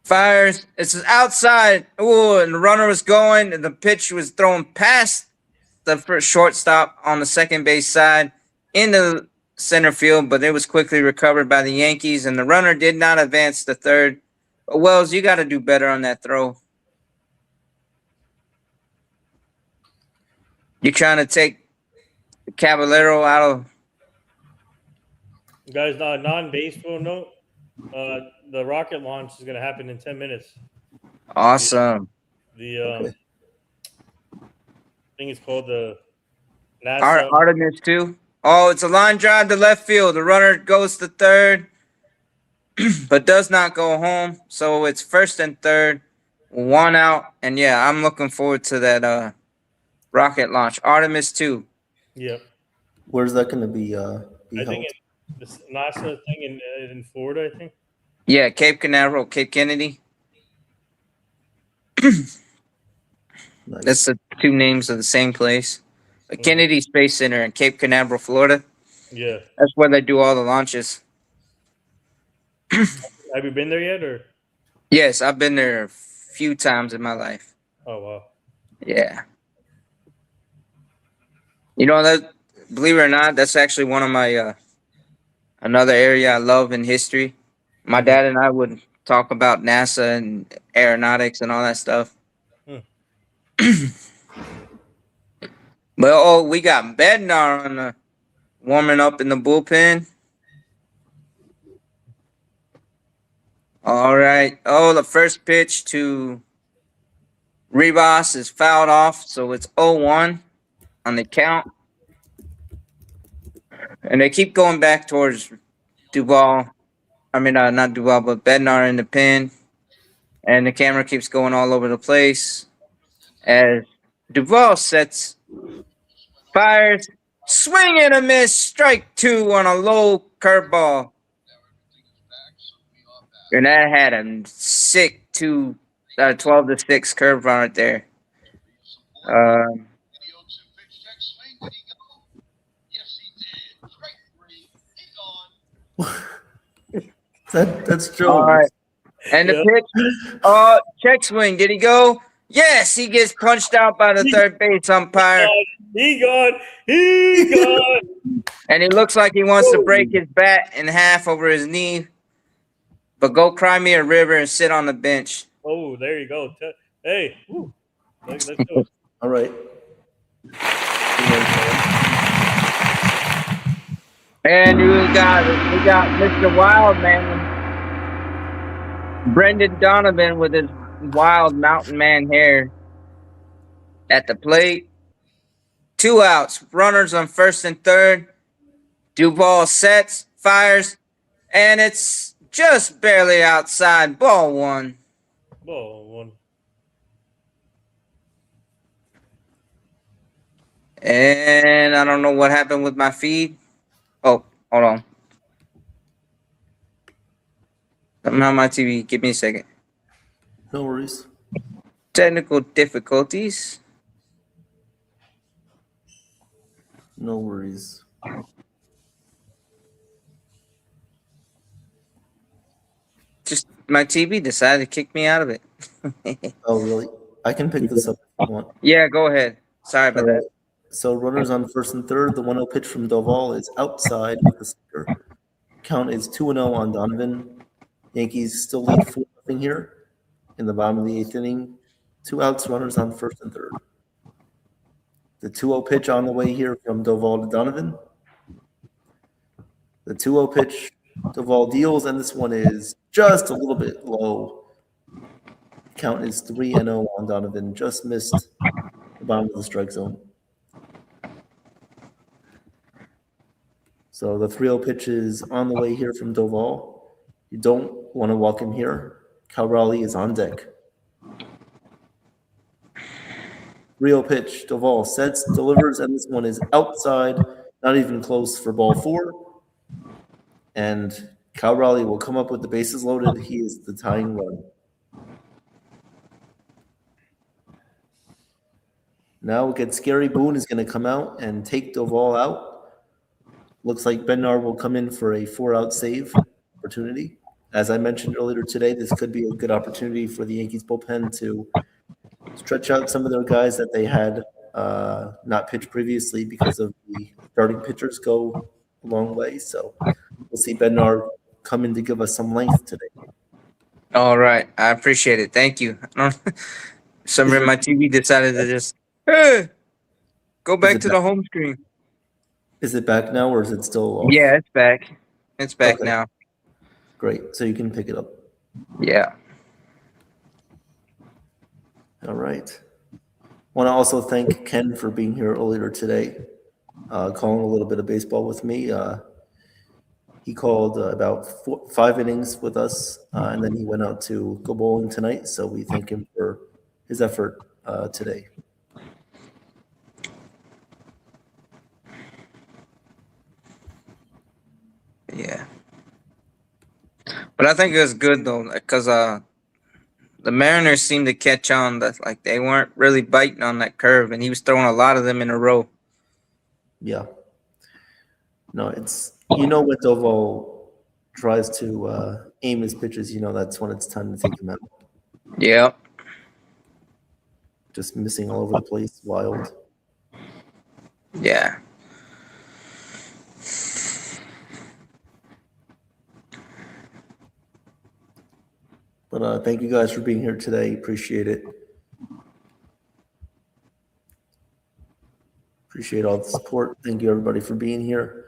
Fires. It's outside. Ooh, and the runner was going, and the pitch was thrown past the first shortstop on the second base side into center field, but it was quickly recovered by the Yankees, and the runner did not advance to third. But Wells, you got to do better on that throw. You trying to take the Caballero out of? Guys, non-baseball note. The rocket launch is going to happen in 10 minutes. Awesome. The Okay. thing is called the NASA. Artemis 2. Oh, it's a line drive to left field. The runner goes to third, but does not go home. So it's first and third, 1 out. And yeah, I'm looking forward to that rocket launch. Artemis 2. Yep. Where's that going to be I held? think this NASA thing in Florida, I think. Yeah, Cape Canaveral, Cape Kennedy. Nice. That's the two names of the same place. The Kennedy Space Center in Cape Canaveral, Florida. Yeah. That's where they do all the launches. Have you been there yet, or? Yes, I've been there a few times in my life. Oh wow. Yeah. You know that, believe it or not, that's actually one of my another area I love in history. My dad and I would talk about NASA and aeronautics and all that stuff. But we got Bednar on the warming up in the bullpen. All right. Oh, the first pitch to Ribas is fouled off, so it's 0-1 on the count. And they keep going back towards Duval. I mean, not Duval, but Bednar in the pen. And the camera keeps going all over the place as Duval sets, fires, swing and a miss, strike 2 on a low curveball. And that had a sick 12-6 curve right there. That's Joe. All right. And the pitch, check swing. Did he go? Yes, he gets punched out by the third base umpire. He gone. And he looks like he wants to break his bat in half over his knee. But go cry me a river and sit on the bench. Oh, there you go. Hey, let's go. All right. And we got Mr. Wildman, Brendan Donovan with his wild mountain man hair at the plate. 2 outs, runners on first and third. Duval sets, fires, and it's just barely outside. Ball 1. Ball 1. And I don't know what happened with my feed. Oh, hold on. Somehow my TV. Give me a second. No worries. Technical difficulties. No worries. Just my TV decided to kick me out of it. Oh, really? I can pick this up if you want. Yeah, go ahead. Sorry about that. So runners on first and third. The 1-0 pitch from Doval is outside with the sinker. Count is 2-0 on Donovan. Yankees still lead 4-0 here in the bottom of the 8th inning. 2 outs, runners on first and third. The 2-0 pitch on the way here from Doval to Donovan. The 2-0 pitch, Doval deals, and this one is just a little bit low. Count is 3-0 on Donovan. Just missed the bottom of the strike zone. So the 3-0 pitch is on the way here from Doval. You don't want to walk him here. Cal Raleigh is on deck. 3-0 pitch, Doval sets, delivers, and this one is outside, not even close for ball 4. And Cal Raleigh will come up with the bases loaded. He is the tying run. Now it gets scary. Boone is going to come out and take Doval out. Looks like Bednar will come in for a 4-out save opportunity. As I mentioned earlier today, this could be a good opportunity for the Yankees bullpen to stretch out some of their guys that they had not pitched previously because of the starting pitchers go a long way. So we'll see Bednar come in to give us some length today. All right. I appreciate it. Thank you. For some reason, my TV decided to just... Go back it to back? the home screen. Is it back now or is it still off? Yeah, it's back. It's back Okay. now. Great. So you can pick it up. Yeah. All right. Want to also thank Ken for being here earlier today, calling a little bit of baseball with me. He called about 5 innings with us, and then he went out to go bowling tonight. So we thank him for his effort today. Yeah. But I think it was good though, because the Mariners seemed to catch on that like they weren't really biting on that curve, and he was throwing a lot of them in a row. Yeah. No, it's when Doval tries to aim his pitches, that's when it's time to take them out. Yeah. Just missing all over the place, wild. Yeah. But thank you guys for being here today. Appreciate it. Appreciate all the support. Thank you, everybody, for being here.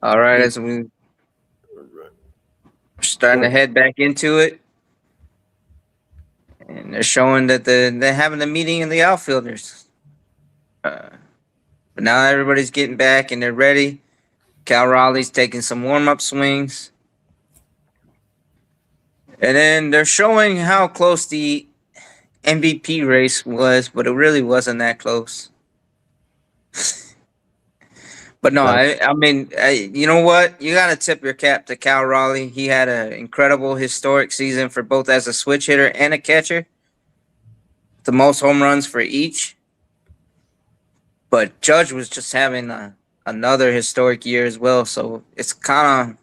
All right, as we're starting to head back into it, and they're showing that they're having a meeting in the outfielders. But now everybody's getting back and they're ready. Cal Raleigh's taking some warm-up swings. And then they're showing how close the MVP race was, but it really wasn't that close. But no, I mean, you know what? You got to tip your cap to Cal Raleigh. He had an incredible historic season for both as a switch hitter and a catcher. The most home runs for each. But Judge was just having another historic year as well. So it's kind of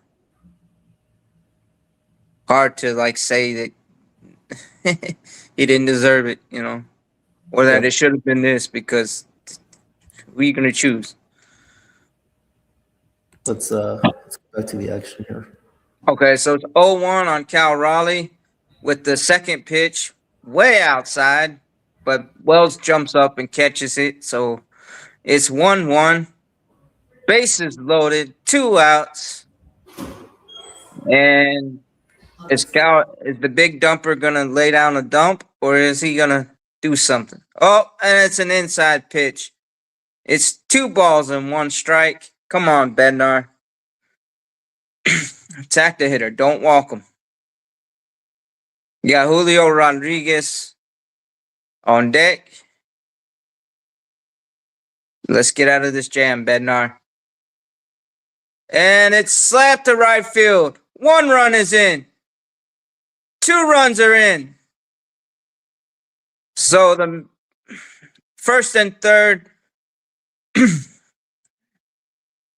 hard to like say that he didn't deserve it, or that it should have been this, because who are you going to choose? Let's go back to the action here. Okay, so it's 0-1 on Cal Raleigh with the second pitch way outside, but Wells jumps up and catches it. So it's 1-1. Bases loaded, 2 outs. And is the big dumper gonna lay down a dump, or is he gonna do something? Oh, and it's an inside pitch. It's 2 balls and 1 strike. Come on, Bednar. Attack the hitter. Don't walk him. You got Julio Rodriguez on deck. Let's get out of this jam, Bednar. And it's slapped to right field. 1 run is in. 2 runs are in. So the first and third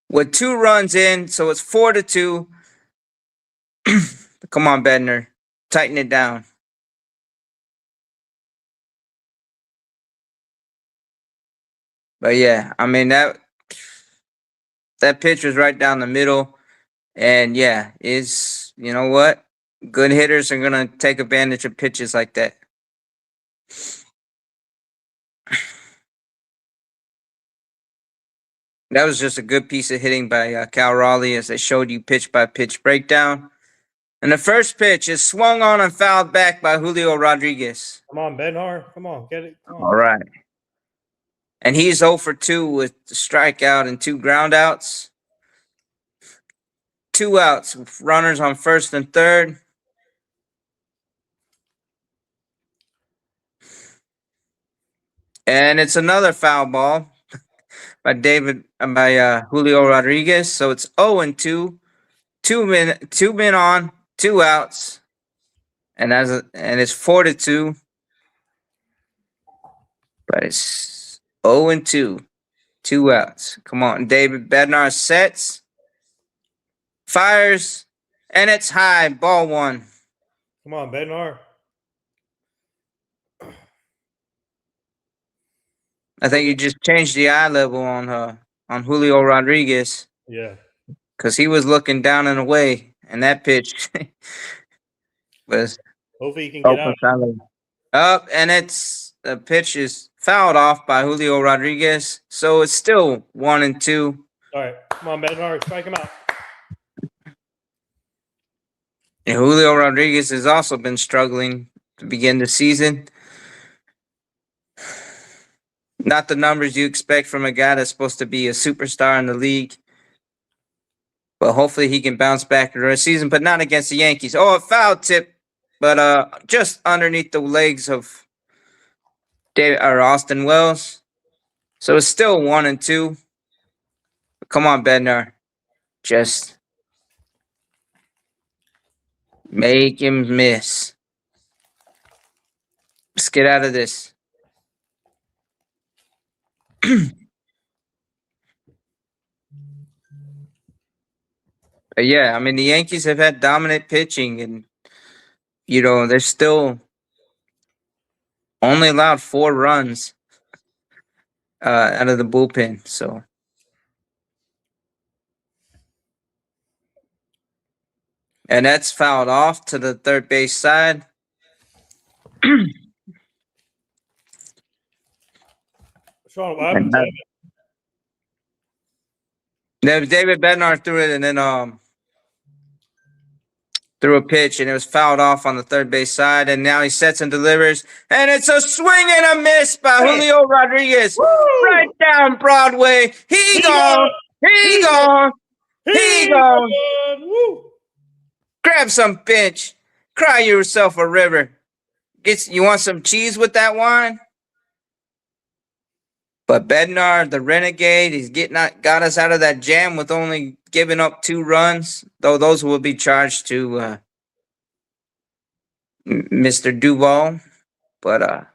with 2 runs in, so it's 4-2. Come on, Bednar. Tighten it down. But yeah, I mean that pitch was right down the middle. And yeah, you know what? Good hitters are gonna take advantage of pitches like that. That was just a good piece of hitting by Cal Raleigh, as they showed you pitch by pitch breakdown. And the first pitch is swung on and fouled back by Julio Rodriguez. Come on, Bednar. Come on, get it. Come on. All right. And he's 0 for 2 with the strikeout and 2 groundouts. 2 outs with runners on first and third. And it's another foul ball by Julio Rodriguez. So it's 0-2. 2 men on, 2 outs. And it's 4-2. But it's 0-2. 2 outs. Come on. David Bednar sets. Fires. And it's high. Ball 1. Come on, Bednar. I think you just changed the eye level on Julio Rodriguez. Yeah. Because he was looking down and away. And that pitch was hopefully he can get out. Up, and the pitch is fouled off by Julio Rodriguez. So it's still 1-2. All right, come on, Bednar, strike him out. And Julio Rodriguez has also been struggling to begin the season. Not the numbers you expect from a guy that's supposed to be a superstar in the league. But hopefully he can bounce back in the rest of the season, but not against the Yankees. Oh, a foul tip, but just underneath the legs of Austin Wells. So it's still 1-2. Come on, Bednar. Just make him miss. Let's get out of this. But yeah, I mean, the Yankees have had dominant pitching, and, they're still only allowed 4 runs out of the bullpen. So, and that's fouled off to the third base side. Sean, what happened to him? David Bednar threw it, and then threw a pitch, and it was fouled off on the third base side. And now he sets and delivers, and it's a swing and a miss by Julio Rodriguez. Woo! Right down Broadway. He gone. He gone. He gone. Woo! Grab some bench. Cry yourself a river. You want some cheese with that wine? But Bednar, the renegade, he's got us out of that jam with only giving up 2 runs, though those will be charged to Mr. Duval. But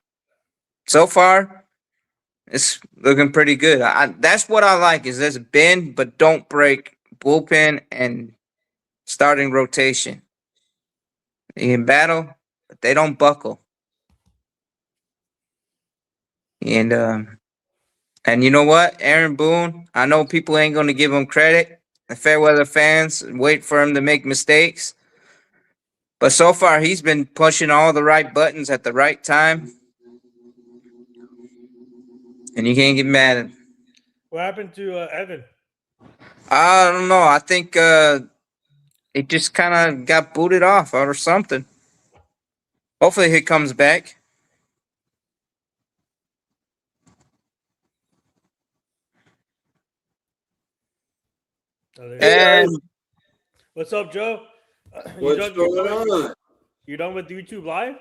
so far, it's looking pretty good. That's what I like, is there's bend but don't break bullpen and starting rotation. They can battle, but they don't buckle. And you know what? Aaron Boone, I know people ain't going to give him credit. The Fairweather fans wait for him to make mistakes. But so far, he's been pushing all the right buttons at the right time. And you can't get mad at him. What happened to Evan? I don't know. I think it just kind of got booted off or something. Hopefully he comes back. And What's up, Joe? What's going on? You done with YouTube Live?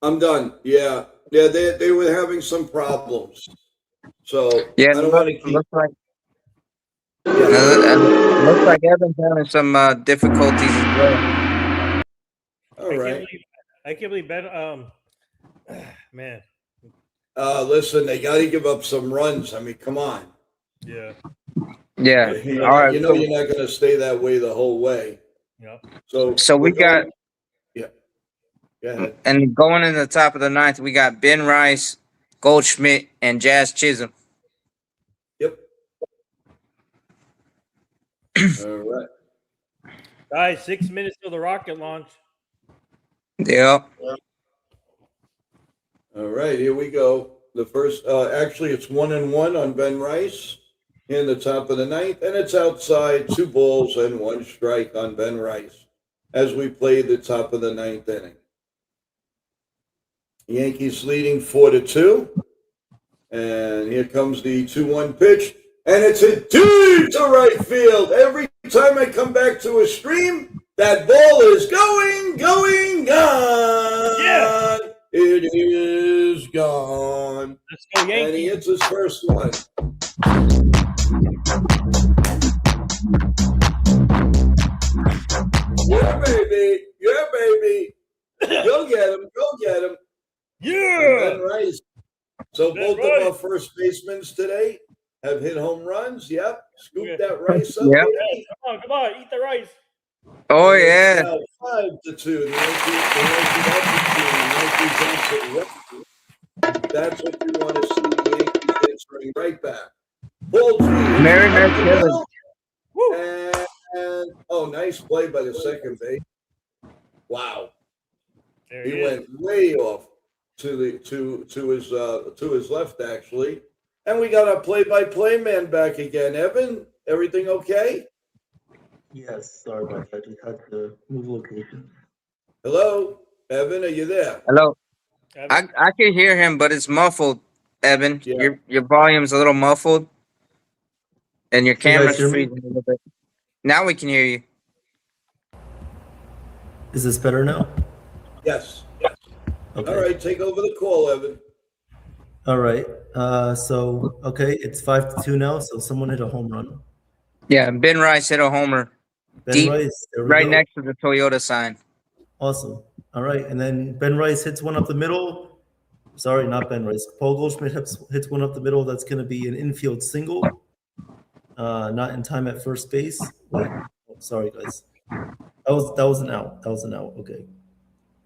I'm done. Yeah. They were having some problems. So yeah, I don't want to keep. looks like Evan's having some difficulties as well. All right. I can't believe Ben. Man. Listen, they got to give up some runs. I mean, come on. Yeah. Yeah. All right. You're not going to stay that way the whole way. Yeah. So we got. Yeah. Go ahead. And going in the top of the 9th, we got Ben Rice, Goldschmidt, and Jazz Chisholm. Yep. All right. Guys, 6 minutes till the rocket launch. Yep. All right, here we go. The first, actually, it's 1-1 on Ben Rice in the top of the 9th, and it's outside, 2 balls and 1 strike on Ben Rice as we play the top of the 9th inning. Yankees leading 4-2, and here comes the 2-1 pitch, and it's a deep to right field. Every time I come back to a stream, that ball is gone. Yeah. It is gone. Let's go, Yankees. And he hits his first one. Yeah, baby. Yeah, baby. Go get him. Yeah. Ben Rice. So Ben both Rice. of our first basemen today have hit home runs. Yep. Scoop Okay. that rice up. Yep. Baby. Come on, eat the rice. Oh, And it's yeah. now 5-2. That's what you want to see. The Yankees answering right back. Bull Merry Christmas. and nice play by the second base. Wow. There He he is. went way off. to his left actually, and we got a play-by-play man back again. Evan, everything okay? Yes, sorry about that. Just had to move location. Hello, Evan, are you there? Hello. Evan? I can hear him, but it's muffled, Evan. Yeah. Your volume's a little muffled, and your Can you guys camera's hear me? freezing a little bit. Now we can hear you. Is this better now? Yes. Okay. All right, take over the call, Evan. All right. Okay, it's 5-2 now. So someone hit a home run. Yeah, Ben Rice hit a homer Ben deep, Rice, there we right go. next to the Toyota sign. Awesome. All right, and then Ben Rice hits one up the middle. Sorry, not Ben Rice. Paul Goldschmidt hits one up the middle. That's going to be an infield single. Not in time at first base. Wait, oh, sorry guys. That was an out. That was an out. Okay,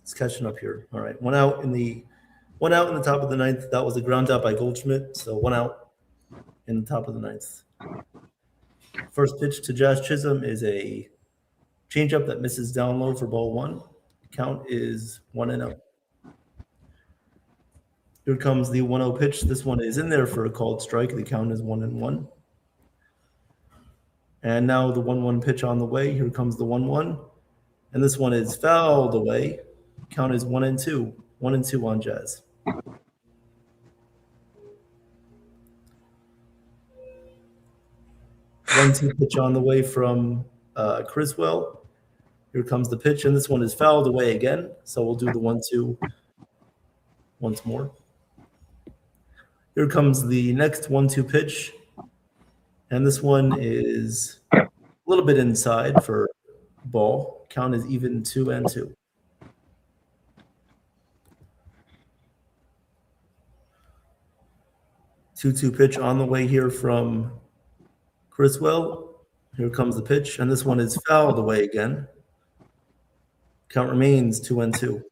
it's catching up here. All right, one out in the top of the ninth. That was a ground out by Goldschmidt. So one out in the top of the ninth. First pitch to Jazz Chisholm is a changeup that misses down low for ball one. Count is 1-0. Here comes the 1-0 pitch. This one is in there for a called strike. The count is 1-1. And now the 1-1 pitch on the way. Here comes the 1-1. And this one is fouled away. Count is 1-2. 1-2 on Jazz. One-two pitch on the way from Criswell. Here comes the pitch, and this one is fouled away again. So we'll do the 1-2 once more. Here comes the next 1-2 pitch, and this one is a little bit inside for ball. Count is even 2-2. Two-two pitch on the way here from Criswell. Here comes the pitch, and this one is fouled away again. Count remains 2-2.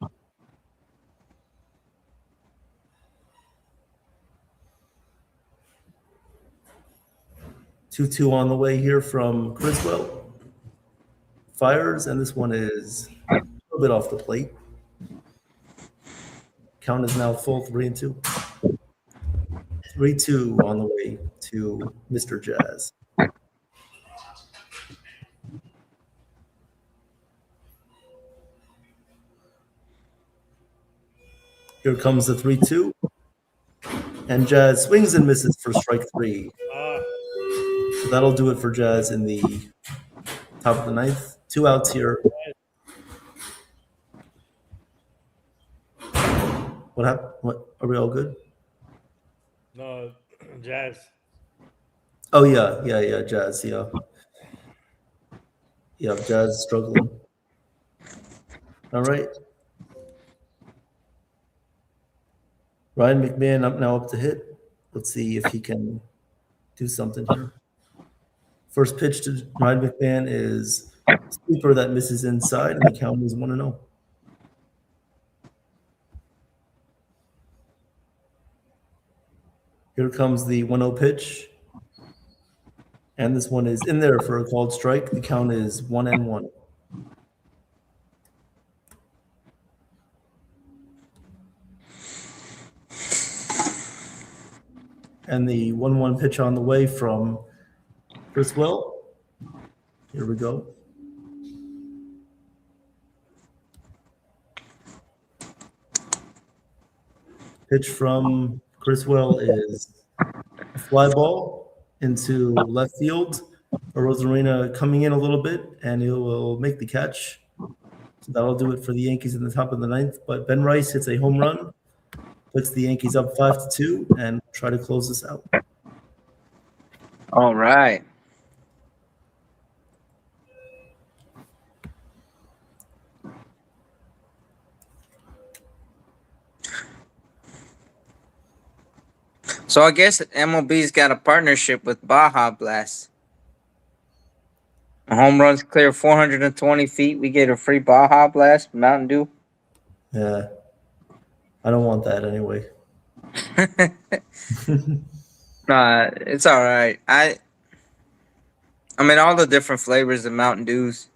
Two-two on the way here from Criswell. Fires, and this one is a little bit off the plate. Count is now full 3-2. 3-2 on the way to Mr. Jazz. Here comes the 3-2. And Jazz swings and misses for strike three. So that'll do it for Jazz in the top of the ninth. 2 outs here. What happened? What, are we all good? No, Jazz. Oh yeah, Jazz, yeah. Yeah, Jazz struggling. All right. Ryan McMahon up to hit. Let's see if he can do something here. First pitch to Ryan McMahon is a sweeper that misses inside, and the count is 1-0. Here comes the 1-0 pitch. And this one is in there for a called strike. The count is 1-1. And the 1-1 pitch on the way from Criswell. Here we go. Pitch from Criswell is a fly ball into left field. Rosarina coming in a little bit, and he will make the catch. So that'll do it for the Yankees in the top of the ninth. But Ben Rice hits a home run, puts the Yankees up 5-2, and try to close this out. All right. So I guess MLB's got a partnership with Baja Blast. A home runs clear 420 feet. We get a free Baja Blast Mountain Dew. Yeah. I don't want that anyway. Nah, it's all right. I mean, all the different flavors of Mountain Dews.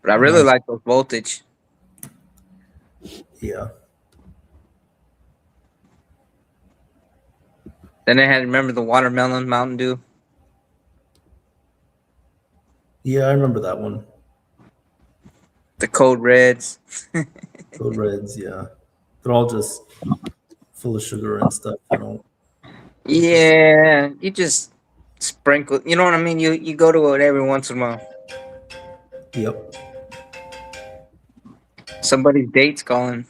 But I really like those voltage. Yeah. Then I had remember the watermelon Mountain Dew. Yeah, I remember that one. The Code Reds. Code Reds, yeah. They're all just full of sugar and stuff. I don't. Yeah, you just sprinkle. You know what I mean? You go to it every once in a while. Yep. Somebody's date's calling.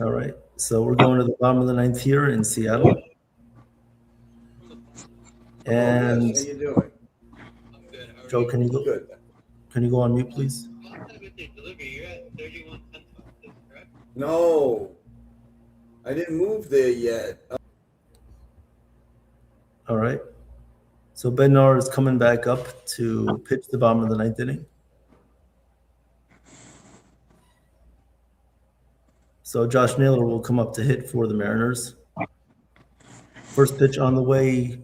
All right. So we're going to the bottom of the ninth here in Seattle. And Yes, how you doing? Joe, can you Good. go on mute, please? No, I didn't move there yet. All right. So Bednar is coming back up to pitch the bottom of the ninth inning. So Josh Naylor will come up to hit for the Mariners. First pitch on the way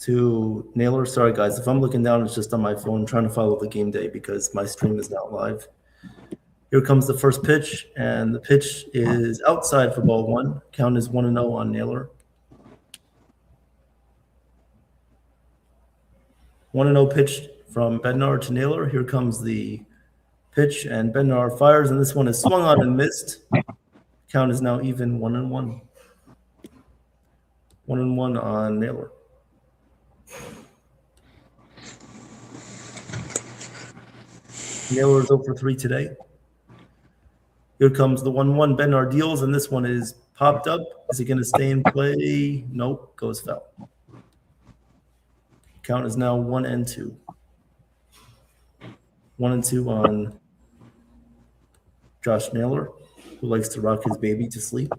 to Naylor. Sorry, guys. If I'm looking down, it's just on my phone. I'm trying to follow the game day because my stream is not live. Here comes the first pitch, and the pitch is outside for ball one. Count is 1-0 on Naylor. 1-0 pitch from Bednar to Naylor. Here comes the pitch, and Bednar fires, and this one is swung on and missed. Count is now even 1-1. 1-1 on Naylor. Naylor is 0 for 3 today. Here comes the 1-1. Bednar deals, and this one is popped up. Is it going to stay in play? Nope, goes foul. Count is now 1-2. 1-2 on Josh Naylor, who likes to rock his baby to sleep.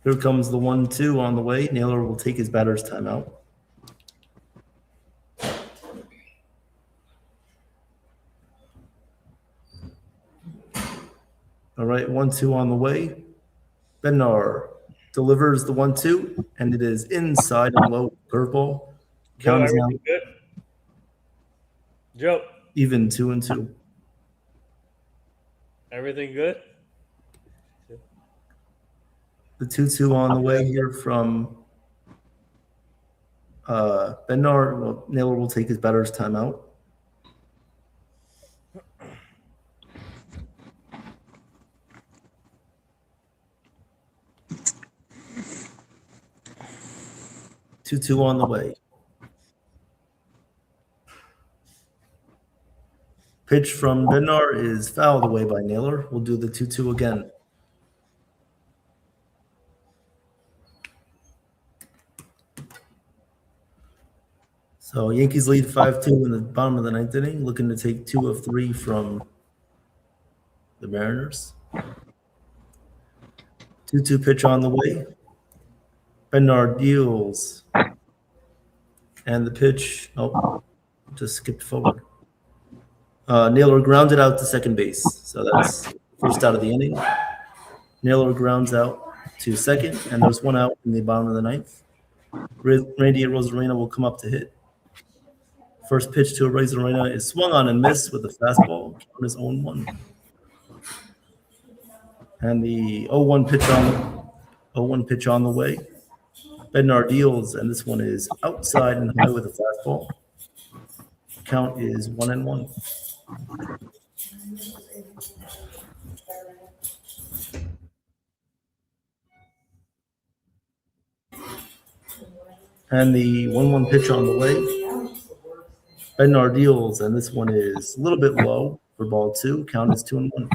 Here comes the 1-2 on the way. Naylor will take his batter's timeout. All right, 1-2 on the way. Bednar delivers the 1-2, and it is inside and low curveball. Joe, Count is now everything good? Joe, even 2-2. everything good? The 2-2 on the way here from Bednar. Well, Naylor will take his batter's timeout. Two on the way. Pitch from Bednar is fouled away by Naylor. We'll do the 2-2 again. So Yankees lead 5-2 in the bottom of the ninth inning, looking to take 2 of 3 from the Mariners. 2-2 pitch on the way. Bednar deals. And the pitch, just skipped forward. Naylor grounded out to second base. So that's first out of the inning. Naylor grounds out to second, and there's one out in the bottom of the ninth. Randy Rosarena will come up to hit. First pitch to Rosarena is swung on and missed with a fastball. Count is 0-1. And the 0-1 pitch on the way. Bednar deals, and this one is outside and high with a fastball. Count is 1-1. And the 1-1 pitch on the way. Bednar deals, and this one is a little bit low for ball 2. Count is 2-1.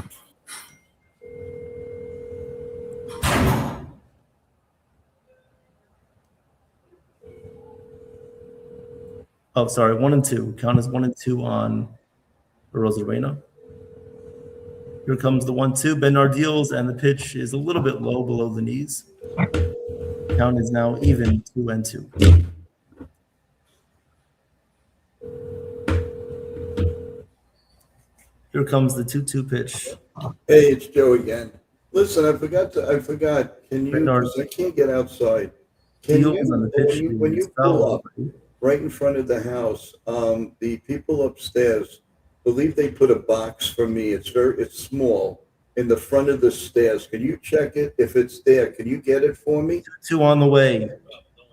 Oh, sorry, 1-2. Count is 1-2 on Rosarena. Here comes the 1-2. Bednar deals, and the pitch is a little bit low below the knees. Count is now even 2-2. Here comes the 2-2 pitch. Hey, it's Joe again. Listen, I forgot. Can you? Bednar I can't get outside. Can deals, and the pitch when you is pull up, foul. right in front of the house. The people upstairs believe they put a box for me. It's small in the front of the stairs. Can you check it? If it's there, can you get it for me? 2 on the way.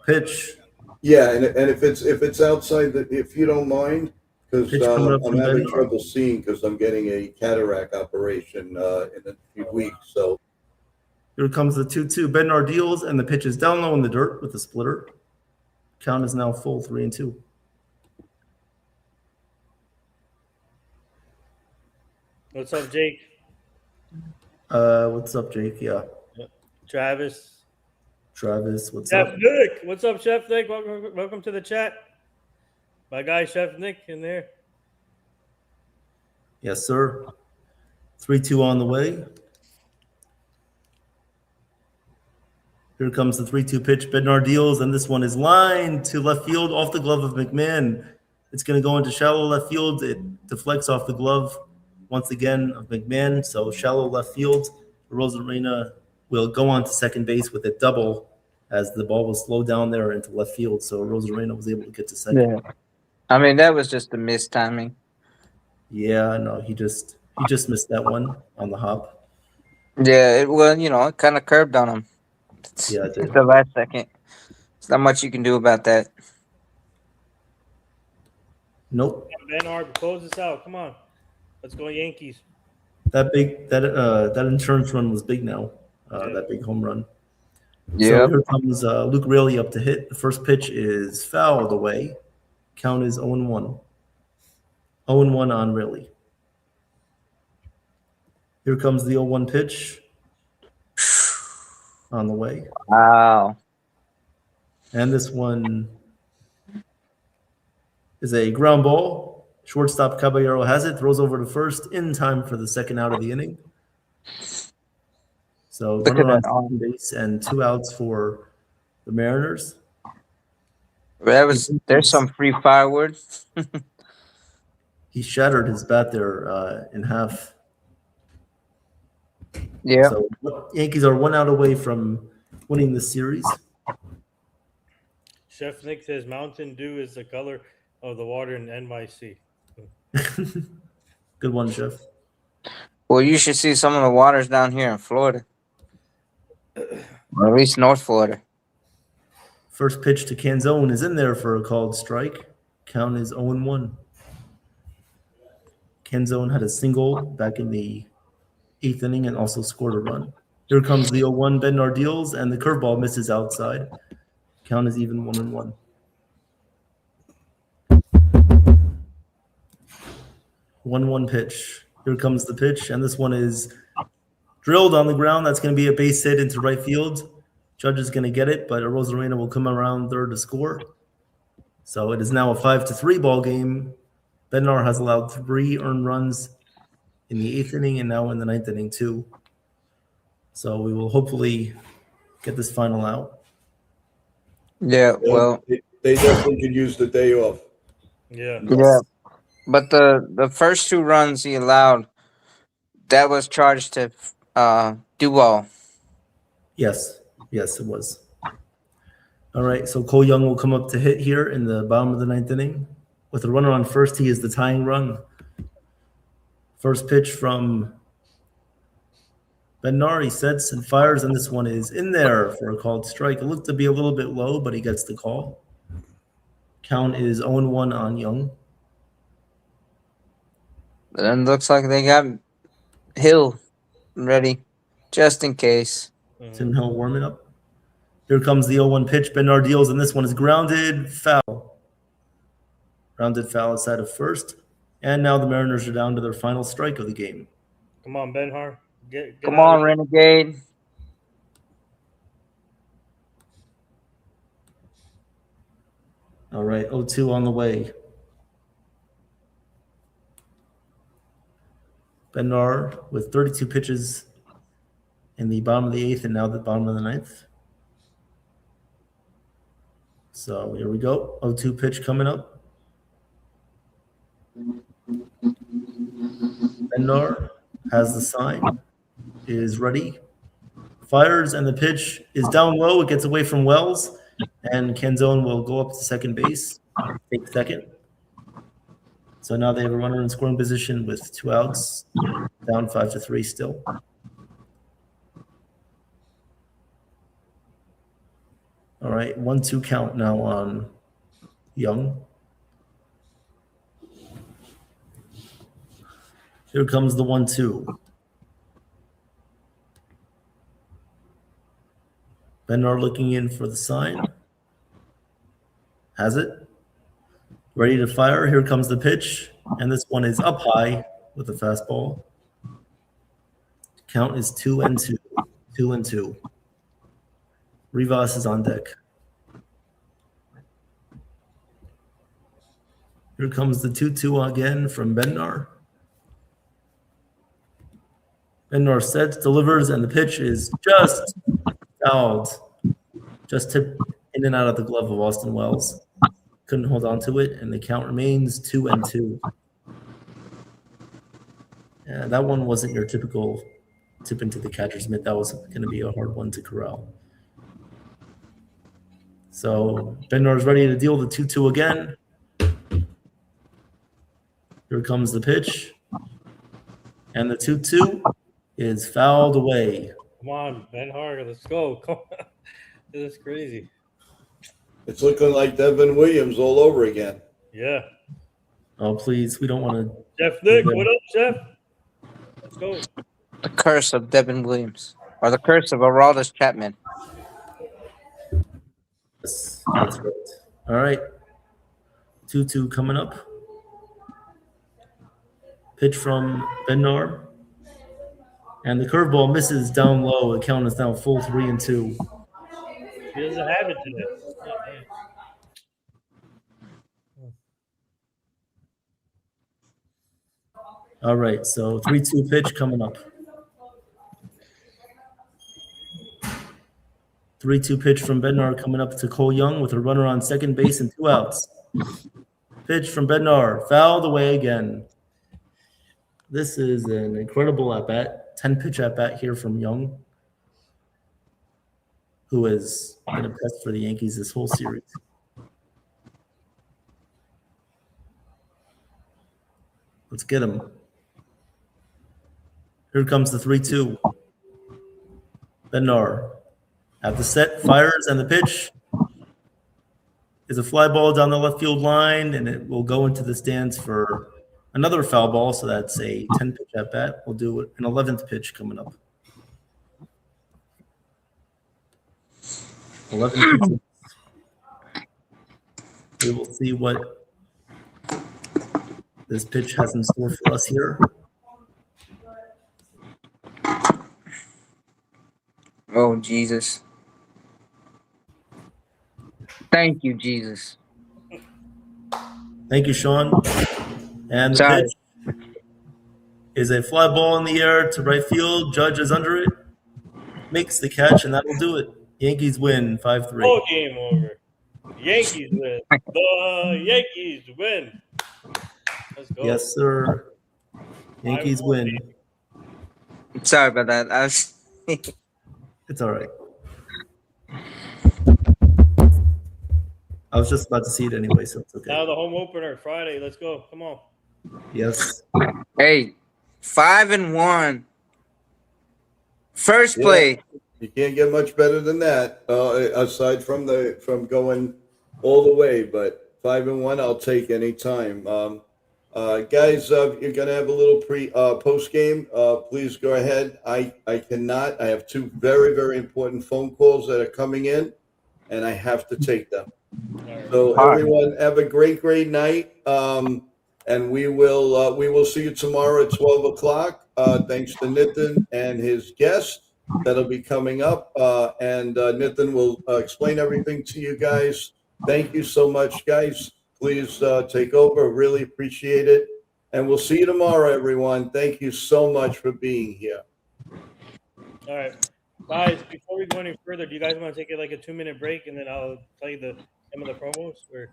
Pitch. Yeah, and if it's outside if you don't mind, because Pitch coming up I'm from having Bednar. trouble seeing because I'm getting a cataract operation in a few weeks. So Here comes the 2-2. Bednar deals, and the pitch is down low in the dirt with the splitter. Count is now full, 3-2. What's up, Jake? What's up, Jake? Yeah. Travis. Travis, what's Chef up? Nick. What's up, Chef Nick? Welcome to the chat. My guy, Chef Nick, in there. Yes, sir. 3-2 on the way. Here comes the 3-2 pitch. Bednar deals, and this one is lined to left field off the glove of McMahon. It's going to go into shallow left field. It deflects off the glove once again of McMahon. So shallow left field. Rosarena will go on to second base with a double as the ball was slowed down there into left field. So Rosarena was able to get to second. Yeah. I mean, that was just a missed timing. Yeah, no, he just missed that one on the hop. Yeah, it kind of curved on him. Yeah, it did. It's the last second. There's not much you can do about that. Nope. Ben Hart, close this out. Come on. Let's go Yankees. That insurance run was big now. That big home run. Yeah. So here comes Luke Raley up to hit. The first pitch is fouled away. Count is 0-1. 0-1 on Raley. Here comes the 0-1 pitch on the way. Wow. And this one is a ground ball. Shortstop Caballero has it, throws over to first in time for the second out of the inning. So Look runner at on that. second base and 2 outs for the Mariners. There's some free firewood. He shattered his bat there in half. Yeah. So Yankees are 1 out away from winning the series. Chef Nick says Mountain Dew is the color of the water in NYC. Good one, Chef. Well, you should see some of the waters down here in Florida. Or at least North Florida. First pitch to Canzone is in there for a called strike. Count is 0-1. Canzone had a single back in the 8th inning and also scored a run. Here comes the 0-1. Bednar deals, and the curveball misses outside. Count is even 1-1. 1-1 pitch. Here comes the pitch, and this one is drilled on the ground. That's going to be a base hit into right field. Judge is going to get it, but Rosarena will come around third to score. So it is now a 5-3 ball game. Bednar has allowed 3 earned runs in the 8th inning and now in the 9th inning too. So we will hopefully get this final out. Yeah, well. they definitely could use the day off. Yeah. Yeah. But the first 2 runs he allowed, that was charged to Duval. Yes, it was. All right, so Cole Young will come up to hit here in the bottom of the 9th inning. With a runner on first, he is the tying run. First pitch from Bednar, he sets and fires, and this one is in there for a called strike. It looked to be a little bit low, but he gets the call. Count is 0-1 on Young. Then looks like they got Hill ready, just in case. Tim Hill warming up. Here comes the 0-1 pitch. Bednar deals, and this one is grounded foul. Grounded foul outside of first. And now the Mariners are down to their final strike of the game. Come on, Ben Hart. Get Come out on, of- Renegade. All right, 0-2 on the way. Bednar with 32 pitches in the bottom of the 8th and now the bottom of the 9th. So here we go. 0-2 pitch coming up. Bednar has the sign, is ready, fires, and the pitch is down low. It gets away from Wells, and Canzone will go up to second base. take second. So now they have a runner in scoring position with 2 outs, down 5-3 still. All right, 1-2 count now on Young. Here comes the 1-2. Bednar looking in for the sign. Has it. Ready to fire. Here comes the pitch. And this one is up high with a fastball. Count is 2-2. 2-2. Rivas is on deck. Here comes the 2-2 again from Bednar. Bednar sets, delivers, and the pitch is just fouled. Just tipped in and out of the glove of Austin Wells. Couldn't hold on to it, and the count remains 2-2. Yeah, that one wasn't your typical tip into the catcher's mitt. That was going to be a hard one to corral. So Bednar is ready to deal the 2-2 again. Here comes the pitch. And the 2-2 is fouled away. Come on, Ben Hart, let's go. Come on. This is crazy. It's looking like Devin Williams all over again. Yeah. Oh, please. We don't want to. Jeff Nick, what up, Jeff? Let's go. The curse of Devin Williams, or the curse of Aroldis Chapman. Yes, that's right. All right. 2-2 coming up. Pitch from Bednar. And the curveball misses down low. The count is now full 3-2. He doesn't have it today. All right, so 3-2 pitch coming up. 3-2 pitch from Bednar coming up to Cole Young with a runner on second base and 2 outs. Pitch from Bednar, fouled away again. This is an incredible at-bat, 10-pitch at-bat here from Young, who has been a pest for the Yankees this whole series. Let's get him. Here comes the 3-2. Bednar at the set, fires, and the pitch is a fly ball down the left field line, and it will go into the stands for another foul ball, so that's a 10-pitch at bat. We'll do an 11th pitch coming up. 11 pitches. We will see what this pitch has in store for us here. Oh, Jesus. Thank you, Jesus. Thank you, Sean. And the Sorry. pitch is a fly ball in the air to right field. Judge is under it, makes the catch, and that will do it. Yankees win 5-3. Whole game over. Yankees win. The Yankees win. Let's go. Yes, sir. Yankees win. Sorry about that. I was It's all right. I was just about to see it anyway, so it's okay. Now the home opener Friday. Let's go. Come on. Yes. Hey, 5-1. First Yeah. play. You can't get much better than that, aside from going all the way. But 5-1, I'll take any time. Guys, you're gonna have a little post game. Please go ahead. I cannot. I have 2 very, very important phone calls that are coming in, and I have to take them. So everyone, have a great night. And we will see you tomorrow at 12 o'clock. Thanks to Nitin and his guest that'll be coming up. And Nitin will explain everything to you guys. Thank you so much, guys. Please take over. Really appreciate it. And we'll see you tomorrow, everyone. Thank you so much for being here. All right. Guys, before we go any further, do you guys want to take like a 2-minute break and then I'll play some of the promos? Or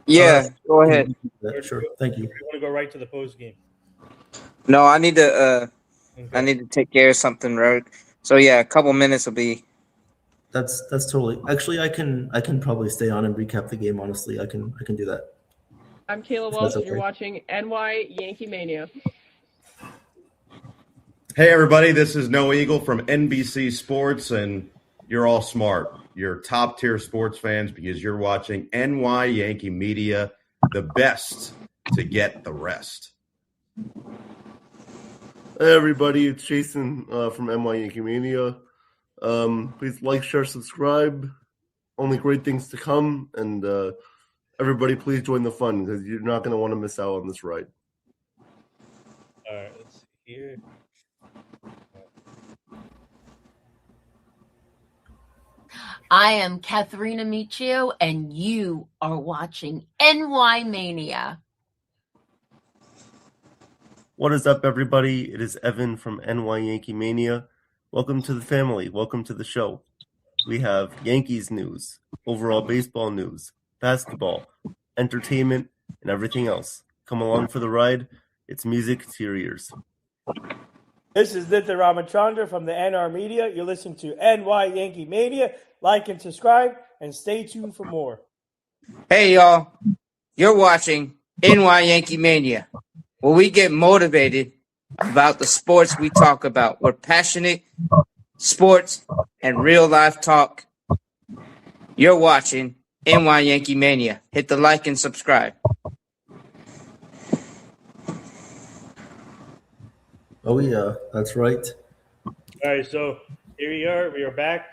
Yeah, go ahead. Sure. Thank you. you want to go right to the post game? No, I need to Okay. I need to take care of something, right? So yeah, a couple minutes will be That's totally. Actually, I can probably stay on and recap the game. Honestly, I can do that. I'm Kayla If Welsh, that's and you're okay. watching NY-YankeeMania. Hey, everybody, this is Noah Eagle from NBC Sports, and you're all smart. You're top tier sports fans because you're watching NY-YankeeMedia, the best to get the rest. Hey everybody, it's Jason from NY-YankeeMania. Please like, share, subscribe. Only great things to come, and everybody please join the fun because you're not going to want to miss out on this ride. All right, let's see here. I am Katharina Michio, and you are watching NY-Mania. What is up, everybody? It is Evan from NY-YankeeMania. Welcome to the family. Welcome to the show. We have Yankees news, overall baseball news, basketball, entertainment, and everything else. Come along for the ride. It's music to your ears. This is Nitya Ramachandra from the NR Media. You're listening to NY-YankeeMania. Like and subscribe, and stay tuned for more. Hey, y'all. You're watching NY-YankeeMania, where we get motivated about the sports we talk about. We're passionate sports and real life talk. You're watching NY-YankeeMania. Hit the like and subscribe. Oh yeah, that's right. All right, so here we are. We are back.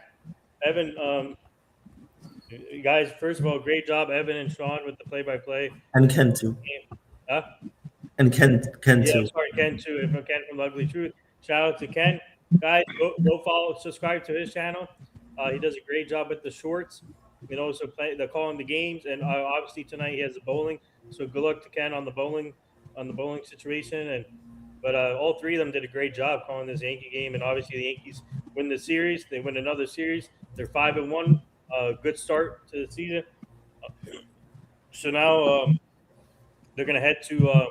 Evan, you guys, first of all, great job, Evan and Sean, with the play-by-play. And Ken too. Huh? And Ken Yeah, too. sorry, Ken too. If Ken from Ugly Truth. Shout out to Ken. Guys, go follow, subscribe to his channel. He does a great job with the shorts. So they're calling the games, and obviously tonight he has the bowling. So good luck to Ken on the bowling situation. But all three of them did a great job calling this Yankee game, and obviously the Yankees win the series. They win another series. They're 5-1. Good start to the season. So now they're going to head to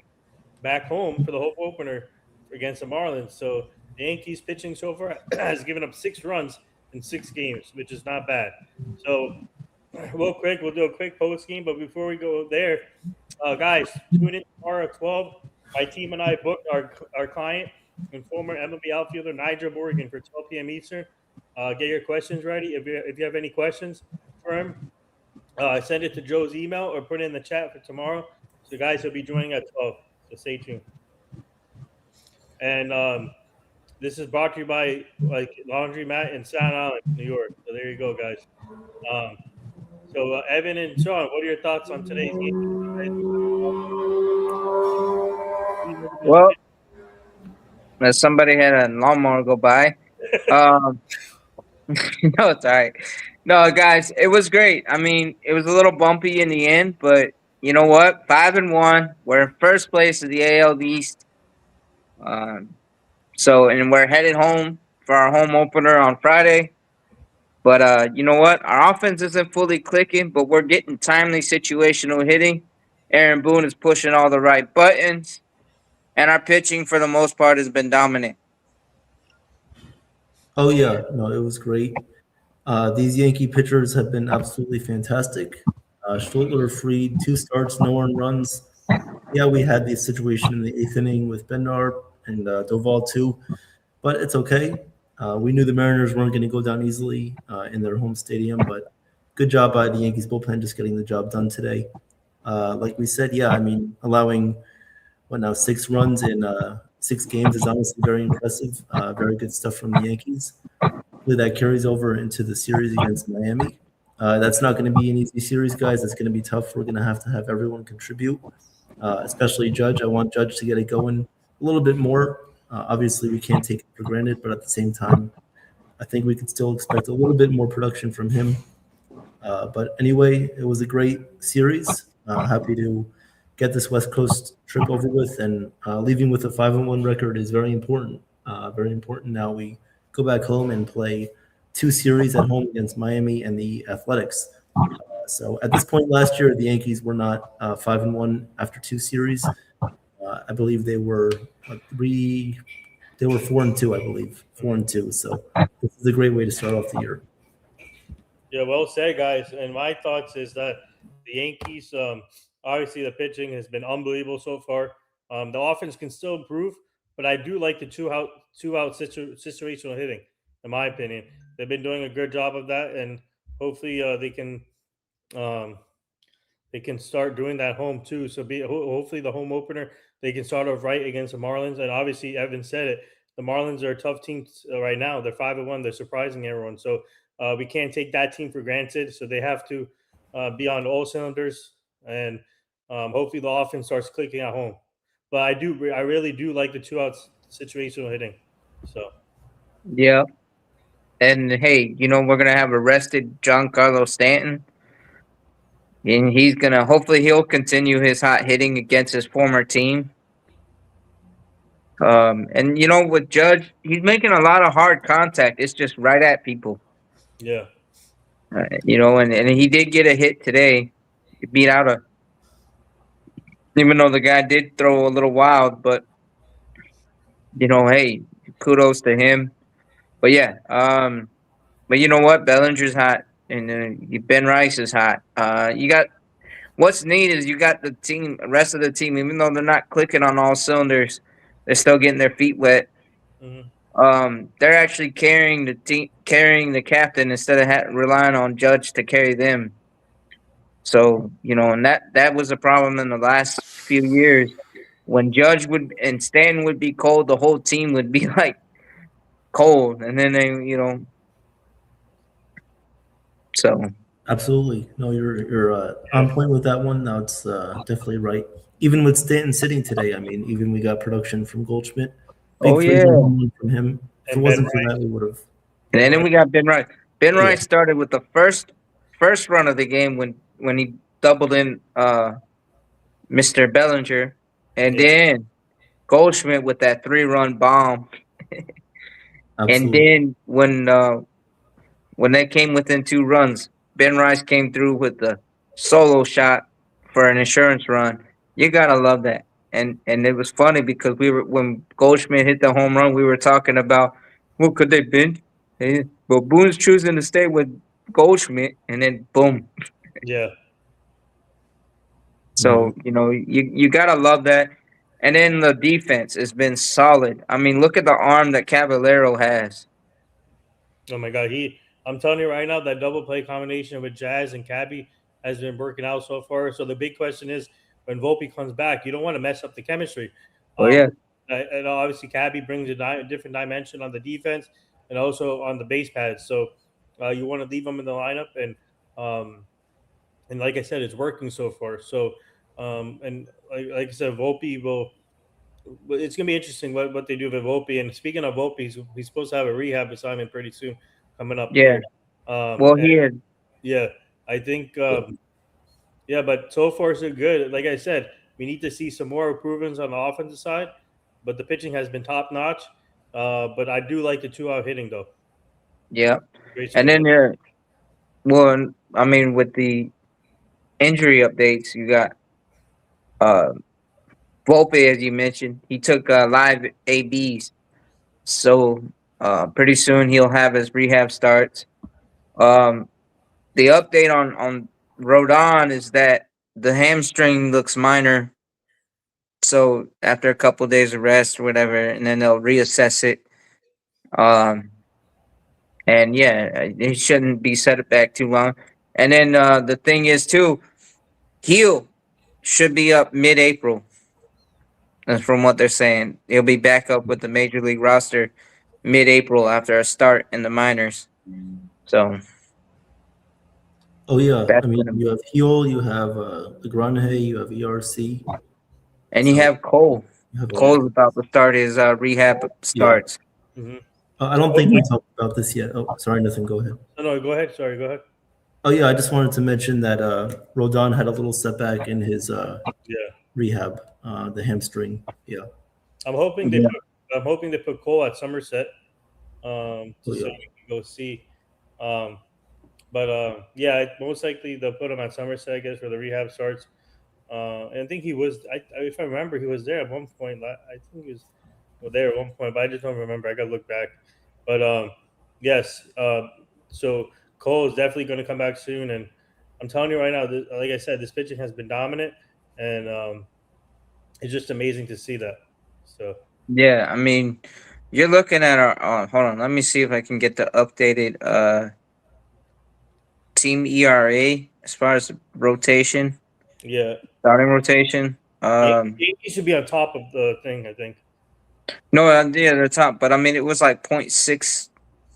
back home for the home opener against the Marlins. So the Yankees pitching so far has given up 6 runs in 6 games, which is not bad. So we'll do a quick post game. But before we go there, guys, tune in tomorrow at 12. My team and I booked our client and former MLB outfielder Nigel Morgan for 12 p.m. Eastern. Get your questions ready. If you have any questions for him, send it to Joe's email or put it in the chat for tomorrow. So guys will be joining at 12. So stay tuned. And this is brought to you by Laundry Mat in Staten Island, New York. So there you go, guys. So Evan and Sean, what are your thoughts on today's game? Well, as somebody had a lawnmower go by. No, it's all right. No, guys, it was great. I mean, it was a little bumpy in the end, but you know what? 5-1. We're in first place of the AL East. And we're headed home for our home opener on Friday. But you know what? Our offense isn't fully clicking, but we're getting timely situational hitting. Aaron Boone is pushing all the right buttons, and our pitching, for the most part, has been dominant. Oh yeah, no, it was great. These Yankee pitchers have been absolutely fantastic. Stoltler freed 2 starts, no earned runs. Yeah, we had the situation in the 8th inning with Bednar and Doval too, but it's okay. We knew the Mariners weren't going to go down easily in their home stadium, but good job by the Yankees bullpen just getting the job done today. Like we said, yeah, I mean, allowing 6 runs in 6 games is honestly very impressive. Very good stuff from the Yankees. Hopefully that carries over into the series against Miami. That's not going to be an easy series, guys. It's going to be tough. We're going to have everyone contribute, especially Judge. I want Judge to get it going a little bit more. Obviously, we can't take it for granted, but at the same time, I think we could still expect a little bit more production from him. But anyway, it was a great series. Happy to get this West Coast trip over with, and leaving with a 5-1 record is very important. Very important. Now we go back home and play 2 series at home against Miami and the Athletics. So at this point last year, the Yankees were not 5-1 after 2 series. I believe they were 4-2. I believe 4-2. So this is a great way to start off the year. Yeah, well said, guys. And my thoughts is that the Yankees, obviously, the pitching has been unbelievable so far. The offense can still improve, but I do like the two out situational hitting. In my opinion, they've been doing a good job of that, and hopefully, um, they can start doing that home too. So hopefully the home opener they can start off right against the Marlins. And obviously Evan said it. The Marlins are a tough team right now. They're 5-1. They're surprising everyone. So we can't take that team for granted. So they have to be on all cylinders, and hopefully the offense starts clicking at home. But I really do like the two outs situational hitting. So Yeah. And hey, we're gonna have arrested Giancarlo Stanton, and hopefully he'll continue his hot hitting against his former team. And with Judge, he's making a lot of hard contact. It's just right at people. yeah, And he did get a hit today. He beat out even though the guy did throw a little wild, but hey, kudos to him. But yeah, but you know what? Bellinger's hot, and Ben Rice is hot. You got what's neat is you got the rest of the team, even though they're not clicking on all cylinders, they're still getting their feet wet. hmm They're actually carrying the team, carrying the captain instead of relying on Judge to carry them. So and that was a problem in the last few years when Judge would and Stan would be cold, the whole team would be like cold, and then they. So Absolutely. No, you're on point with that one. No, it's definitely right. Even with Stanton sitting today, I mean, even we got production from Goldschmidt. Big Oh, 3 yeah. home run from him. If it And wasn't for that, we would have. And then we got Ben Rice. Ben Yeah. Rice started with the first run of the game when he doubled in Mr. Bellinger, and then Goldschmidt with that 3-run bomb. And Absolutely. then when they came within 2 runs, Ben Rice came through with the solo shot for an insurance run. You gotta love that. And it was funny because when Goldschmidt hit the home run, we were talking about what could they bench? But Boone's choosing to stay with Goldschmidt, and then boom. yeah. So you gotta love that. And then the defense has been solid. I mean, look at the arm that Caballero has. Oh my God, I'm telling you right now, that double play combination with Jazz and Cabby has been working out so far. So the big question is, when Volpe comes back, you don't want to mess up the chemistry. Oh yeah, And obviously Cabby brings a different dimension on the defense and also on the base pads. So you want to leave them in the lineup, and like I said, it's working so far. So and like I said, Volpe will. It's gonna be interesting what they do with Volpe. And speaking of Volpe, he's supposed to have a rehab assignment pretty soon coming up yeah. here. Well, And yeah, I think yeah, but so far so good. Like I said, we need to see some more improvements on the offensive side, but the pitching has been top notch. But I do like the 2-out hitting though. yeah. Great And then swing. well, I mean, with the injury updates, you got uh Volpe, as you mentioned, he took live ABs, so pretty soon he'll have his rehab starts. Um, the update on Rodon is that the hamstring looks minor, so after a couple of days of rest or whatever, and then they'll reassess it. Um, and yeah, it shouldn't be set back too long. And then the thing is too, Heel should be up mid-April. That's from what they're saying. He'll be back up with the major league roster mid-April after a start in the minors. So Oh yeah, that's I mean, gonna, you have Heal, you have Legrange, you have ERC. and you So have Cole. you have Cole's about to start his rehab Yeah. starts. I don't think we talked about this yet. Oh, sorry, Nathan, go ahead. No, go ahead. Sorry, go ahead. Oh yeah, I just wanted to mention that Rodon had a little setback in his Yeah. rehab, the hamstring. Yeah. I'm hoping they put Cole at Somerset, so we can go see. But yeah, most likely they'll put him at Somerset, I guess, where the rehab starts. And I think he was, if I remember, he was there at one point. I think he was there at one point, but I just don't remember. I got to look back. But yes, so Cole is definitely going to come back soon, and I'm telling you right now, like I said, this pitching has been dominant, and it's just amazing to see that. So Yeah, I mean, you're looking at our. Hold on, let me see if I can get the updated team ERA as far as rotation, yeah, starting rotation. Yankees should be on top of the thing, I think. No, yeah, they're top, but I mean, it was like 0.6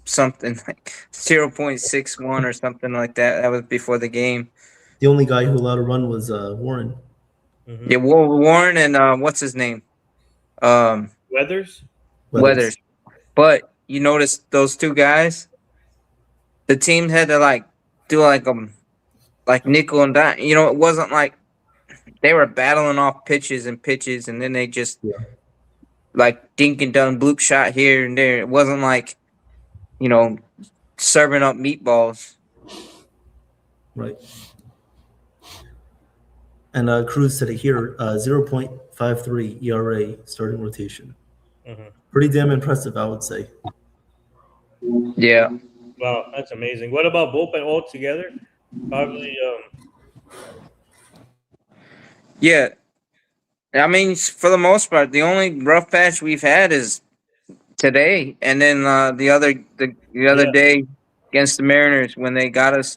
something, like 0.61 or something like that. That was before the game. The only guy who allowed a run was Warren. Mm-hmm. Yeah, Warren and what's his name? Weathers. Weathers. But you notice those two guys, the team had to like do like nickel and dime. You know, it wasn't like they were battling off pitches, and then they just like dink and dunk bloop shot here and there. It wasn't like, you know, serving up meatballs. Right. And Cruz said it here, 0.53 ERA starting rotation. Mm-hmm. Pretty damn impressive, I would say. Yeah. Wow, that's amazing. What about bullpen altogether? Probably. Yeah. I mean, for the most part, the only rough patch we've had is today, and then the other day against the Mariners when they got us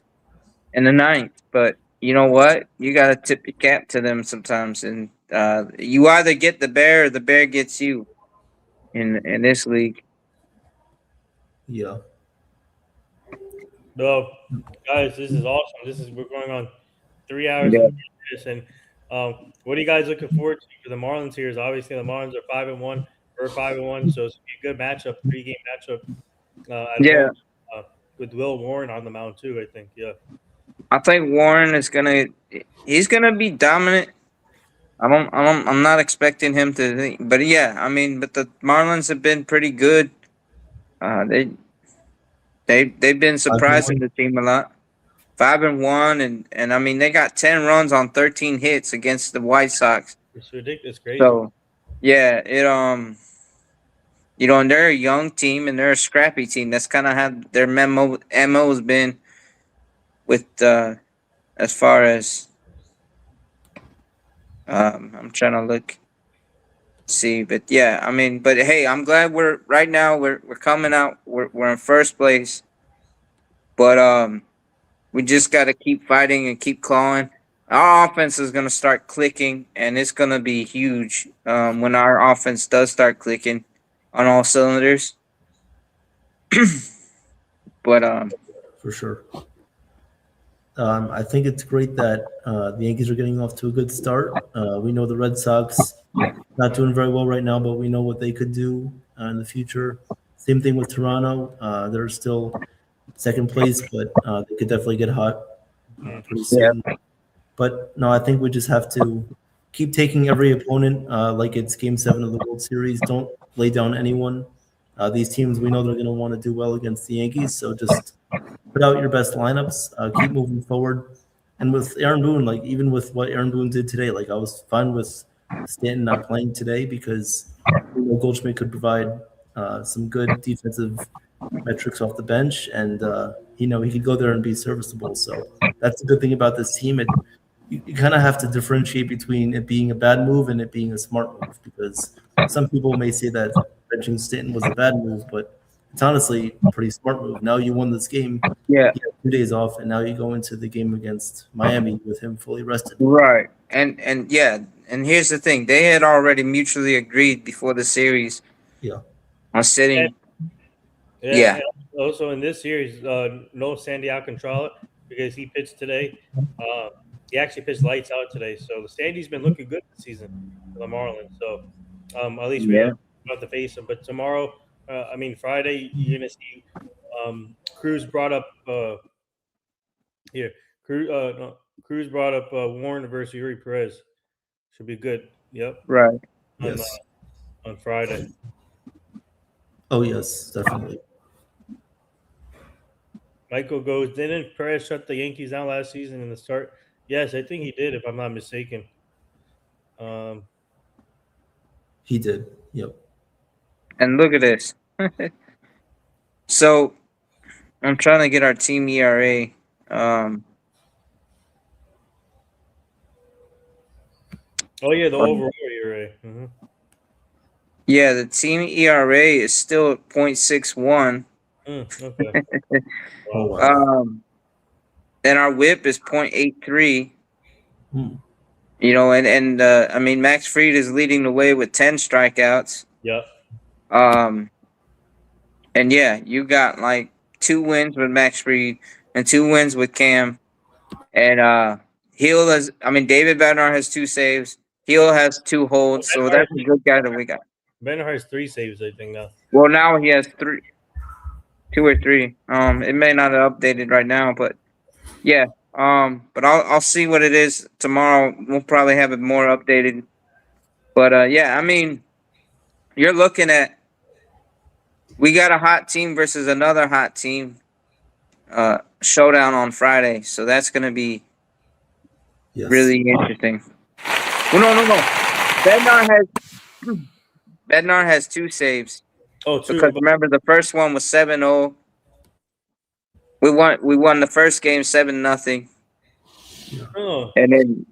in the ninth. But you know what? You got to tip your cap to them sometimes, and you either get the bear or the bear gets you in this league. Yeah. No, guys, this is awesome. We're going on 3 hours Yeah. and 3 minutes, and what are you guys looking forward to for the Marlins here? Is obviously the Marlins are 5-1, we're 5-1, so it's gonna be a good matchup, 3-game matchup at Yeah. home with Will Warren on the mound too. I think, yeah. I think Warren is he's gonna be dominant. I'm not expecting him to, but yeah, I mean, but the Marlins have been pretty good. They've been surprising the team a lot. 5-1, and I mean they got 10 runs on 13 hits against the White Sox. It's ridiculous, crazy. So yeah, and they're a young team and they're a scrappy team. That's kind of how their MO has been with as far as I'm trying to see, but yeah, I mean, but hey, I'm glad we're coming out. We're in first place, but we just got to keep fighting and keep clawing. Our offense is gonna start clicking, and it's gonna be huge when our offense does start clicking on all cylinders. But for sure. I think it's great that the Yankees are getting off to a good start. We know the Red Sox not doing very well right now, but we know what they could do in the future. Same thing with Toronto. They're still second place, but they could definitely get hot pretty soon. But no, I think we just have to keep taking every opponent like it's Game 7 of the World Series. Don't lay down anyone. These teams, we know they're going to want to do well against the Yankees, so just put out your best lineups, keep moving forward. And with Aaron Boone, like even with what Aaron Boone did today, like I was fine with Stanton not playing today because Goldschmidt could provide some good defensive metrics off the bench, and he could go there and be serviceable. So that's the good thing about this team. You kind of have to differentiate between it being a bad move and it being a smart move, because some people may say that benching Stanton was a bad move, but it's honestly a pretty smart move. Now you won this game. Yeah. You have 2 days off, and now you go into the game against Miami with him fully rested. Right. And yeah, and here's the thing. They had already mutually agreed before the series. Yeah. On sitting. Yeah. Also in this series, no Sandy Alcantara because he pitched today. He actually pitched lights out today. So Sandy's been looking good this season for the Marlins. So at least we don't have to face him. But tomorrow, Friday, you're gonna see Cruz brought up Cruz brought up Warren versus Yuri Perez. Should be good. Yep. Right. On Friday. Oh yes, definitely. Michael goes, didn't Perez shut the Yankees down last season in the start? Yes, I think he did, if I'm not mistaken. He did. Yep. And look at this. So, I'm trying to get our team ERA. Oh yeah, the overall ERA. Yeah, the team ERA is still at 0.61. Okay. And our WHIP is 0.83. Hmm. You know, and I mean Max Fried is leading the way with 10 strikeouts. Yep. And yeah, you got like 2 wins with Max Fried and 2 wins with Cam. And Heel has, I mean, David Bednar has 2 saves. Heel has 2 holds, so that's a good guy that we got. Bednar has 3 saves, I think now. Well, now he has 2 or 3. It may not have updated right now, but yeah. But I'll see what it is tomorrow. We'll probably have it more updated. But yeah, I mean, you're looking at, we got a hot team versus another hot team. Showdown on Friday, so that's gonna be really interesting. Well, no. Bednar has 2 saves. Oh, 2. Because remember, the first one was 7-0. We won the first game 7-0. Oh. And then,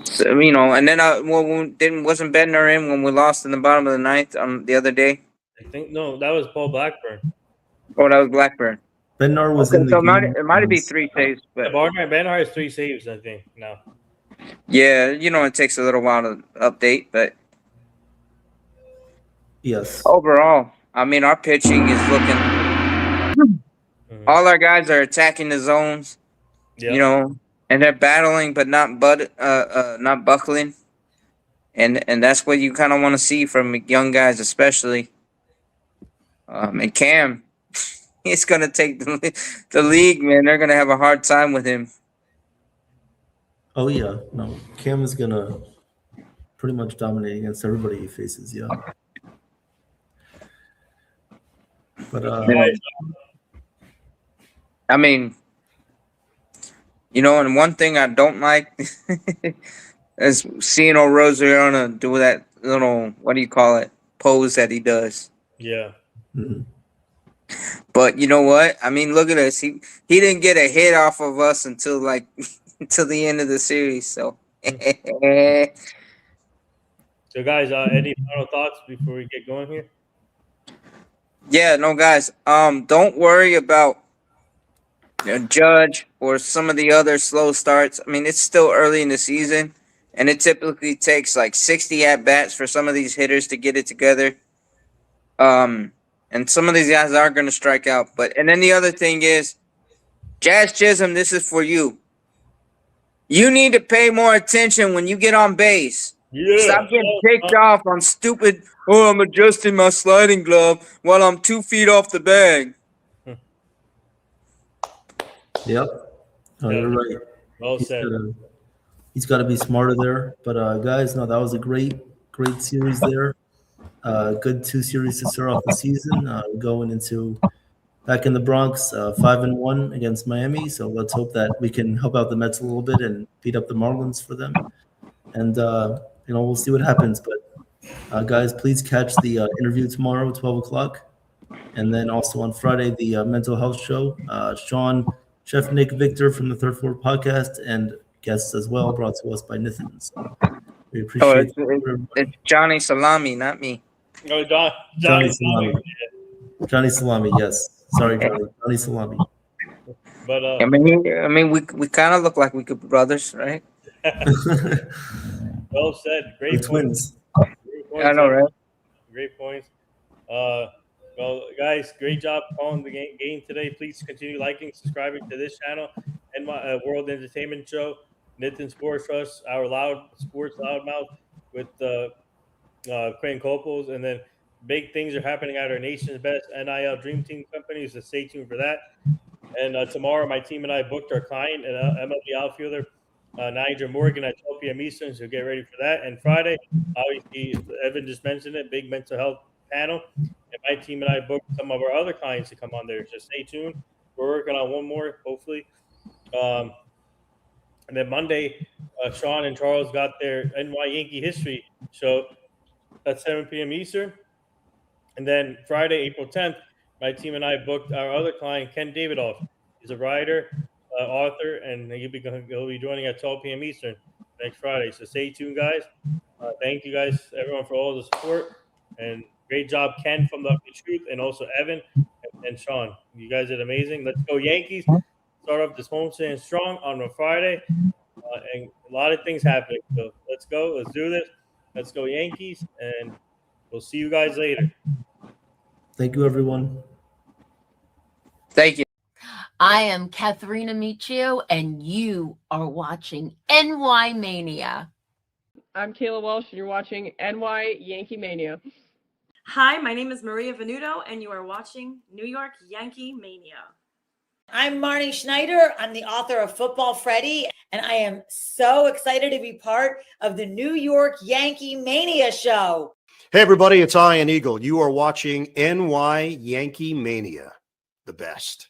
so, you know, and then wasn't Bednar in when we lost in the bottom of the 9th the other day? I think no, that was Paul Blackburn. Oh, that was Blackburn. Bednar was Okay, in the so game. it might be 3 saves, but Bednar has 3 saves, I think now. yeah, you know, it takes a little while to update, but yes, overall, I mean, our pitching is looking. All our guys are attacking the zones, you know, and they're battling, but not buckling, and that's what you kind of want to see from young guys, especially. And Cam, he's gonna take the league, man. They're gonna have a hard time with him. Oh yeah, no. Cam is gonna pretty much dominate against everybody he faces. Yeah. But I mean, you know, and one thing I don't like is seeing Rosiano do that little, what do you call it, pose that he does. Yeah. But you know what? I mean, look at us. He didn't get a hit off of us until like until the end of the series. So. So guys, any final thoughts before we get going here? Yeah, no, guys. Don't worry about Judge or some of the other slow starts. I mean, it's still early in the season, and it typically takes like 60 at bats for some of these hitters to get it together. And some of these guys are going to strike out. And then the other thing is, Jazz Chisholm, this is for you. You need to pay more attention when you get on base. Yeah. Stop getting picked off on stupid, oh, I'm adjusting my sliding glove while I'm 2 feet off the bag. Yep. Oh, you're right. Well said. He's got to be smarter there. But guys, no, that was a great series there. Good 2 series to start off the season. Going into back in the Bronx, 5-1 against Miami. So let's hope that we can help out the Mets a little bit and beat up the Marlins for them. And you know, we'll see what happens. But guys, please catch the interview tomorrow at 12 o'clock. And then also on Friday, the mental health show. Sean, Chef Nick Victor from the Third Floor Podcast, and guests as well, brought to us by Nathan. So we appreciate it's Johnny Salami, not me. Oh, Johnny Salami. Johnny Salami, yes. Sorry, Johnny Salami. But I mean, we kind of look like we could be brothers, right? Well said. Great points. Twins. Great points. I know, right? Great points. Well, guys, great job calling the game today. Please continue liking, subscribing to this channel and my World Entertainment Show, Nitin Sports Trust, our sports loudmouth with Crane Copels, and then big things are happening at our nation's best NIL Dream Team companies. So stay tuned for that. And tomorrow, my team and I booked our client, an MLB outfielder, Niger Morgan at 12 p.m. Eastern. So get ready for that. And Friday, obviously, Evan just mentioned it, big mental health panel. And my team and I booked some of our other clients to come on there. So stay tuned. We're working on one more, hopefully. And then Monday, Sean and Charles got their NY-Yankee history show at 7 p.m. Eastern. And then Friday, April 10th, my team and I booked our other client, Ken Davidoff. He's a writer, author, and he'll be joining at 12 p.m. Eastern next Friday. So stay tuned, guys. Thank you guys, everyone, for all the support, and great job, Ken from the Ugly Truth, and also Evan and Sean. You guys did amazing. Let's go Yankees! Start off this homestand strong on a Friday, and a lot of things happening. So let's go. Let's do this. Let's go Yankees, and we'll see you guys later. Thank you, everyone. Thank you. I am Katharina Michio, and you are watching NY-Mania. I'm Kayla Welsh, and you're watching NY-YankeeMania. Hi, my name is Maria Venuto, and you are watching New York Yankee Mania. I'm Marnie Schneider. I'm the author of Football Freddy, and I am so excited to be part of the New York Yankee Mania show. Hey, everybody, it's Ian Eagle. You are watching NY-YANKEEMania, the best.